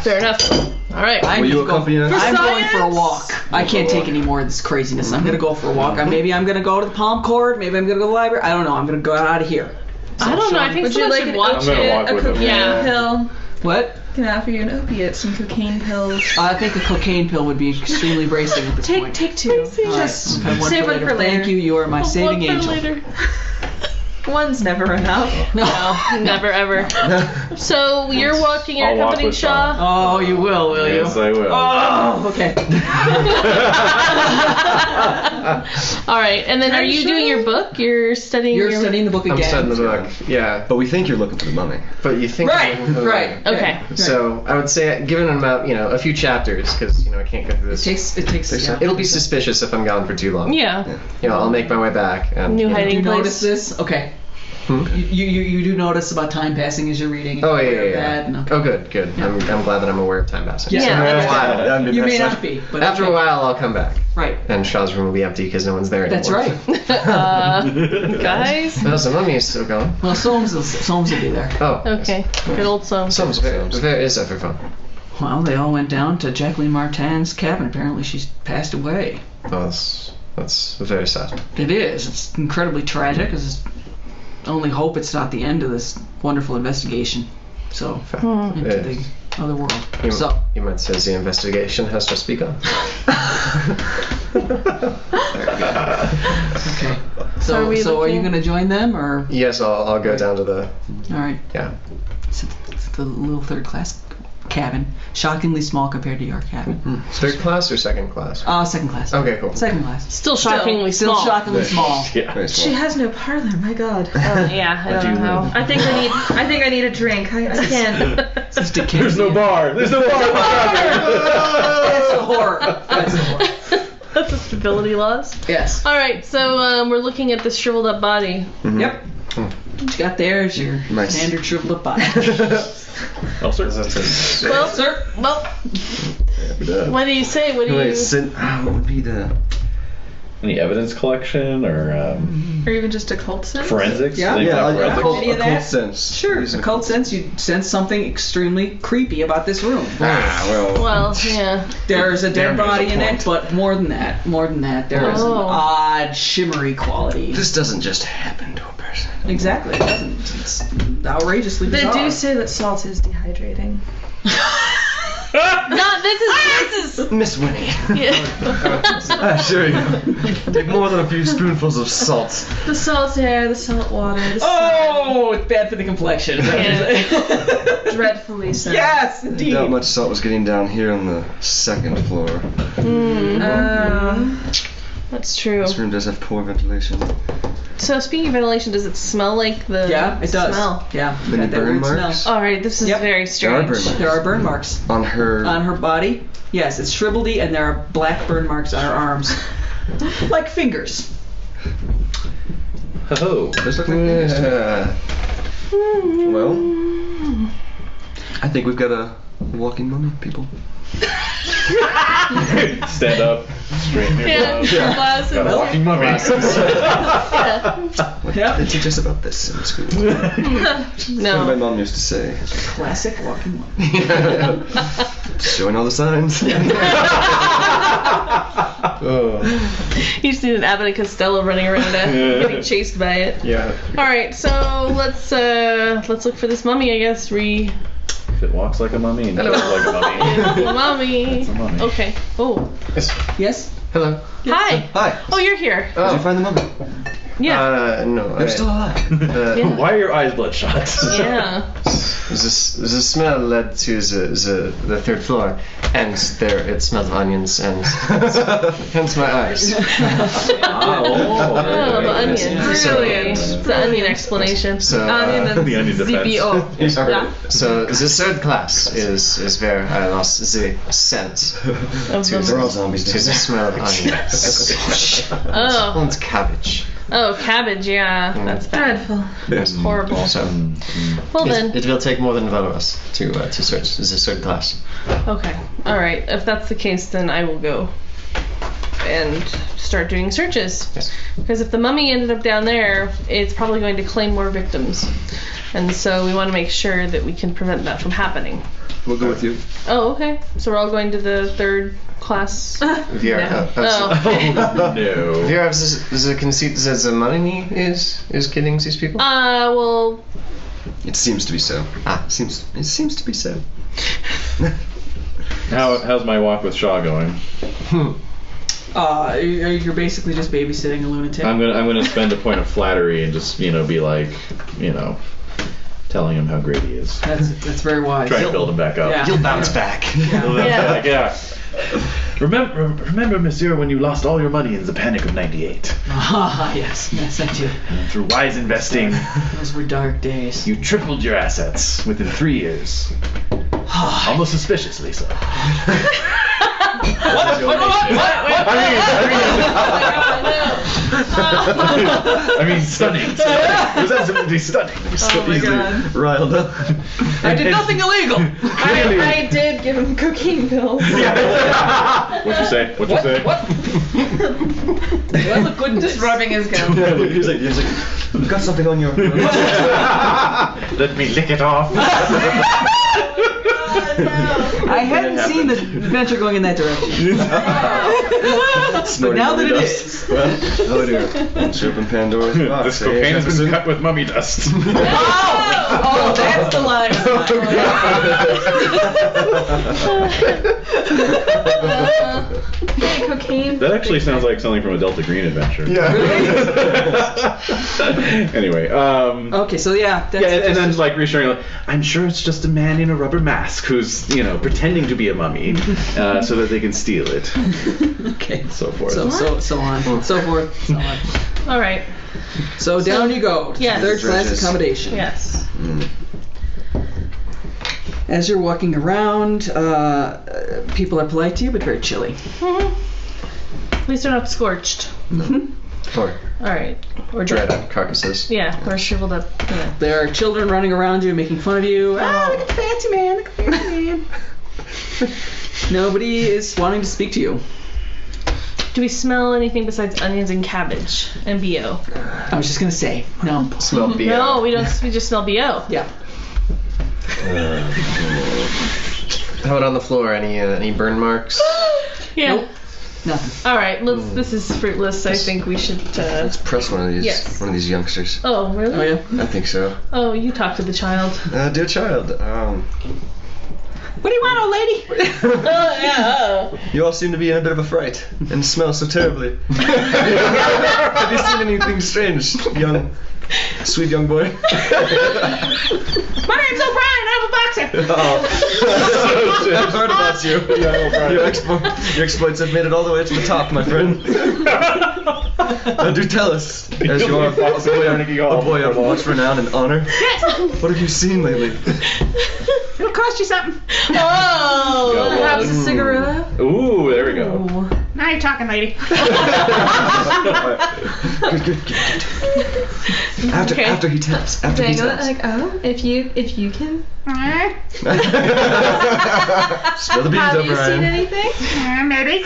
Fair enough. All right. I Will need you to go. accompany us? I'm going for a science? walk. I can't take any more of this craziness. I'm gonna go for a walk. Maybe I'm gonna go to the Palm Court. Maybe I'm gonna go to the library. I don't know. I'm gonna go out of here. I don't know. I think Would you someone like should an watch I'm gonna it. walk a with him. cocaine Yeah. pill? What? Can I offer you an opiate, some cocaine pills? I think a cocaine pill would be extremely bracing at this point. Take two. Just Save one for later. Thank you. You are my saving angel. One's never enough. No, never ever. So you're walking, you're I'll walk accompanying with Shaw. Oh, you will you? Yes, I will. Oh, okay. All right, and then are you doing your book? You're studying. You're your... studying the book again. I'm studying the book. Yeah, But we think you're looking for the mummy. but you think Right, right. Okay. So I would say, given about a few chapters, because I can't go through It this. takes. Yeah. It'll be suspicious if I'm gone for too long. Yeah. I'll make my way back. And, New Do hiding you place. notice this? Okay. Hmm? You do notice about time passing as you're reading. Oh You're aware of yeah. that, and okay. Oh good. I'm glad that I'm aware of time passing. Yeah. So Yeah. in a while, You may not be, but after okay. a while, I'll come back, Right. and Shaw's room will be empty because no one's there anymore. That's right. Guys. Well, the mummy is still gone. Well, Soames will be there. Oh. Okay. Good old song. Some's very is that for fun. Well, they all went down to Jacqueline Martin's cabin. Apparently, she's passed away. Oh, that's very sad. It is. It's incredibly tragic. It's only hope it's not the end of this wonderful investigation. So, into the other world. So, You might say the investigation has just begun. okay. So are we So are you looking- going to join them, or? Yes, I'll go down to the All right. It's the little third class cabin. Shockingly small compared to your cabin. third class or second class. Second class. Okay, cool. Second class. Still shockingly Still small. shockingly small. Yeah. Very She small. has no parlor. My God. Yeah, I don't know how. I think I need a drink. I can't. It's Dickensian. There's no bar. There's no bar. That's a horror. That's a horror. That's a stability loss. Yes. All right, so we're looking at this shriveled up body. Yep. What you got there is your Nice. standard shriveled up body. Oh, sir. Well, sir. Well, what do you say? What do you? What would be the... Any evidence collection or Or even just a cult sense. forensics? Yeah. Anything Yeah, like forensics? occult, Any of occult that? sense. Sure. Using Occult sense, you sense something extremely creepy about this room. Well, yeah. There's a dead There is a body in point. it, but more than that, there is an Oh. odd, shimmery quality. This doesn't just happen to a person. Exactly. It doesn't. It's outrageously They bizarre. do say that salt is dehydrating. No, this is. Miss Winnie. Yeah. Sure you go. Take more than a few spoonfuls of salt. The salt air, the salt water, the Oh, it's bad for the complexion. Yeah. sun. Dreadfully so. Yes, I indeed. doubt much salt was getting down here on the second floor. That's true. This room does have poor ventilation. So speaking of ventilation, does it smell like the Yeah, it does. smell? Yeah. Many Got that burn weird marks? smell. All right, this is Yep. very There are strange. burn marks. There are burn marks On her... on her body. Yes, it's shriveledy, and there are black burn marks on her arms, like fingers. Oh. Those look like fingers to me. Well, I think we've got a walking mummy, people. Stand up, straighten your Yeah, clothes. glasses. Got a walking mummy. Yeah. They teach us about this in school. What my No. mom used to say. Classic walking mummy. Showing all the signs. You just need an Abbott and Costello running around getting chased by it. Yeah. All right, so let's look for this mummy. I guess If it walks like a mummy and talks like a mummy. mummy. It's a mummy. Okay. Oh. Yes. Hello. Hi. Hi. Oh, you're here. Did you find the mummy? Yeah. No. They're still alive. Yeah. Why are your eyes bloodshot? Yeah. The smell led to the third floor, and there it smelled of onions, and hence my eyes. Oh, the onion. Brilliant. The onion explanation. So, Onion and The onion defense. ZBO. Yeah. so the third class is where I lost the scent Of to They're all the, zombies. the smell of onions oh. and cabbage. Oh, cabbage. Yeah. That's bad. Dreadful. That's horrible. So Well then. it will take more than one of us to search the third class. Okay. All right. If that's the case, then I will go and start doing searches. Yes. Because if the mummy ended up down there, it's probably going to claim more victims. And so we want to make sure that we can prevent that from happening. We'll go with you. Oh, okay. So we're all going to the third class. Vera, Oh. No. Vera, the conceit that the money is killing these people? Well, It seems to be so. It seems to be so. How's my walk with Shaw going? You're basically just babysitting a lunatic. I'm gonna spend a point of flattery and just be like, telling him how great he is. That's very wise. Try to build him back up. Yeah. You'll bounce back. Yeah. Remember, Monsieur, when you lost all your money in the Panic of '98? Yes, I do. And through wise investing, Those were dark days. you tripled your assets within 3 years. Almost suspiciously so. I mean, stunning. It was absolutely stunning. Oh my god. Riled up. I did nothing illegal. I did give him cocaine pills. What'd you say? What? Do I look good in Just this? rubbing his gun. He's like, you've got something on your. Let me lick it off. I hadn't seen the adventure going in that direction. But now that it is. Well, oh dear. Let's open Pandora's box. This cocaine's been cut with mummy dust. Oh, that's the line. Hey, cocaine. That actually sounds like something from a Delta Green adventure. Yeah. Anyway, Okay, so yeah. That's and then like reassuring, like, I'm sure it's just a man in a rubber mask who's pretending to be a mummy, so that they can steal it. okay. So forth. So on. So forth. So on. All right. So down you go. To Yes. third class Bridges. accommodation. Yes. As you're walking around, people are polite to you, but very chilly. At least they're not scorched. Or All right. Or Dread carcasses. Yeah, or shriveled up. Yeah. There are children running around you, making fun of you. Look at the fancy man! Look at the fancy man! Nobody is wanting to speak to you. Do we smell anything besides onions and cabbage and BO? I was just gonna say, no. Smell beer. No, we don't. We just smell BO. Yeah. How about on the floor? Any burn marks? Yeah. Nope. Nothing. All right. This is fruitless. I think we should. let's press one of these. Yes. One of these youngsters. Oh, really? Oh yeah. I think so. Oh, you talk to the child. Dear child, What do you want, old lady? you all seem to be in a bit of a fright and smell so terribly. Have you seen anything strange, sweet young boy? My name's O'Brien. I'm a boxer. I've heard about you. Your exploits have made it all the way to the top, my friend. Now do tell us, as you are a boy of much renown and honor. Yes. What have you seen lately? It'll cost you something. Oh. Perhaps a cigarette. Ooh, there we go. Ooh. Now you're talking, lady. Good. After he taps. After he Dangle it taps. like, oh, if you can. Spill the beans, Have you O'Brien. seen anything? Maybe.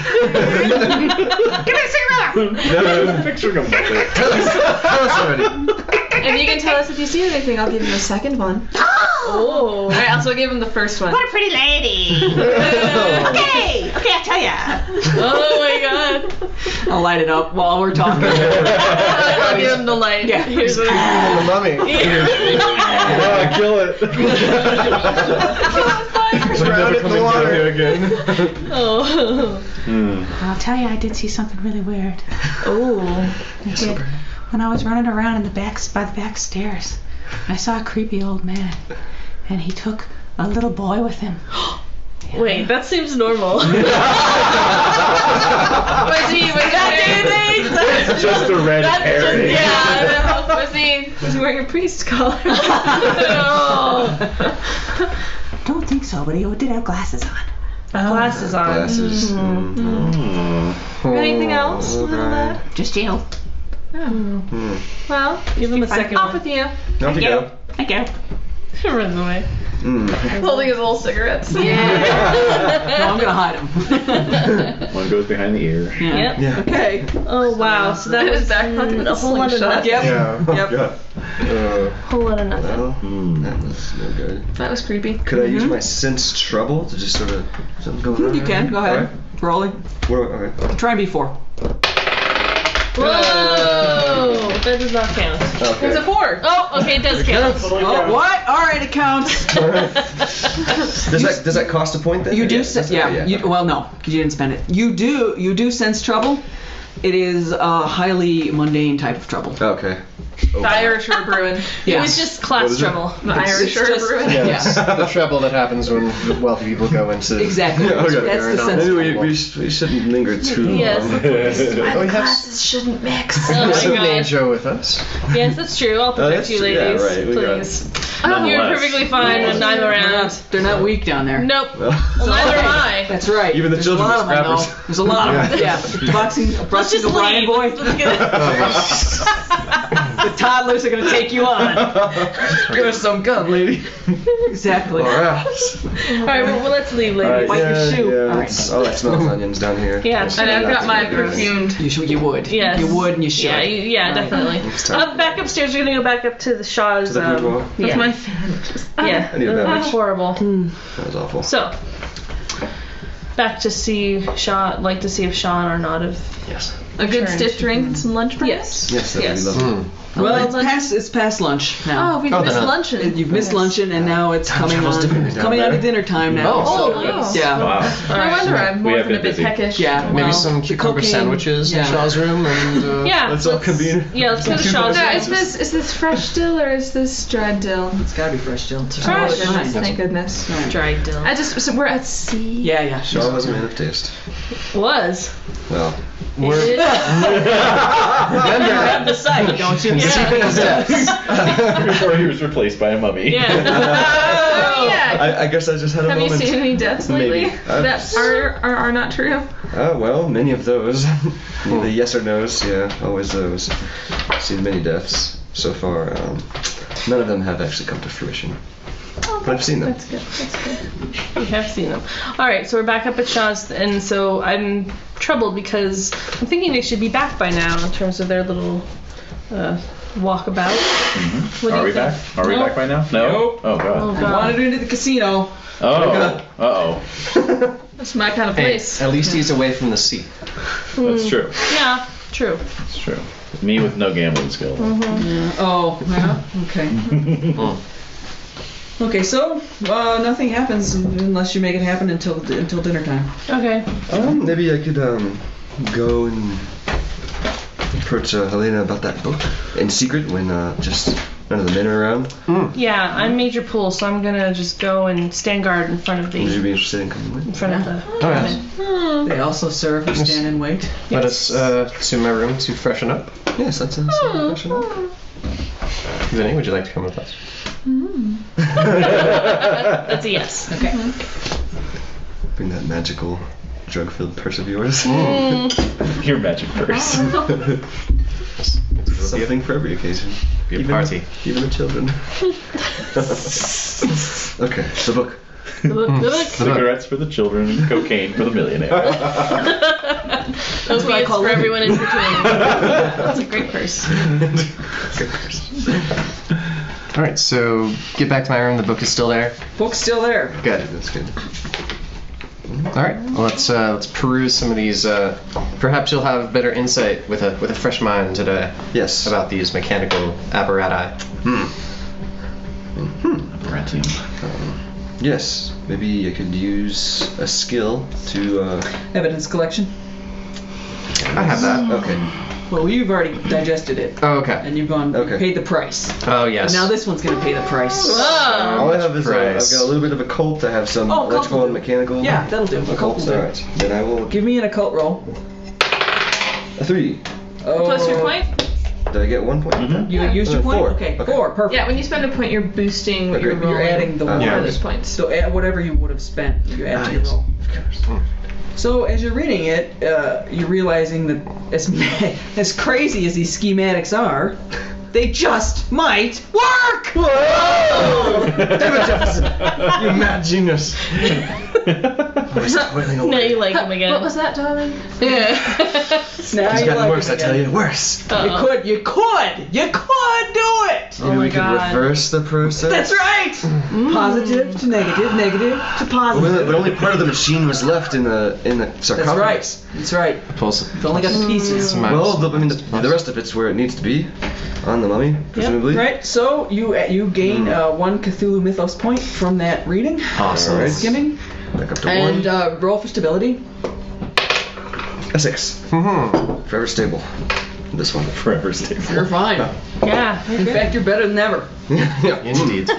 Give me a cigarette. Picture comes up there. Tell us already. If you can tell us if you see anything, I'll give him the second one. Oh. Alright, I'll still give him the first one. What a pretty lady. Okay, I'll tell ya. Oh my god. I'll light it up while we're talking. I'll give him the light. Yeah. Here's what The mummy. Kill it. Drown it in the water again. Oh. I'll tell you, I did see something really weird. Oh. When I was running around in by the back stairs, I saw a creepy old man, and he took a little boy with him. Wait, that seems normal. Was he Just a red herring. Yeah. Was he wearing a priest's collar? No. Don't think so, but he did have glasses on. Glasses on. Glasses. Anything else? A little bit? Just you. Well, Give him a second off one. with you. Off you go. Thank you. Runs away. Holding his little cigarettes. No, I'm gonna hide him. One goes behind the ear. Yep. Yeah. Okay. Oh wow. So that In his was back pocket with a a whole lot of slingshot. nothing. Yep. Yeah. Yep. Whole lot of nothing. Well, that was no good. That was creepy. Could I use my sense trouble to just sort of something going on? You can. Go ahead. Alright. Rolling. Okay. Try and be 4. Whoa. Nope, that does not count. Okay. There's a 4. Oh, okay, it does count. Oh, what? All right, it counts. Does that cost a point then? You do, Yes, that's yeah. okay, Well, no, because you didn't spend it. You do sense trouble. It is a highly mundane type of trouble. Okay. The Irish are brewing. It Yeah. was just class trouble. The Irish are just- brewing. Yes, the trouble that happens when wealthy people go into. Exactly. Yeah, okay. That's the sense Maybe trouble. we shouldn't linger too Yes. long. Oh, we have shouldn't mix. Oh my some gosh. Banjo with us. Yes, that's true. I'll protect that's you, true. Yeah, ladies. right, we got Please. Oh, You're nonetheless. perfectly fine when I'm around. They're not weak down there. Nope. Well, neither am I. That's right. Even the There's children a lot are of them, scrappers. though. There's a lot of them. Yeah. Boxing Let's just O'Brien leave. boy. Let's get it. The toddlers are gonna take you on. Give us some gun, lady. Exactly. Or else. All right, well, let's leave, ladies. Bite your shoe. Yeah, All right. it's- oh, I smell onions down here. Yeah. And I've got my perfumed. You would. Yes. You would and you should. Yeah, yeah, definitely. time. Back upstairs. We're gonna go back up to the Shaw's. To the boudoir? Yeah. With my fan. Yeah. I need a beverage. Horrible. That was awful. So, back to see Shaw. Like to see if Shaw and Arnott have. Yes. A good Turned. stiff drink and some lunch break? Yes. Yes, that Yes. would be lovely. Well, it's past lunch now. Oh, we've Oh, missed then, luncheon. You've missed luncheon, and now it's coming travel's differently down out there. of dinner time now. Oh, so, yes. yeah. Wow. No wonder I'm We more have than a been bit busy. peckish. Yeah. Maybe well, some the cucumber cocaine- sandwiches yeah. in Shaw's room and. Yeah. Let's all convene. Yeah, let's go to Shaw's. No, is this fresh dill or is this dried dill? It's gotta be fresh still. Oh, goodness, thank goodness. Dried dill. So we're at sea. Yeah, yeah. Shaw was a man of taste. Was. Well, It is. You have the sight, don't you? Before he was replaced by a mummy. Yeah. Oh, yeah. I guess I just had a Have you moment. seen any deaths lately Maybe. that are not true? Well, many of those. The yes or no's, yeah, always those. I've seen many deaths so far. None of them have actually come to fruition. But I've seen them. That's good. That's good. We have seen them. All right, so we're back up at Shaw's, and so I'm troubled because I'm thinking they should be back by now in terms of their little walkabout. What do Are you we think? back? Are we No. back by now? No. Nope. Oh Oh god. I god. wanted into the casino. Oh. Uh-oh. That's my kind of Hey, place. at least he's away from the sea. That's true. Yeah, true. That's true. Me with no gambling skill. Oh, yeah. Okay. Okay, so nothing happens unless you make it happen until dinner time. Okay. Maybe I could go and approach Helena about that book in secret when just none of the men are around. Yeah, I'm Major Pool, so I'm gonna just go and stand guard in front of Would you the be interested in coming with? Oh, yes. They also serve and stand and wait. Let us to my room to freshen up. Yes, that's a question. Vinny, would you like to come with us? That's a yes. Okay. Bring that magical drug-filled purse of yours. Your magic purse. Something for every occasion. Be a Even- party. Even the children. Okay, the book. The book. Cigarettes for the children and cocaine for the millionaire. Opiates for everyone in between. That's a great purse. All right, so get back to my room. The book is still there. Book's still there. Good, that's good. All right, well, let's peruse some of these. Perhaps you'll have better insight with a fresh mind today. Yes. About these mechanical apparati. Apparatium. Yes, maybe I could use a skill to. Evidence collection. I have that. Okay. Well, you've already digested it, Oh, okay. and you've gone Okay. paid the price. Oh, yes. Now this one's gonna pay the price. Oh. All I have is price? I've got a little bit of occult. I have some Oh, occult electrical will and do. mechanical. Yeah, that'll do. Occult Occult. will do. All right. Then I will. Give me an occult roll. A 3. Oh. Plus your point? Did I get 1 point? You used your point? 4. Okay, 4. Perfect. Yeah, when you spend a point, you're boosting what Okay, you're You're rolling. adding the one. Yeah. for those points. So add whatever you would have spent, you add to your Nice. roll. Of course. So as you're reading it, you're realizing that as crazy as these schematics are, they just might work! Whoa! Damn it, Jefferson! You mad genius! Always toiling Now away. you like him again. What was that, darling? Yeah. Now It's you gotten like worse, it I tell again. you. Worse! You could do it! Maybe we we could reverse the process. That's right! Positive to negative, negative to positive. But only part of the machine was left in the sarcophagus. That's right. You've only got the pieces. Well, the rest of it's where it needs to be, on the mummy, presumably. Right. So you gain 1 Cthulhu Mythos point from that reading. Awesome. Right. Skimming. Back up to 1. And roll for stability. A 6. Forever stable. This one. Forever stable. You're fine. Yeah. In fact, you're better than ever. Yeah. Indeed.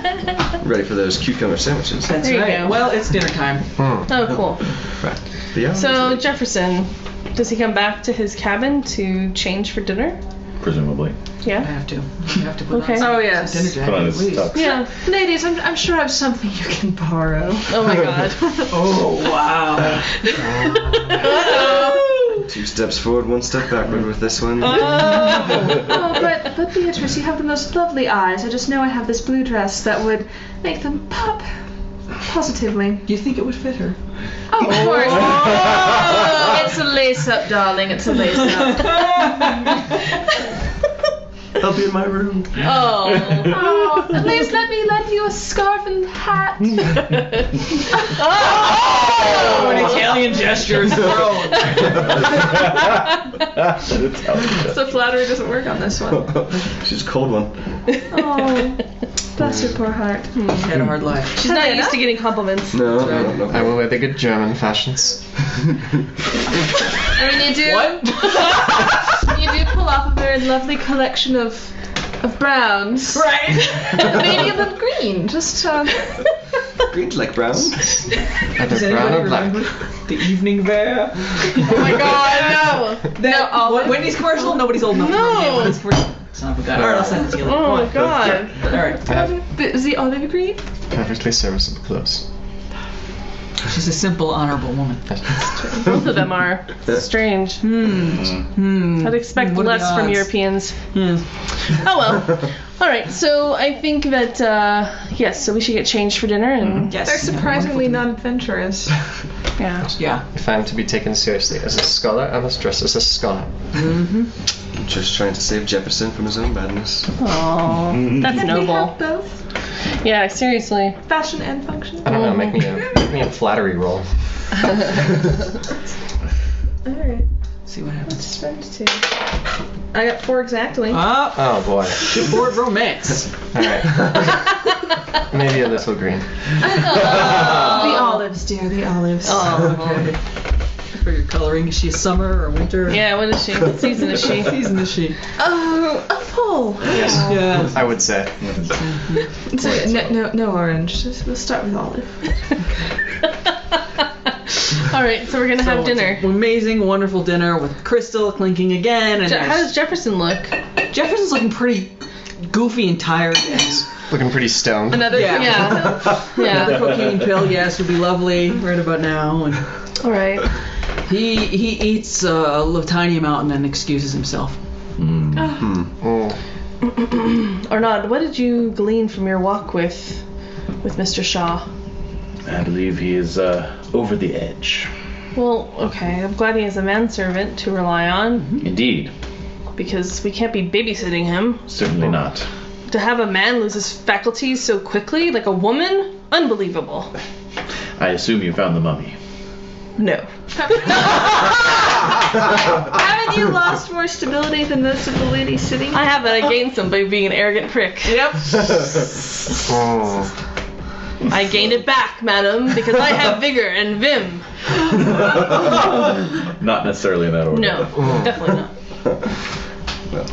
Ready for those cucumber sandwiches. That's There you right. go. Well, it's dinner time. Oh, cool. Right. Yeah. So Jefferson, does he come back to his cabin to change for dinner? Presumably. I Yeah. have to. You have to put Okay. on Oh, yes. dinner jacket. Put on his please. tux. Yeah. Ladies, I'm sure I have something you can borrow. Oh my God. Oh, wow. 2 steps forward, 1 step backward with this one. Oh, but Beatrice, you have the most lovely eyes. I just know I have this blue dress that would make them pop. Positively. Do you think it would fit her? Oh, of course. It's a lace-up, darling. It's a lace-up. I'll be in my room. Oh. Oh, at least let me lend you a scarf and hat. Oh, an Italian gesture is thrown. So flattery doesn't work on this one. She's a cold one. Oh, bless your poor heart. She's had a hard life. She's not used to getting compliments. No. I will wear the good German fashions. I mean, you do. What? You do pull off a very lovely collection of browns. Right. Maybe a little green. Just Green's like brown. Does Either brown anybody or black. remember the evening bear? Oh my God, no. That Wendy's commercial? Nobody's old enough to remember No. Wendy's commercial. Son of a gun. Alright, I'll send it to you. Oh my God. Alright. is the olive green? Perfectly serviceable clothes. She's a simple, honorable woman. Both of them are. It's strange. I'd expect What are the less from odds? Europeans. Yeah. Oh well. All right. So I think that yes. So we should get changed for dinner and Yes. They're surprisingly non-adventurous. yeah. Yeah. If I'm to be taken seriously as a scholar, I must dress as a scholar. Just trying to save Jefferson from his own badness. Oh, that's Can we noble. have both? Yeah. Seriously. Fashion and function? I don't know, make me a flattery roll. Alright. See what happens. Spend 2. I got 4 exactly. Oh boy. Shipboard romance. Alright. Maybe a little green. The olives, dear, the olives. Oh, okay. For your coloring, is she a summer or winter? Yeah. What is she? What season is she? What season is she? Oh, a full. Yes. Yeah. I would say. So, no orange. We'll start with olive. All right. So we're gonna have dinner. It's an amazing, wonderful dinner with Crystal clinking again. And How does Jefferson look? Jefferson's looking pretty goofy and tired. Yes. Looking pretty stoned. Another Yeah. Yeah. Yeah. Another cocaine pill, yes, would be lovely right about now. And All right. he eats a little tiny amount and then excuses himself. Arnaud, what did you glean from your walk with Mr. Shaw? I believe he is over the edge. Well, okay. I'm glad he has a manservant to rely on Indeed. because we can't be babysitting him. Certainly not. To have a man lose his faculties so quickly, like a woman, unbelievable. I assume you found the mummy. No. Haven't you lost more stability than most of the ladies sitting? I have, but I gained some by being an arrogant prick. Yep. I gained it back, madam, because I have vigor and vim. Not necessarily in that order. No, definitely not.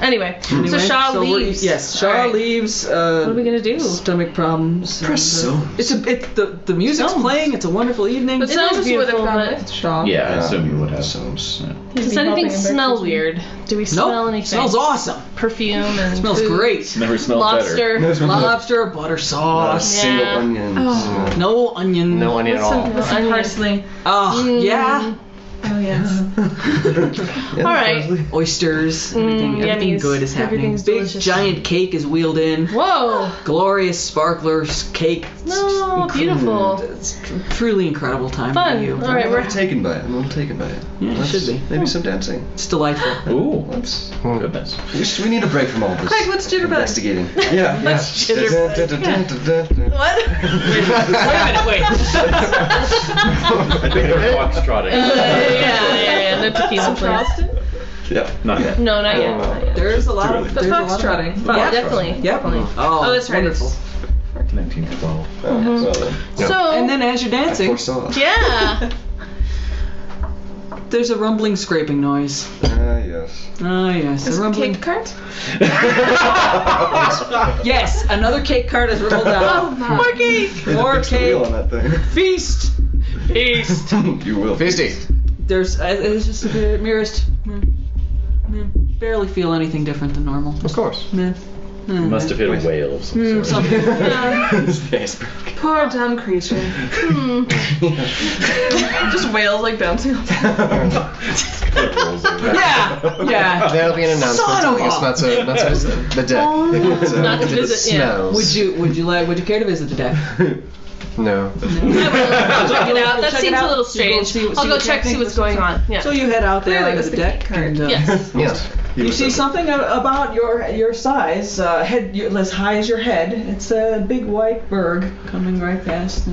Anyway, so Shaw leaves. Shaw Alright. leaves. What are we gonna do? Stomach problems. Press and, the music's Sounds. playing. It's a wonderful evening. But It some is of us would have beautiful, gone but- with Shaw. Yeah, I assume you would have. Sounds. Yeah. Does be anything helping him smell breakfast. weird? Do we smell Nope. anything? Smells awesome. Perfume and Smells food. great. Never smelled Lobster. Lobster, butter sauce. Single Yeah. onions. Oh. No onion. No onion at all. With some onion. parsley. Oh, yeah. Oh yes. Mm-hmm. All right. Oysters, everything yummies. good is happening. Everything's Big delicious. giant cake is wheeled in. Whoa. Glorious sparklers cake. No, beautiful. It's a truly incredible time Fun. for you. All right, I'm a we're little taken by it. I'm a little taken by it. Yeah, it should be. Maybe some dancing. It's delightful. Ooh, Let's. goodness. We need a break from all this. Quick, let's jitterbug. Investigating. Yeah. Let's jitterbug. What? Wait. I think they're foxtrotting. Yeah. No tequila, please. Yeah. Not yet. No, not yet. There's a lot of. The there's a lot of- foxtrotting. Yeah, definitely. Yep. Definitely. Oh, that's right. Wonderful. 1912. So. And then as you're dancing, Foresaw. Yeah. there's a rumbling, scraping noise. Yes. Ah, yes, Is a it rumbling. cake cart? Yes, another cake cart has rumbled out. More cake. More Fix the wheel cake. on that thing. Feast. Feast. You will. Feisty. There's it's just a bit merest. Barely feel anything different than normal. Of course. Must have hit a whale of some sort. It's the iceberg. Poor dumb creature. Just whales like bouncing on Yeah. There'll be an announcement Son of telling us a- not to visit the deck. So, Not to if it visit, yeah. smells. Would you care to visit the deck? No. I'll check it out. That Check it seems out. a little You go strange. see- I'll see go what check, you see think. what's going on. Yeah. So you head out there Clearly it onto was the the deck cake cart. and Yes. Yes. you see something about your size, as high as your head. It's a big white berg coming right past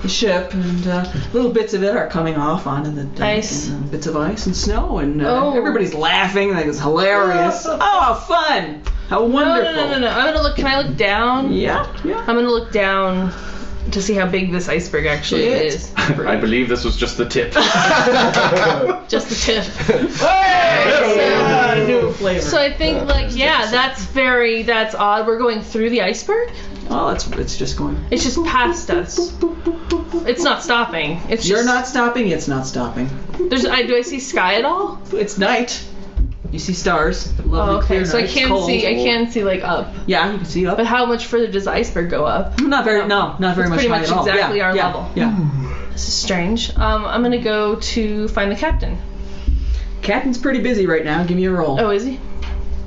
the ship, and little bits of it are coming off onto the deck. Ice. And, bits of ice and snow, and Oh. everybody's laughing. Like it's hilarious. Oh, fun! How wonderful! No. I'm gonna look. Can I look down? Yeah. I'm gonna look down to see how big this iceberg actually is. I believe this was just the tip. Just the tip. New flavor. So I think that's odd. We're going through the iceberg? Oh, it's just going. It's just past us. It's not stopping. It's You're just, not stopping. It's not stopping. do I see sky at all? It's night. You see stars. Lovely, Oh, okay. clear So I nights, can cold. see like up. Yeah, you can see up. But how much further does the iceberg go up? Not very much pretty high much at all. exactly Yeah, our yeah, level. Yeah. This is strange. I'm gonna go to find the captain. Captain's pretty busy right now. Give me a roll. Oh, is he?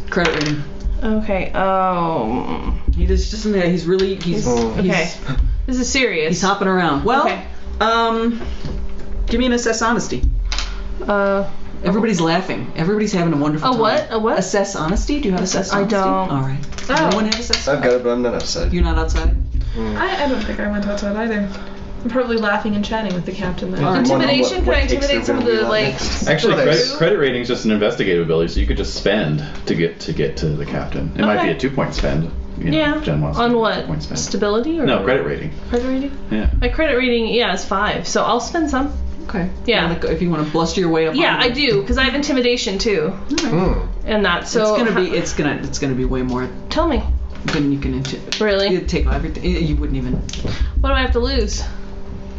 Credit rating. Okay. Oh. He just in there. He's really Okay. This is serious. He's hopping around. Well, Okay. give me an assess honesty. Everybody's laughing. Everybody's having a wonderful A time. what? A what? Assess honesty. Do you have assess I honesty? don't. All right. Oh. No one has assess. I've got it, but I'm not outside. You're not outside. I don't think I went outside either. I'm probably laughing and chatting with the captain there. All right. Intimidation? What Can I cakes intimidate they're some of gonna the be on like? next. Actually, Nice. credit rating is just an investigative ability, so you could just spend to get to the captain. It might be Okay. a 2-point spend. You know, Yeah. Jen wants On to what? 2-point spend. Stability or No, credit rating. Credit rating? Yeah. My credit rating, is 5. So I'll spend some. Okay. Yeah. If you want to bluster your way up. Yeah, on I it. do, because I have intimidation too, and that. So It's gonna be way more Tell me, than you can intimidate. really, You take everything. You wouldn't even. what do I have to lose?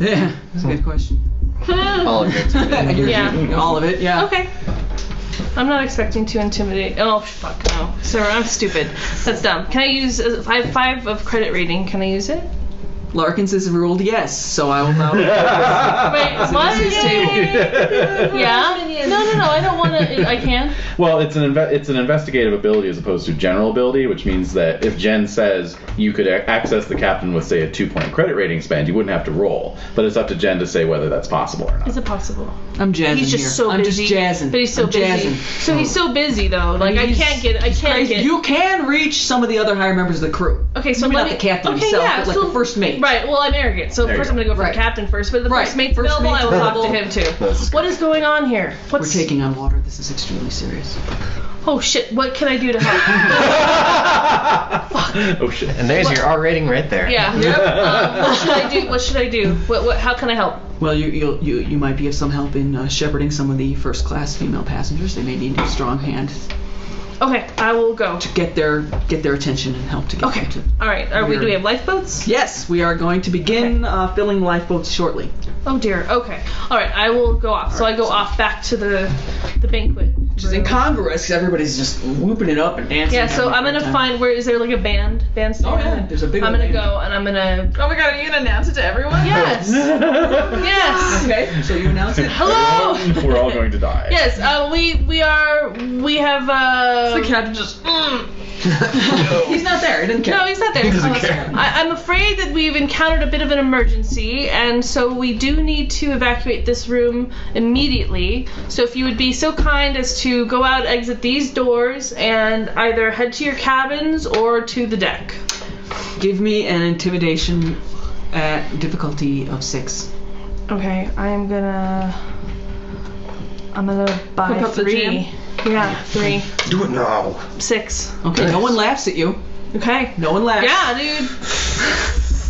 Yeah, that's a good question. All of it. Yeah. All of it. Yeah. Okay. I'm not expecting to intimidate. Oh fuck no, sir, I'm stupid. That's dumb. Can I use? I have 5 of credit rating. Can I use it? Larkins has ruled yes, so I will now. Wait, what? This is table. Yeah. No. I don't want to. I can. Well, it's an investigative ability as opposed to general ability, which means that if Jen says you could access the captain with, say, a 2-point credit rating spend, you wouldn't have to roll. But it's up to Jen to say whether that's possible or not. Is it possible? I'm jazzing He's just here. so I'm busy. just jazzing. But he's so I'm busy. jazzing. So he's so busy though. Like I He's- can't get. Crazy. You can reach some of the other higher members of the crew. Okay, so maybe let not me, the captain okay, himself, yeah, but like so, the first mate. Right. Well, I'm arrogant, so of There course you I'm gonna go for Right. the captain first. But if the Right. first mate's First available, mate's I will talk to available. him too. What is going on here? We're What's? taking on water. This is extremely serious. Oh shit! What can I do to help? Oh shit. And there's your R rating right there. Yeah. What should I do? What should I do? What? How can I help? Well, you might be of some help in shepherding some of the first class female passengers. They may need a strong hand Okay, I will go. to get their attention and help to get Okay. them to. All right. Do we have lifeboats? Yes, we are going to begin filling lifeboats shortly. Oh dear. Okay. All right. I will go off. So I go off back to the banquet which is incongruous because everybody's just whooping it up and dancing. Yeah, so I'm gonna find where is there like a bandstand? Oh yeah, there's a big. I'm old gonna band. go and I'm gonna. Oh my god, are you gonna announce it to everyone? Yes. Yes. Okay, so you announce it. Hello. We're all going to die. Yes. We have. The captain just. He's not there. He didn't care. No, he's not there. I'm afraid that we've encountered a bit of an emergency, and so we do need to evacuate this room immediately. So if you would be so kind as to go out, exit these doors, and either head to your cabins or to the deck. Give me an intimidation at difficulty of 6. Okay, I'm gonna buy Hook up the 3. jam? Yeah, 3. Do it now. 6. Okay, no one laughs at you. Okay. No one laughs. Yeah, dude.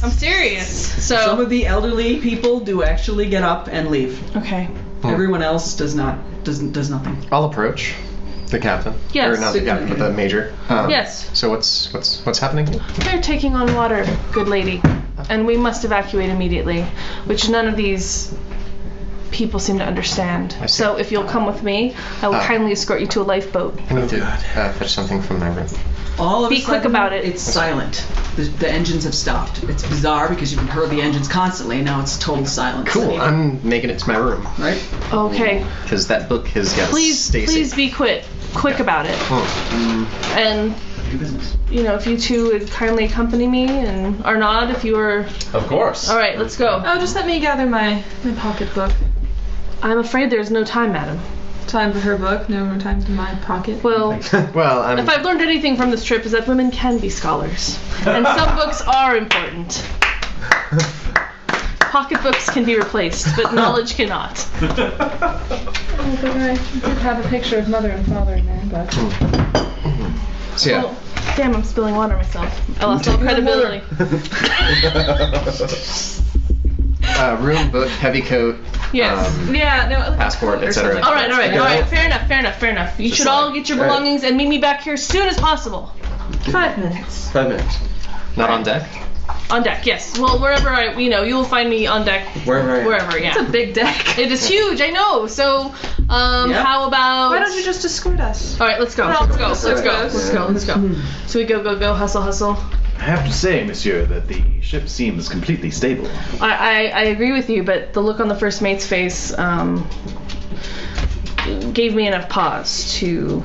I'm serious. So. Some of the elderly people do actually get up and leave. Okay. Everyone else does nothing. I'll approach the captain. Yes. Or not the captain, but the major. Yes. So what's happening here? They're taking on water, good lady, and we must evacuate immediately, which none of these people seem to understand. I see. So if you'll come with me, I will kindly escort you to a lifeboat. I need to fetch something from my room. All of Be a sudden, quick about it. It's silent. The engines have stopped. It's bizarre because you've heard the engines constantly, and now it's total silence. Cool. I'm making it to my room Right? Okay. because that book has got Stacy. Please be quick about it. And Do business. if you two would kindly accompany me, and Arnaud, if you were. Of course. All right, let's go. Oh, just let me gather my pocketbook. I'm afraid there's no time, madam. Time for her book, no more time for my pocket. Well, Well, I'm. if I've learned anything from this trip is that women can be scholars, and some books are important. Pocketbooks can be replaced, but knowledge cannot. Oh, but I did have a picture of mother and father in there, but. So yeah. Oh, damn, I'm spilling water myself. I lost all credibility. Room, book, heavy coat. Yes. Yeah, no. Passport, or etc. something. All right. Fair enough. You should all get your belongings and meet me back here as soon as possible. 5 minutes. 5 minutes. Not on deck. On deck, yes. Well, wherever you'll find me on deck. Wherever I am. Wherever, yeah. It's a big deck. It is huge, I know. So, how about? Why don't you just escort us? All right, let's go. Well, Let's go. yeah. So we go. Hustle. I have to say, monsieur, that the ship seems completely stable. I agree with you, but the look on the first mate's face gave me enough pause to,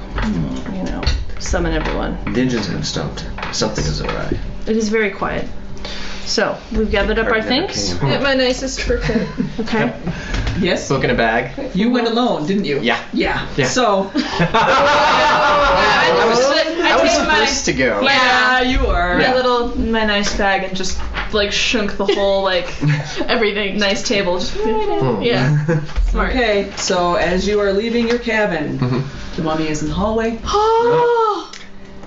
summon everyone. The engine's been stopped. Something is awry. It is very quiet. So we've gathered up our things. Get my nicest fur coat. Okay. Yes? Book in a bag. You went alone, didn't you? Yeah. Yeah. Yeah. So. I was first to go. Yeah, you were. My nice bag and just like shunk the whole Everything. nice table. Just Yeah. Smart. Okay, so as you are leaving your cabin, the mummy is in the hallway.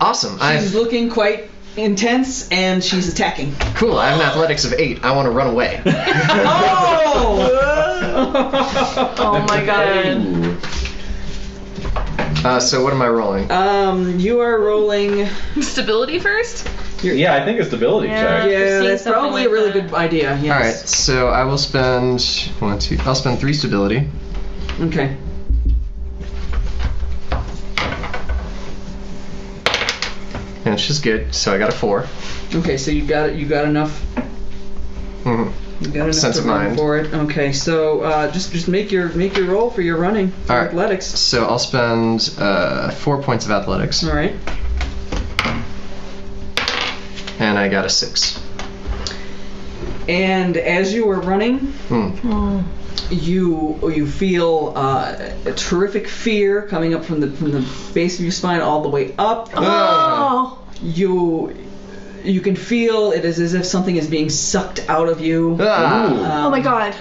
Awesome. She's looking quite intense and she's attacking. Cool. I have an athletics of 8. I want to run away. Oh my god. So what am I rolling? You are rolling. Stability first? Yeah, I think a stability check. I've Yeah, seen that's something probably like a really that. good idea. Yes. All right. So I will spend I'll spend 3 stability. Okay. And it's just good. So I got a 4. Okay, so you got enough. Mm-hmm. You got enough Sense to of run mind. for it. Okay, so just make your roll for your running for All right. athletics. So I'll spend 4 points of athletics. All right. And I got a 6. And as you were running, you feel a terrific fear coming up from the base of your spine all the way up. Oh. You can feel it is as if something is being sucked out of you. Oh my god.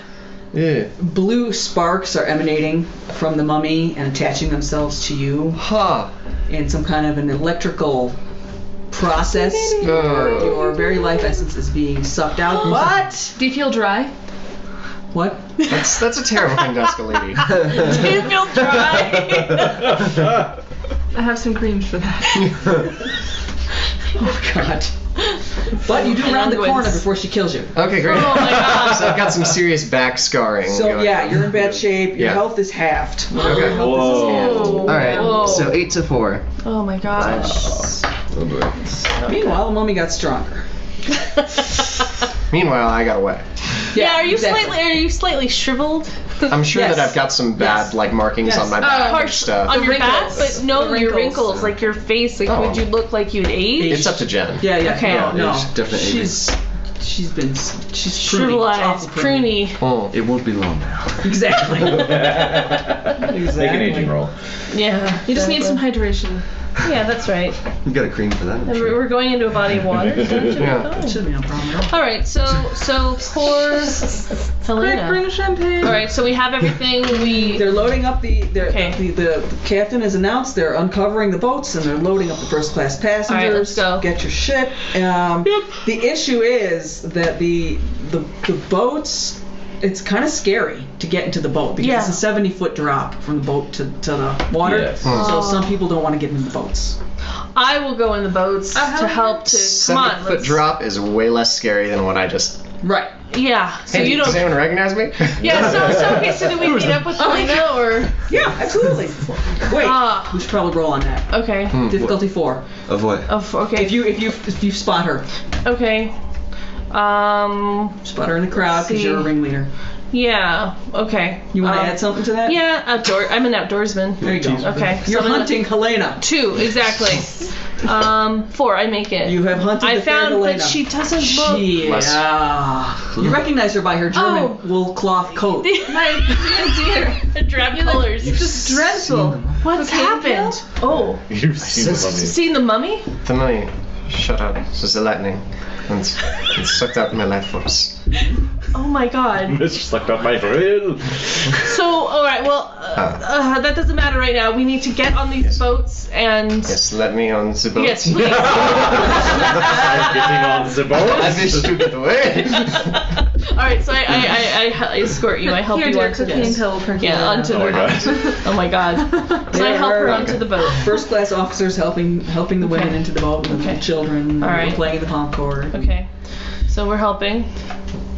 Yeah. Blue sparks are emanating from the mummy and attaching themselves to you Ha. in some kind of an electrical process. Your very life essence is being sucked out. What? Do you feel dry? What? That's a terrible thing to ask a lady. Do you feel dry? I have some creams for that. Oh God. But you do And round the unguents. corner before she kills you. Okay, great. Oh my god. So I've got some serious back scarring. So going yeah, on. you're in bad shape. Your Yeah. health is halved. Okay. Your health is halved. Whoa. All right. Whoa. So 8 to 4. Oh my gosh. Oh boy. Meanwhile, the mummy got stronger. Meanwhile, I got away. Yeah, are you exactly. slightly shriveled? I'm sure Yes. that I've got some bad Yes. like markings Yes. on my back and Harsh stuff. on The your back, wrinkles. but no, The your wrinkles. wrinkles, like your face, like Oh. would you look like you'd age? It's up to Jen. Yeah, yeah. Okay. No, Yeah, she's definitely she's pruny. Shrivelized, Awful pruny. pruny. Oh. It won't be long now. Exactly. Make an aging roll. Yeah. You just need some hydration. Yeah, that's right. You got a cream for that. I'm And sure. we're going into a body of water. So that should be Yeah. fine. Should be no problem. All right, so poor Quick, bring Helena. the champagne. All right, so we have everything. They're loading up the captain has announced they're uncovering the boats and they're loading up the first class passengers. All right, let's go. Get your shit. The issue is that the boats. It's kind of scary to get into the boat because Yeah. it's a 70-foot drop from the boat to the water. Yes. So some people don't want to get into the boats. I will go in the boats to help to. Come on, 7-foot drop is way less scary than what I just. Right. Yeah. So Hey, you does don't. anyone recognize me? Yeah. So okay. So do we meet up with Helena or? Yeah, absolutely. Wait, Ah. we should probably roll on that. Okay. Difficulty 4. Of what? Okay. If you spot her, Okay. spot her in the crowd because See. you're a ringleader. Yeah. Okay. You want to add something to that? Yeah. I'm an outdoorsman. There you go. Okay. You're so I'm gonna- hunting Helena. 2 exactly. 4. I make it. You have hunted I the fair found Helena. that she doesn't look. Yeah. You recognize her by her German wool cloth coat. My dear, the drab colors. Just dreadful. What's Okay, happened? Oh, You've seen the mummy. seen the mummy? The money. Shut up. This is the lightning. And it sucked out my life force. Oh my god. It's sucked up my thrill. So, alright, well, that doesn't matter right now. We need to get on these boats and. Yes, let me on the boat. Yes, please. I'm getting on the boat. I wish to get away. Alright, so I escort you. I help Here, you dear, onto cocaine this. pill percolator. Yeah, onto Oh my the. god. Oh my god. So I help her onto the boat. First class officers helping the women into the boat and Okay. the children. All right. Playing the popcorn. Okay. So we're helping.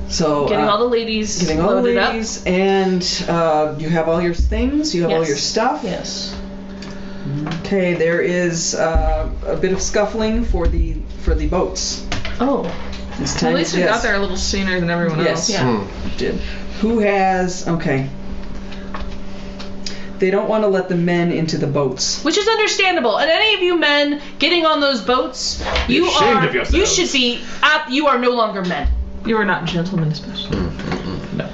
So Getting all the ladies getting all the loaded ladies, and you have all your things. You have all Yes. your stuff. up. Yes. Okay, there is a bit of scuffling for the boats. Oh. This At time least we got there a little sooner than everyone Yes. else. Yeah. Did. Who has? Okay. They don't want to let the men into the boats. Which is understandable. And any of you men getting on those boats, you ashamed are. of yourselves. You should be. You are no longer men. You are not gentlemen, especially. No.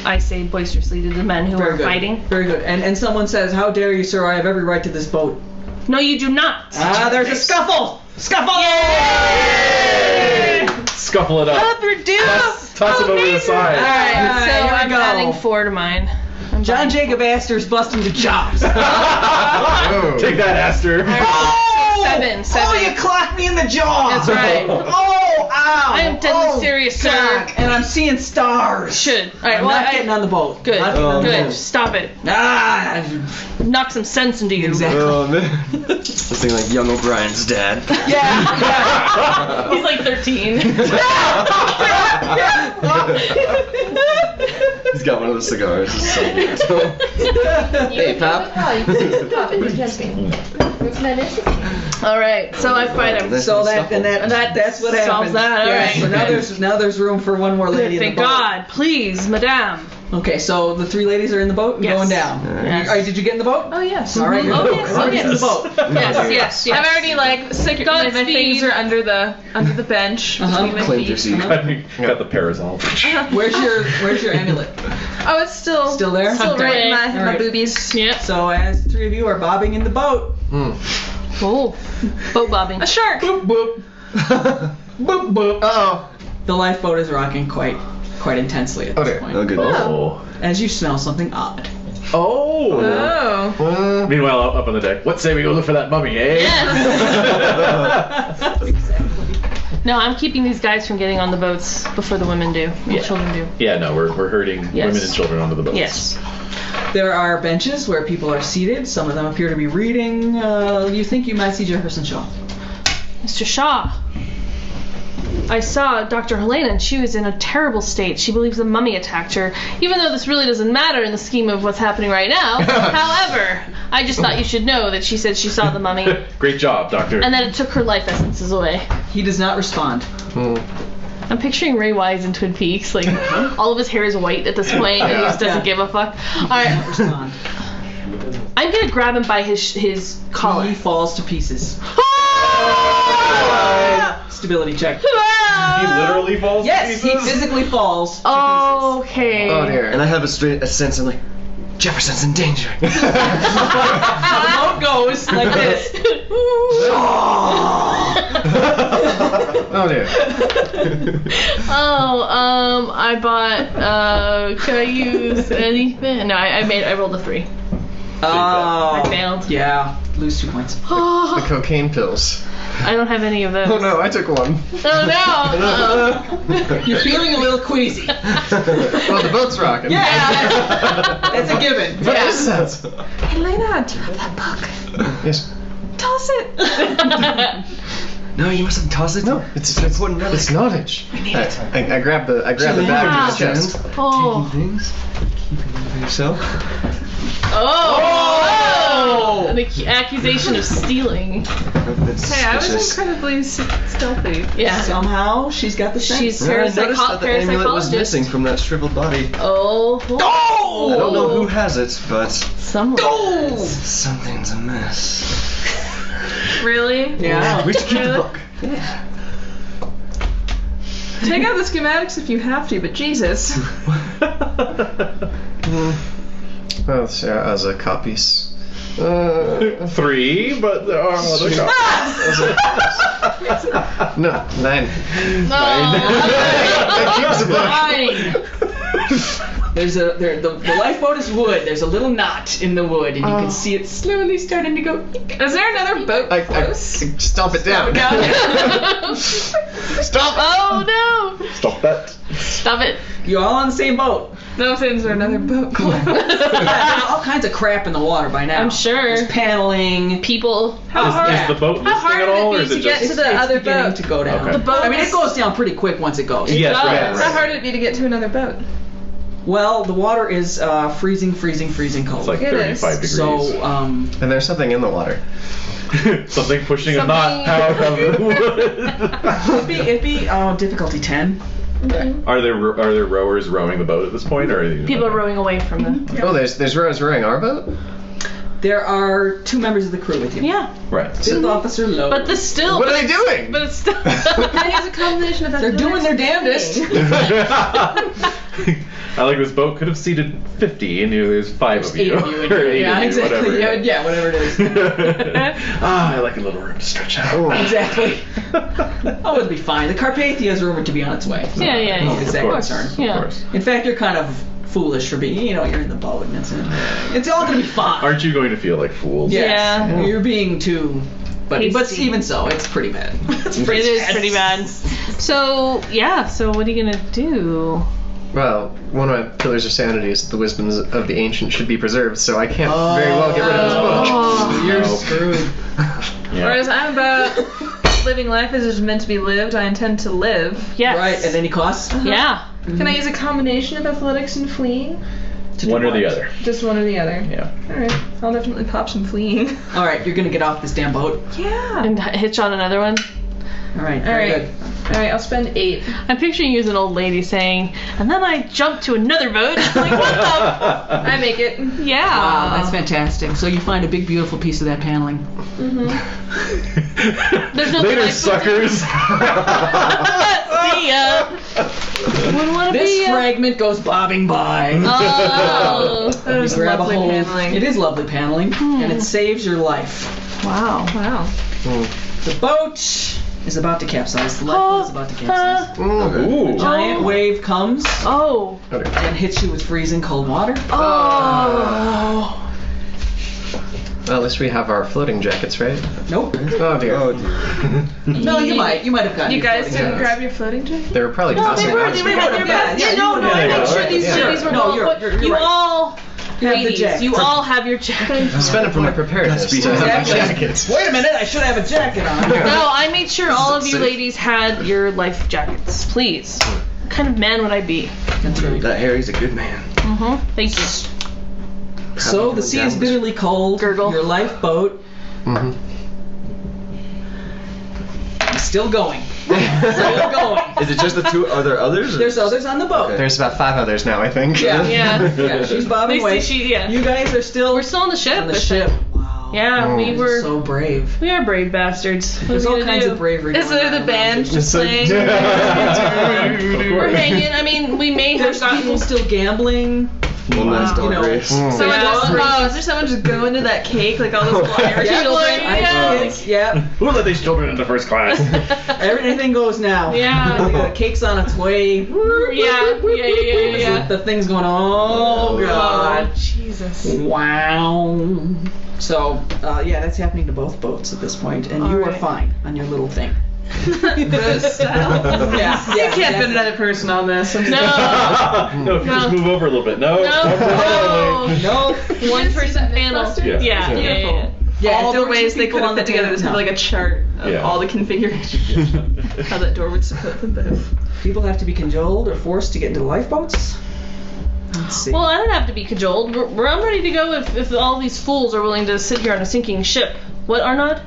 I say boisterously to the men who Very are good. fighting. Very good. And someone says, "How dare you, sir? I have every right to this boat." No, you do not. There's a scuffle. Scuffle. Yay! Scuffle it up. Reduce. Toss it over the side. All right, so Here we I'm go. adding 4 to mine. I'm John buying- Jacob Astor's busting the chops. Take that, Aster. Seven. Oh, you clocked me in the jaw. That's right. Oh, ow. I am deadly serious, sir. God. And I'm seeing stars. Should. All right. I'm well, not getting on the boat. Good. Not getting on the Good. boat. Stop it. Ah. Knock some sense into you. Exactly. Oh man. Something like young O'Brien's dad. Yeah. He's like 13. He's got one of the cigars. It's so cute. Hey, Pop. All right. So I fight him. So that's what solves happens. that, all Yeah, right. So now there's room for one more lady in Thank the boat. God. Please, madame. Okay, so the 3 ladies are in the boat and Yes. going down. Yes. All right, did you get in the boat? Oh, yes. All right. Oh, yes, oh, Get in the yes. boat. Yes. I've already my Godspeed. things are under the bench between my Claimed your feet. seat. Got the parasol. Where's your amulet? Oh, it's still there? Still Okay. right in my All right. boobies. Yep. So as the 3 of you are bobbing in the boat, Oh. Boat bobbing. A shark. boop boop, boop boop. Uh-oh. The lifeboat is rocking quite intensely at this Okay. point. Oh goodness. Oh. As you smell something odd. Oh. Oh. Meanwhile, up on the deck, what say we go look for that mummy, eh? No, I'm keeping these guys from getting on the boats before the women do. The children do. Yeah, no, we're herding Yes. women and children onto the boats. Yes. There are benches where people are seated. Some of them appear to be reading. You think you might see Jefferson Shaw. Mr. Shaw. I saw Dr. Helena, and she was in a terrible state. She believes the mummy attacked her, even though this really doesn't matter in the scheme of what's happening right now. However, I just thought you should know that she said she saw the mummy, Great job, Doctor. and that it took her life essences away. He does not respond. I'm picturing Ray Wise in Twin Peaks, like all of his hair is white at this point, and he just doesn't give a fuck. All right, Respond. I'm gonna grab him by his collar. He falls to pieces. Stability check. He literally falls Yes, to he pieces? physically falls to Okay. Oh dear. And I have a sense. I'm like, Jefferson's in danger. pieces. The boat goes like this. Oh dear. I bought, can I use anything? No, I rolled a 3. Oh. I failed. Yeah. Lose 2 points. The cocaine pills. I don't have any of those. Oh no, I took one. Oh no! You're feeling a little queasy. Well, the boat's rocking. Yeah. That's a given. What is that? Helena, do you have that book? Yes. Toss it. No, you mustn't toss it. No, it's important. It's knowledge. We need it. I grab the bag from his chest. Oh. Things. Keeping them for yourself. Oh! The accusation of stealing. Hey, I was incredibly stealthy. Yeah. Somehow she's got the sense. She's I noticed that the amulet was parapsychologist. missing from that shriveled body. Oh. I don't know who has it, but Someone. something's amiss. Really? Yeah. We should keep the book. Take out the schematics if you have to, but Jesus. Well, sure, as a copies. 3, but there are other copies. No, 9. There's the lifeboat is wood. There's a little knot in the wood, and you can see it slowly starting to go. Is there another boat close? Stomp it down. Stop! Oh no! Stop that. Stop it. You're all on the same boat. No, is there another boat close? There's all kinds of crap in the water by now. I'm sure. There's paneling. People. How hard? Is the boat How listing hard at all, or would is it it be to get just... to the other beginning boat? to go down. Okay. The boat I mean, it is- goes down pretty quick once it goes. Yes, does. right. How hard would it be to get to another boat? Well, the water is freezing cold. It's like It 35 is. degrees. So, And there's something in the water. Something pushing a knot out of the wood. it'd be difficulty 10. Are there rowers rowing the boat at this point, or are they... People are rowing away from the. Oh, there's rowers rowing our boat? There are 2 members of the crew with you. Yeah. Right. Fifth Officer Lowe. But this still. What are they doing? But it's still. Can I use a combination of that? They're doing their damnedest. I like this boat could have seated 50, and there's 5 of you. 8 of you. Or 8 Yeah, of you, exactly. whatever. Yeah, whatever it is. I like a little room to stretch out. Exactly. Oh, it'll be fine. The Carpathia is rumored to be on its way. Yeah, yeah, yeah. Is that Of course. concern? Yeah. Of course. In fact, you're kind of foolish for being, you're in the boat, and it's all gonna be fine. Aren't you going to feel like fools? Yes. Yeah. You're being too. But Hasty. even so, it's pretty bad. It's It is pretty bad. So yeah. So what are you gonna do? Well, one of my pillars of sanity is that the wisdoms of the ancient should be preserved, so I can't very well get rid of this book. Oh. You're No. screwed. Yeah. Whereas I'm about living life as it's meant to be lived. I intend to live. Yes. Right, and then he costs. Yeah. Can I use a combination of athletics and fleeing? One or the other. Just one or the other. Yeah. Alright, I'll definitely pop some fleeing. All right, you're gonna get off this damn boat. Yeah. And hitch on another one. All right, very Alright. good. Alright, I'll spend 8. I'm picturing you as an old lady saying, and then I jumped to another boat. Like, what the? I make it. Yeah. Wow, that's fantastic. So you find a big, beautiful piece of that paneling. There's no Later, life- suckers. See ya. Wouldn't want to This be. fragment goes bobbing by. Oh. That is You grab lovely a hold. paneling. It is lovely paneling, and it saves your life. Wow. Wow. The boat is about to capsize. The lifeboat is about to capsize. Ooh. Giant wave comes Oh. and hits you with freezing cold water. Oh. Well, at least we have our floating jackets, right? Nope. Oh dear. No, you might have gotten. You your guys floating didn't jacket. grab your floating jacket? They were probably No, tossing they were. around. They had their bags. Yeah, Yeah, no, you no. would I have. made sure Yeah, these yeah. cities were No, all. you're You right. all. Ladies, jacket. you all have your jackets. Spend it for my preparedness. Godspeed. to have my Exactly. jacket. Wait a minute, I should have a jacket on. No, I made sure all of you Safe. ladies had your life jackets. Please. What kind of man would I be? That's right. That Harry's a good man. Thank you. So the sea is bitterly cold. Gurgle. Your lifeboat Mhm. is still going. Still going. Is it just the two? Are there others? or- There's others on the boat. Okay. There's about 5 others now, I think. Yeah. Yeah. She's bobbing They away. see she, You guys are still We're still on the ship. on the I ship. think. Wow. Yeah, we were. So brave. We are brave bastards. What There's are we all gonna kinds do? of bravery. Is going there on the around band you. just playing? We're hanging. I mean, we may have There's people gotten. still gambling. One last dog You know. race. Someone just, is there someone just going to that cake? Like all those Irish Yeah, children? yeah. Who let these children into first class? Everything goes now. Yeah. The cake's on its way. Yeah. The thing's going, oh god. Jesus. Wow. So, yeah, that's happening to both boats at this point, and you are Alright. fine on your little thing. Yeah, You can't fit another person on this. I'm No. No, if you just move over a little bit. No. No. One person panel. Yeah. Yeah. Yeah, all there the were ways two they people could on have the put together this panel. have like a chart of Yeah. all the configurations. How that door would support them both. People have to be cajoled or forced to get into lifeboats. Let's see. Well, I don't have to be cajoled. I'm ready to go if all these fools are willing to sit here on a sinking ship. What, Arnaud?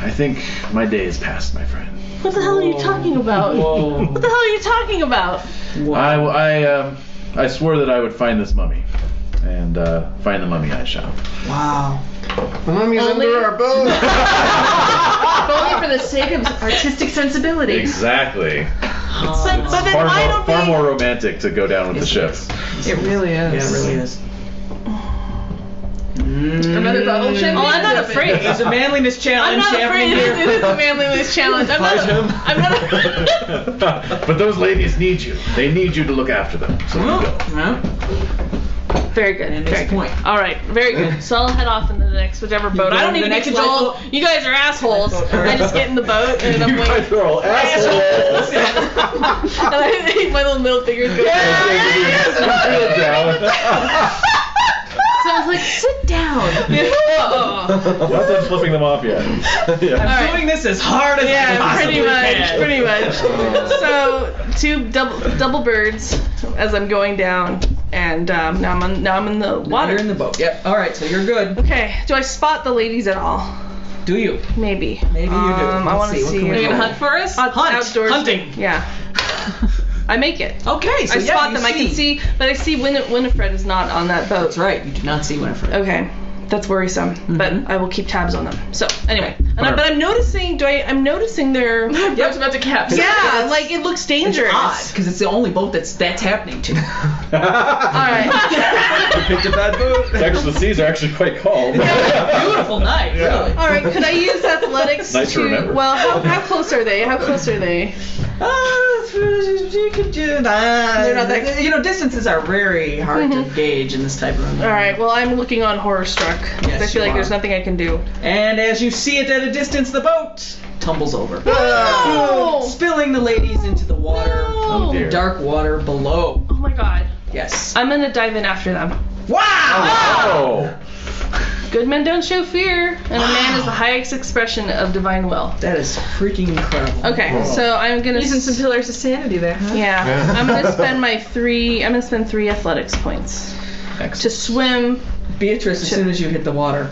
I think my day is past, my friend. What the hell are you talking about? Whoa. What the hell are you talking about? I swore that I would find this mummy, and find the mummy I shall. Wow. The mummy's Only- under our boat. If only for the sake of artistic sensibility. Exactly. But then why don't Far they? more romantic to go down with the ship. It really is. Yeah, it really is. Another bubble chip? Oh, I'm not afraid. There's a manliness I'm challenge not afraid. happening It here. is a manliness challenge. I'm not. But those ladies need you. They need you to look after them. So you go. Well, Very good. And Very next good. point. All right. Very good. So I'll head off in the next whichever boat. I don't the even get next cajoled. lifeboat? You guys are assholes. Lifeboat. I just get in the boat and I'm You guys waiting. are all assholes. And I, my little middle finger's going. So I was like, sit down. Not done flipping them off yet. Yeah. I'm doing this as hard as I Yeah, possibly pretty much, can. pretty much. So 2 double birds as I'm going down, and now I'm in the water. You're in the boat. Yep. All right. So you're good. Okay. Do I spot the ladies at all? Do you? Maybe. Maybe you do. I Let's want to see, what see. can we Are you do? gonna hunt for us? Outdoors. Hunting. Yeah. I make it. Okay. So I yeah, spot you them. I can see, but I see Winifred is not on that boat. That's right. You do not see Winifred. Okay. That's worrisome, but I will keep tabs on them. So anyway, but I'm noticing. I'm noticing their. Boat's about to capsize. Yeah, like it looks dangerous. It's odd because it's the only boat that's happening to. All right. You picked a bad boat. Actually, the seas are actually quite calm. Beautiful night. Yeah. Really. All right. Could I use athletics Nice to remember. Well, how close are they? How close are they? You could do that. They're not that- You know, distances are very hard to gauge in this type of environment. All right. Well, I'm looking on horror struck. 'Cause Yes, I feel you like are. there's nothing I can do. And as you see it at a distance, the boat tumbles over, No! spilling the ladies into the water, Oh, dear. dark water below. Oh my God. Yes. I'm gonna dive in after them. Wow! Oh. Good men don't show fear, and a man is the highest expression of divine will. That is freaking incredible. Okay, so I'm gonna Using some pillars of sanity there, huh? yeah, I'm gonna spend my 3. I'm gonna spend 3 athletics points to swim. Beatrice, as soon as you hit the water,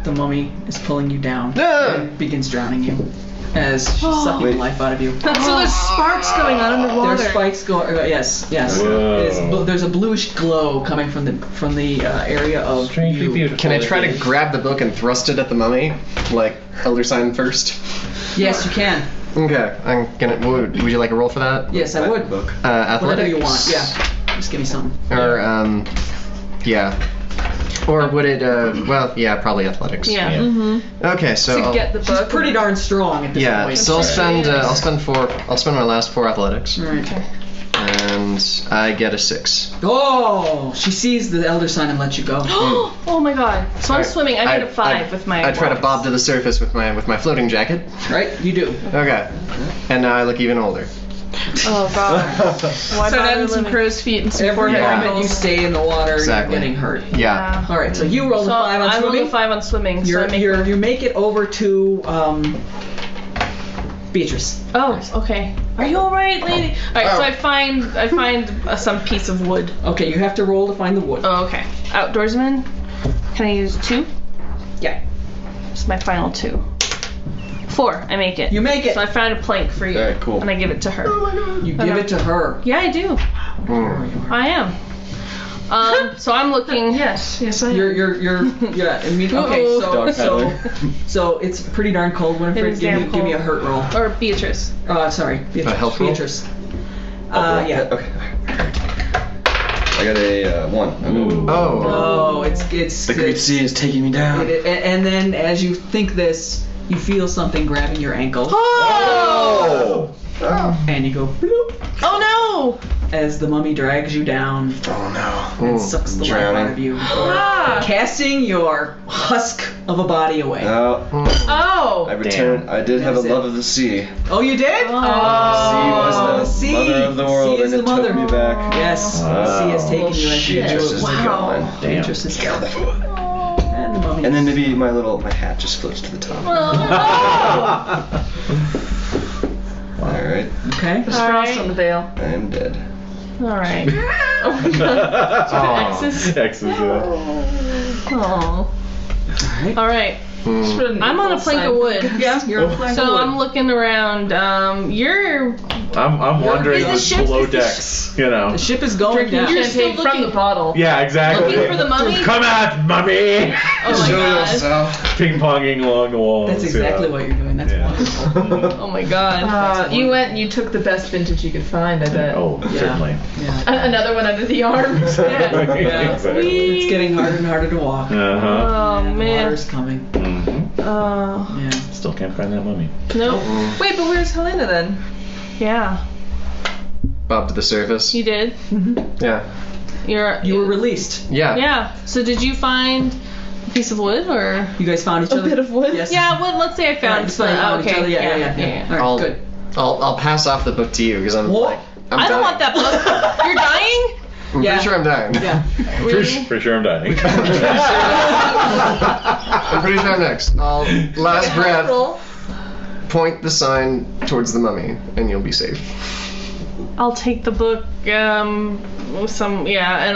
the mummy is pulling you down and begins drowning you as she's sucking the life out of you. So there's sparks going on underwater. There's spikes going. Yes. Whoa. It is there's a bluish glow coming from the area of Strangely you. beautiful. Can I try to grab the book and thrust it at the mummy? Like, Elder Sign first? Yes, you can. Okay, I'm gonna. Would you like a roll for that? Yes, I would. Book. Athletics? Whatever you want. Yeah. Just give me something. Or, yeah. Or would it, well, yeah, probably athletics. Yeah. Okay, so. To get the She's book. pretty darn strong at this yeah, point. so I'll spend my last 4 athletics. All right. And I get a 6. Oh, she sees the elder sign and lets you go. Oh my God. So I'm swimming. I made a 5 with my. I try to bob to the surface with my floating jacket. Right? You do. Okay. And now I look even older. Oh god. Why Start bother having some living? crow's feet and some Every forehead moment you wrinkles. stay in the water, Exactly. you're getting hurt. Yeah. All right, so you roll So a 5 on I rolled swimming. a 5 on swimming. So I make You make it over to Beatrice. Oh, okay. Are you all right, lady? All right, so I find some piece of wood. Okay, you have to roll to find the wood. Oh, okay. Outdoorsman. Can I use 2? Yeah. It's my final 2. 4. I make it. You make it. So I found a plank for you. Alright, cool. And I give it to her. You give it to her. Yeah, I do. I am. So I'm looking. Yes, I am. You're yeah. I mean, okay, Dog so it's pretty darn cold. It Winifred, is give damn me a cold. hurt roll. Or Beatrice. Sorry, Beatrice. health roll? Beatrice. Yeah. Yeah. Okay. I got a 1. Ooh. Oh, it's The great sea is taking me down. and then as you think this, you feel something grabbing your ankle, Oh! and you go bloop Oh no! as the mummy drags you down Oh no. and sucks the life out of you, casting your husk of a body away. No. Oh! I returned. I did have a That's it. love of the sea. Oh, you did? Sea was the sea. mother of the world, Sea is and it the mother. took me back. Yes, the sea has taken you as you Beatrice do. is gone. Damn. Beatrice is gone. And the mummy. And then maybe my hat just floats to the top. Alright. Okay. Frost on the veil. I am dead. Alright. X's. X's, yeah. Oh. Alright. I'm I'm on a plank of wood. Yeah, you're a plank of So wood. I'm looking around. You're I'm wandering Is the the ship- below is the decks, you know. The ship is going down. You're still Champagne from looking- the bottle. Yeah, exactly. looking for the mummy? Come out, mummy! Oh my god. Ping ponging along the walls. That's exactly what you're doing. That's Yeah. wonderful. Oh my god. You went and you took the best vintage you could find, I bet. Oh, certainly. Yeah. Another one under the arm. Yeah. Exactly. It's getting harder and harder to walk. Uh-huh. Oh The man. water's coming. Mm-hmm. Yeah. Still can't find that mummy. Nope. Wait, but where's Helena then? Yeah. Bob to the surface. You did. Yeah. You were released. Yeah. Yeah. So did you find a piece of wood or? You guys found each other. bit of wood? Yes. Yeah. Wood. Let's say I found Alright, some. so you found each Okay. other. Yeah. All right. I'll, Good. I'll pass off the book to you because I'm What? like I'm I don't dying. want that book. You're dying? I'm Yeah. pretty sure I'm dying. Yeah. For sure I'm dying. I'm pretty sure I'm next. I'll last breath. Point the sign towards the mummy, and you'll be safe. I'll take the book. And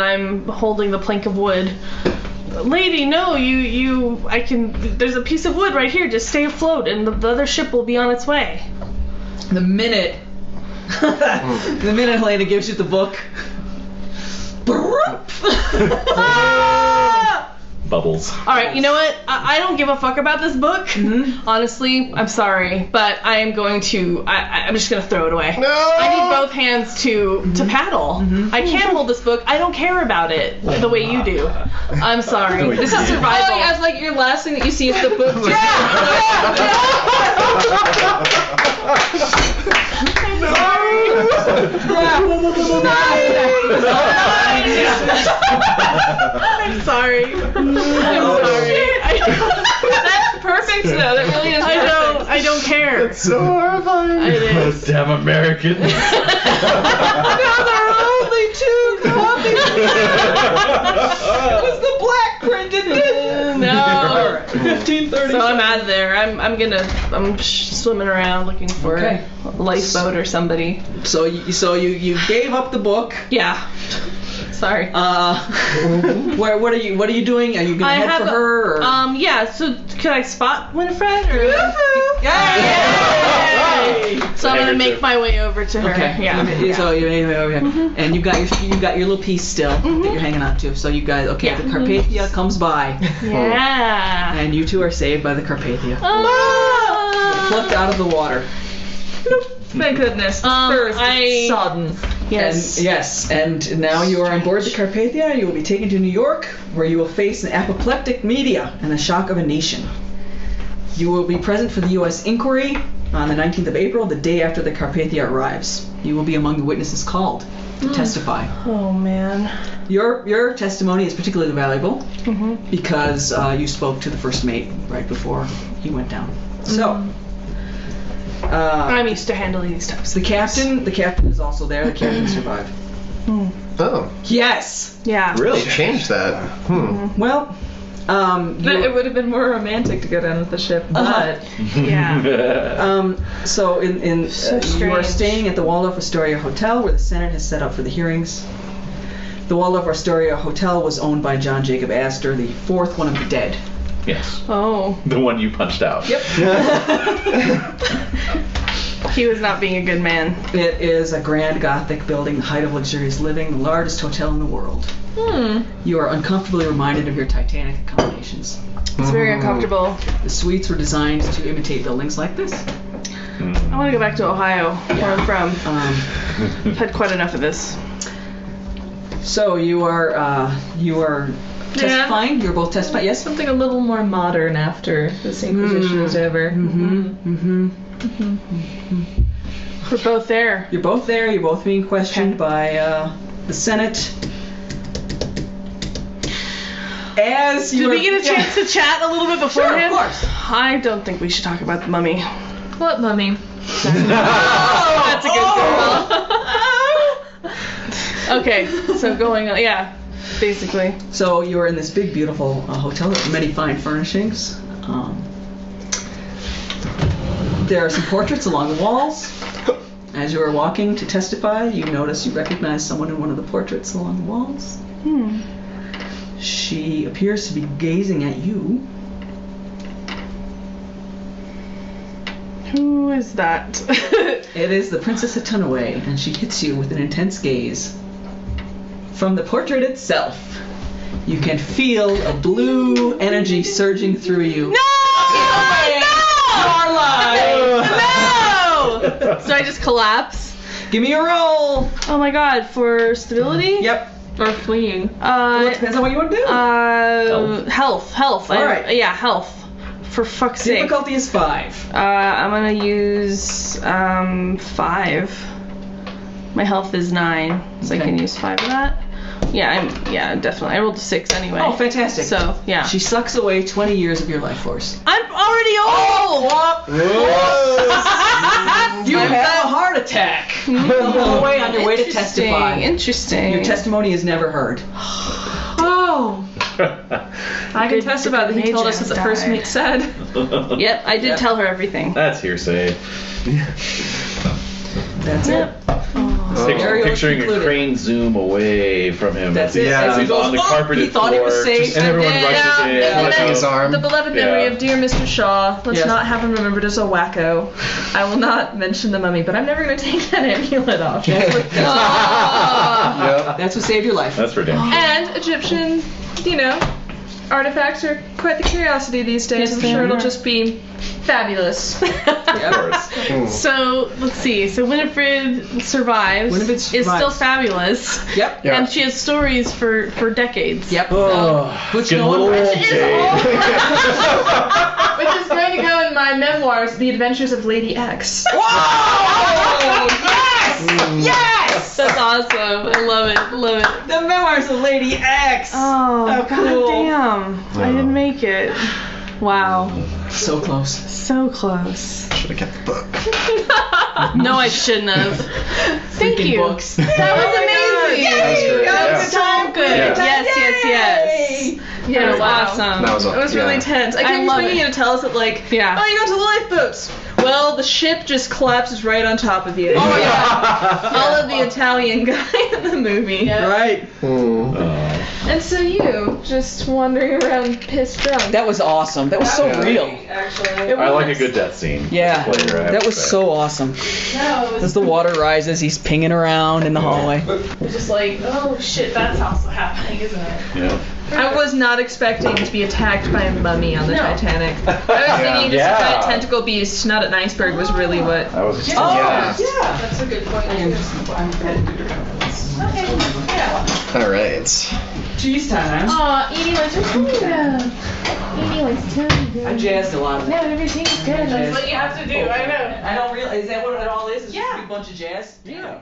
I'm holding the plank of wood. Lady, no, I can. There's a piece of wood right here. Just stay afloat, and the other ship will be on its way. The minute Helena gives you the book. Bubbles. All right, you know what? I don't give a fuck about this book. Honestly, I'm sorry, but I am going to. I'm just gonna throw it away. No! I need both hands to paddle. I can't hold this book. I don't care about it the way you do. I'm sorry. This is survival. Oh, as like your last thing that you see is the book. I'm sorry. I'm sorry. That's perfect. No, that really is. I don't care. It's so horrifying. It is. Those damn Americans. Now there are only 2 copies. It was the black printed edition. No. 1530. So I'm out of there. I'm swimming around looking for Okay. a lifeboat or somebody. So you gave up the book. Yeah. Sorry. What are you doing? Are you gonna head for her? Or? Yeah. So could I spot Winifred? Or? Yay! So I'm gonna make my way over to her. Okay. Yeah. So you anyway over here, and you got your little piece still that you're hanging on to. So you guys, okay? Yeah. The Carpathia comes by, Yeah. and you two are saved by the Carpathia. Ah. Plucked out of the water. Thank goodness. First, it's sodden. Yes. And now you are on board the Carpathia. You will be taken to New York, where you will face an apoplectic media and the shock of a nation. You will be present for the U.S. inquiry on the 19th of April, the day after the Carpathia arrives. You will be among the witnesses called to testify. Oh man. Your testimony is particularly valuable because you spoke to the first mate right before he went down. So, I'm used to handling these types. The captain is also there. The captain survived. Oh, Yes. Yeah. Really? they changed that. Well, It would have been more romantic to go down with the ship, but Yeah. so in you are strange. staying at the Waldorf Astoria Hotel, where the Senate has set up for the hearings. The Waldorf Astoria Hotel was owned by John Jacob Astor, the fourth one of the dead. Yes. Oh. The one you punched out. Yep. He was not being a good man. It is a grand Gothic building, the height of luxurious living, the largest hotel in the world. You are uncomfortably reminded of your Titanic accommodations. It's very uncomfortable. The suites were designed to imitate buildings like this. I want to go back to Ohio, where I'm from. I've had quite enough of this. So you are testifying. You're both testifying. Yes. something a little more modern after this Inquisition is over. We're both there. You're both there. You're both being questioned by the Senate. As you Did we get a chance to chat a little bit beforehand? Sure, of course. I don't think we should talk about the mummy. What mummy? That's a good girl. Okay, so going on, yeah, basically. So you are in this big, beautiful hotel with many fine furnishings. There are some portraits along the walls. As you are walking to testify, you recognize someone in one of the portraits along the walls. She appears to be gazing at you. Who is that? It is the Princess Atunaway, and she hits you with an intense gaze. From the portrait itself, you can feel a blue energy surging through you. No! Your life! No! So I just collapse? Give me a roll! Oh my god, for stability? Yep. Or fleeing. Well, it depends on what you want to do. Health. All right. Yeah, health. For fuck's sake. Difficulty is 5. I'm gonna use 5. My health is 9, so I Okay. can use 5 of that. Yeah, definitely. I rolled a 6 anyway. Oh, fantastic. So yeah. She sucks away 20 years of your life force. I'm already old. You have a heart attack the whole way on your way to testify. Interesting. Your testimony is never heard. Oh! I can testify that he told us what the first mate said. Yep, I did tell her everything. That's hearsay. That's it. Scenario Picturing a concluded. crane zoom away from him. That's as it. As he's on the carpeted He thought it was floor, safe. and everyone rushes in. Clutching his arm. The beloved memory Yeah. of dear Mr. Shaw. Let's Yes. not have him remembered as a wacko. I will not mention the mummy, but I'm never going to take that amulet off. That's what, Yep. that's what saved your life. That's for damn sure. And Egyptian, artifacts are quite the curiosity these days. Yes, I'm they sure it'll are. just be fabulous. Of course. So let's see. So Winifred survives. Winifred Is still survives. fabulous. Yep. Yeah. And she has stories for decades. Yep. Oh, Which getting no a little one old, reads. Jade. Which is going to go in my memoirs, The Adventures of Lady X. Whoa! Yes! Yes! That's awesome. I love it. Love it. The Memoirs of Lady X. Oh, How cool. goddamn. I didn't make it. Wow. So close. So close. Should have kept the book. No, I shouldn't have. Thank Freaking you. books. That was amazing. Yay! That was so good. Good time. Yes. Yeah, That was wow. awesome. That was It was really tense. I I kept love expecting it. you to tell us that, like, Yeah. oh, you got to the lifeboats. Well, the ship just collapses right on top of you. Oh, yeah. All of the Italian guy in the movie. Right. And so you, just wandering around pissed drunk. That was awesome. That was so real. Actually. I like a good death scene. Yeah. As a player, I have That to was say. so awesome. No, it As the water rises, he's pinging around in the hallway. It's just like, oh shit, that's also happening, isn't it? Yeah. I was not expecting to be attacked by a mummy on the Titanic. I was thinking just a Yeah. giant tentacle beast, not an iceberg, was really what. That was. Oh, Yeah. yeah. That's a good point. All right. Cheese time. Aw, Edie wants to tell you. Edie wants to tell you. I jazzed a lot of it. No, everything's good. That's what you have to do, I know. I don't realize, is that what it all is? It's Yeah. just a big bunch of jazz? Yeah.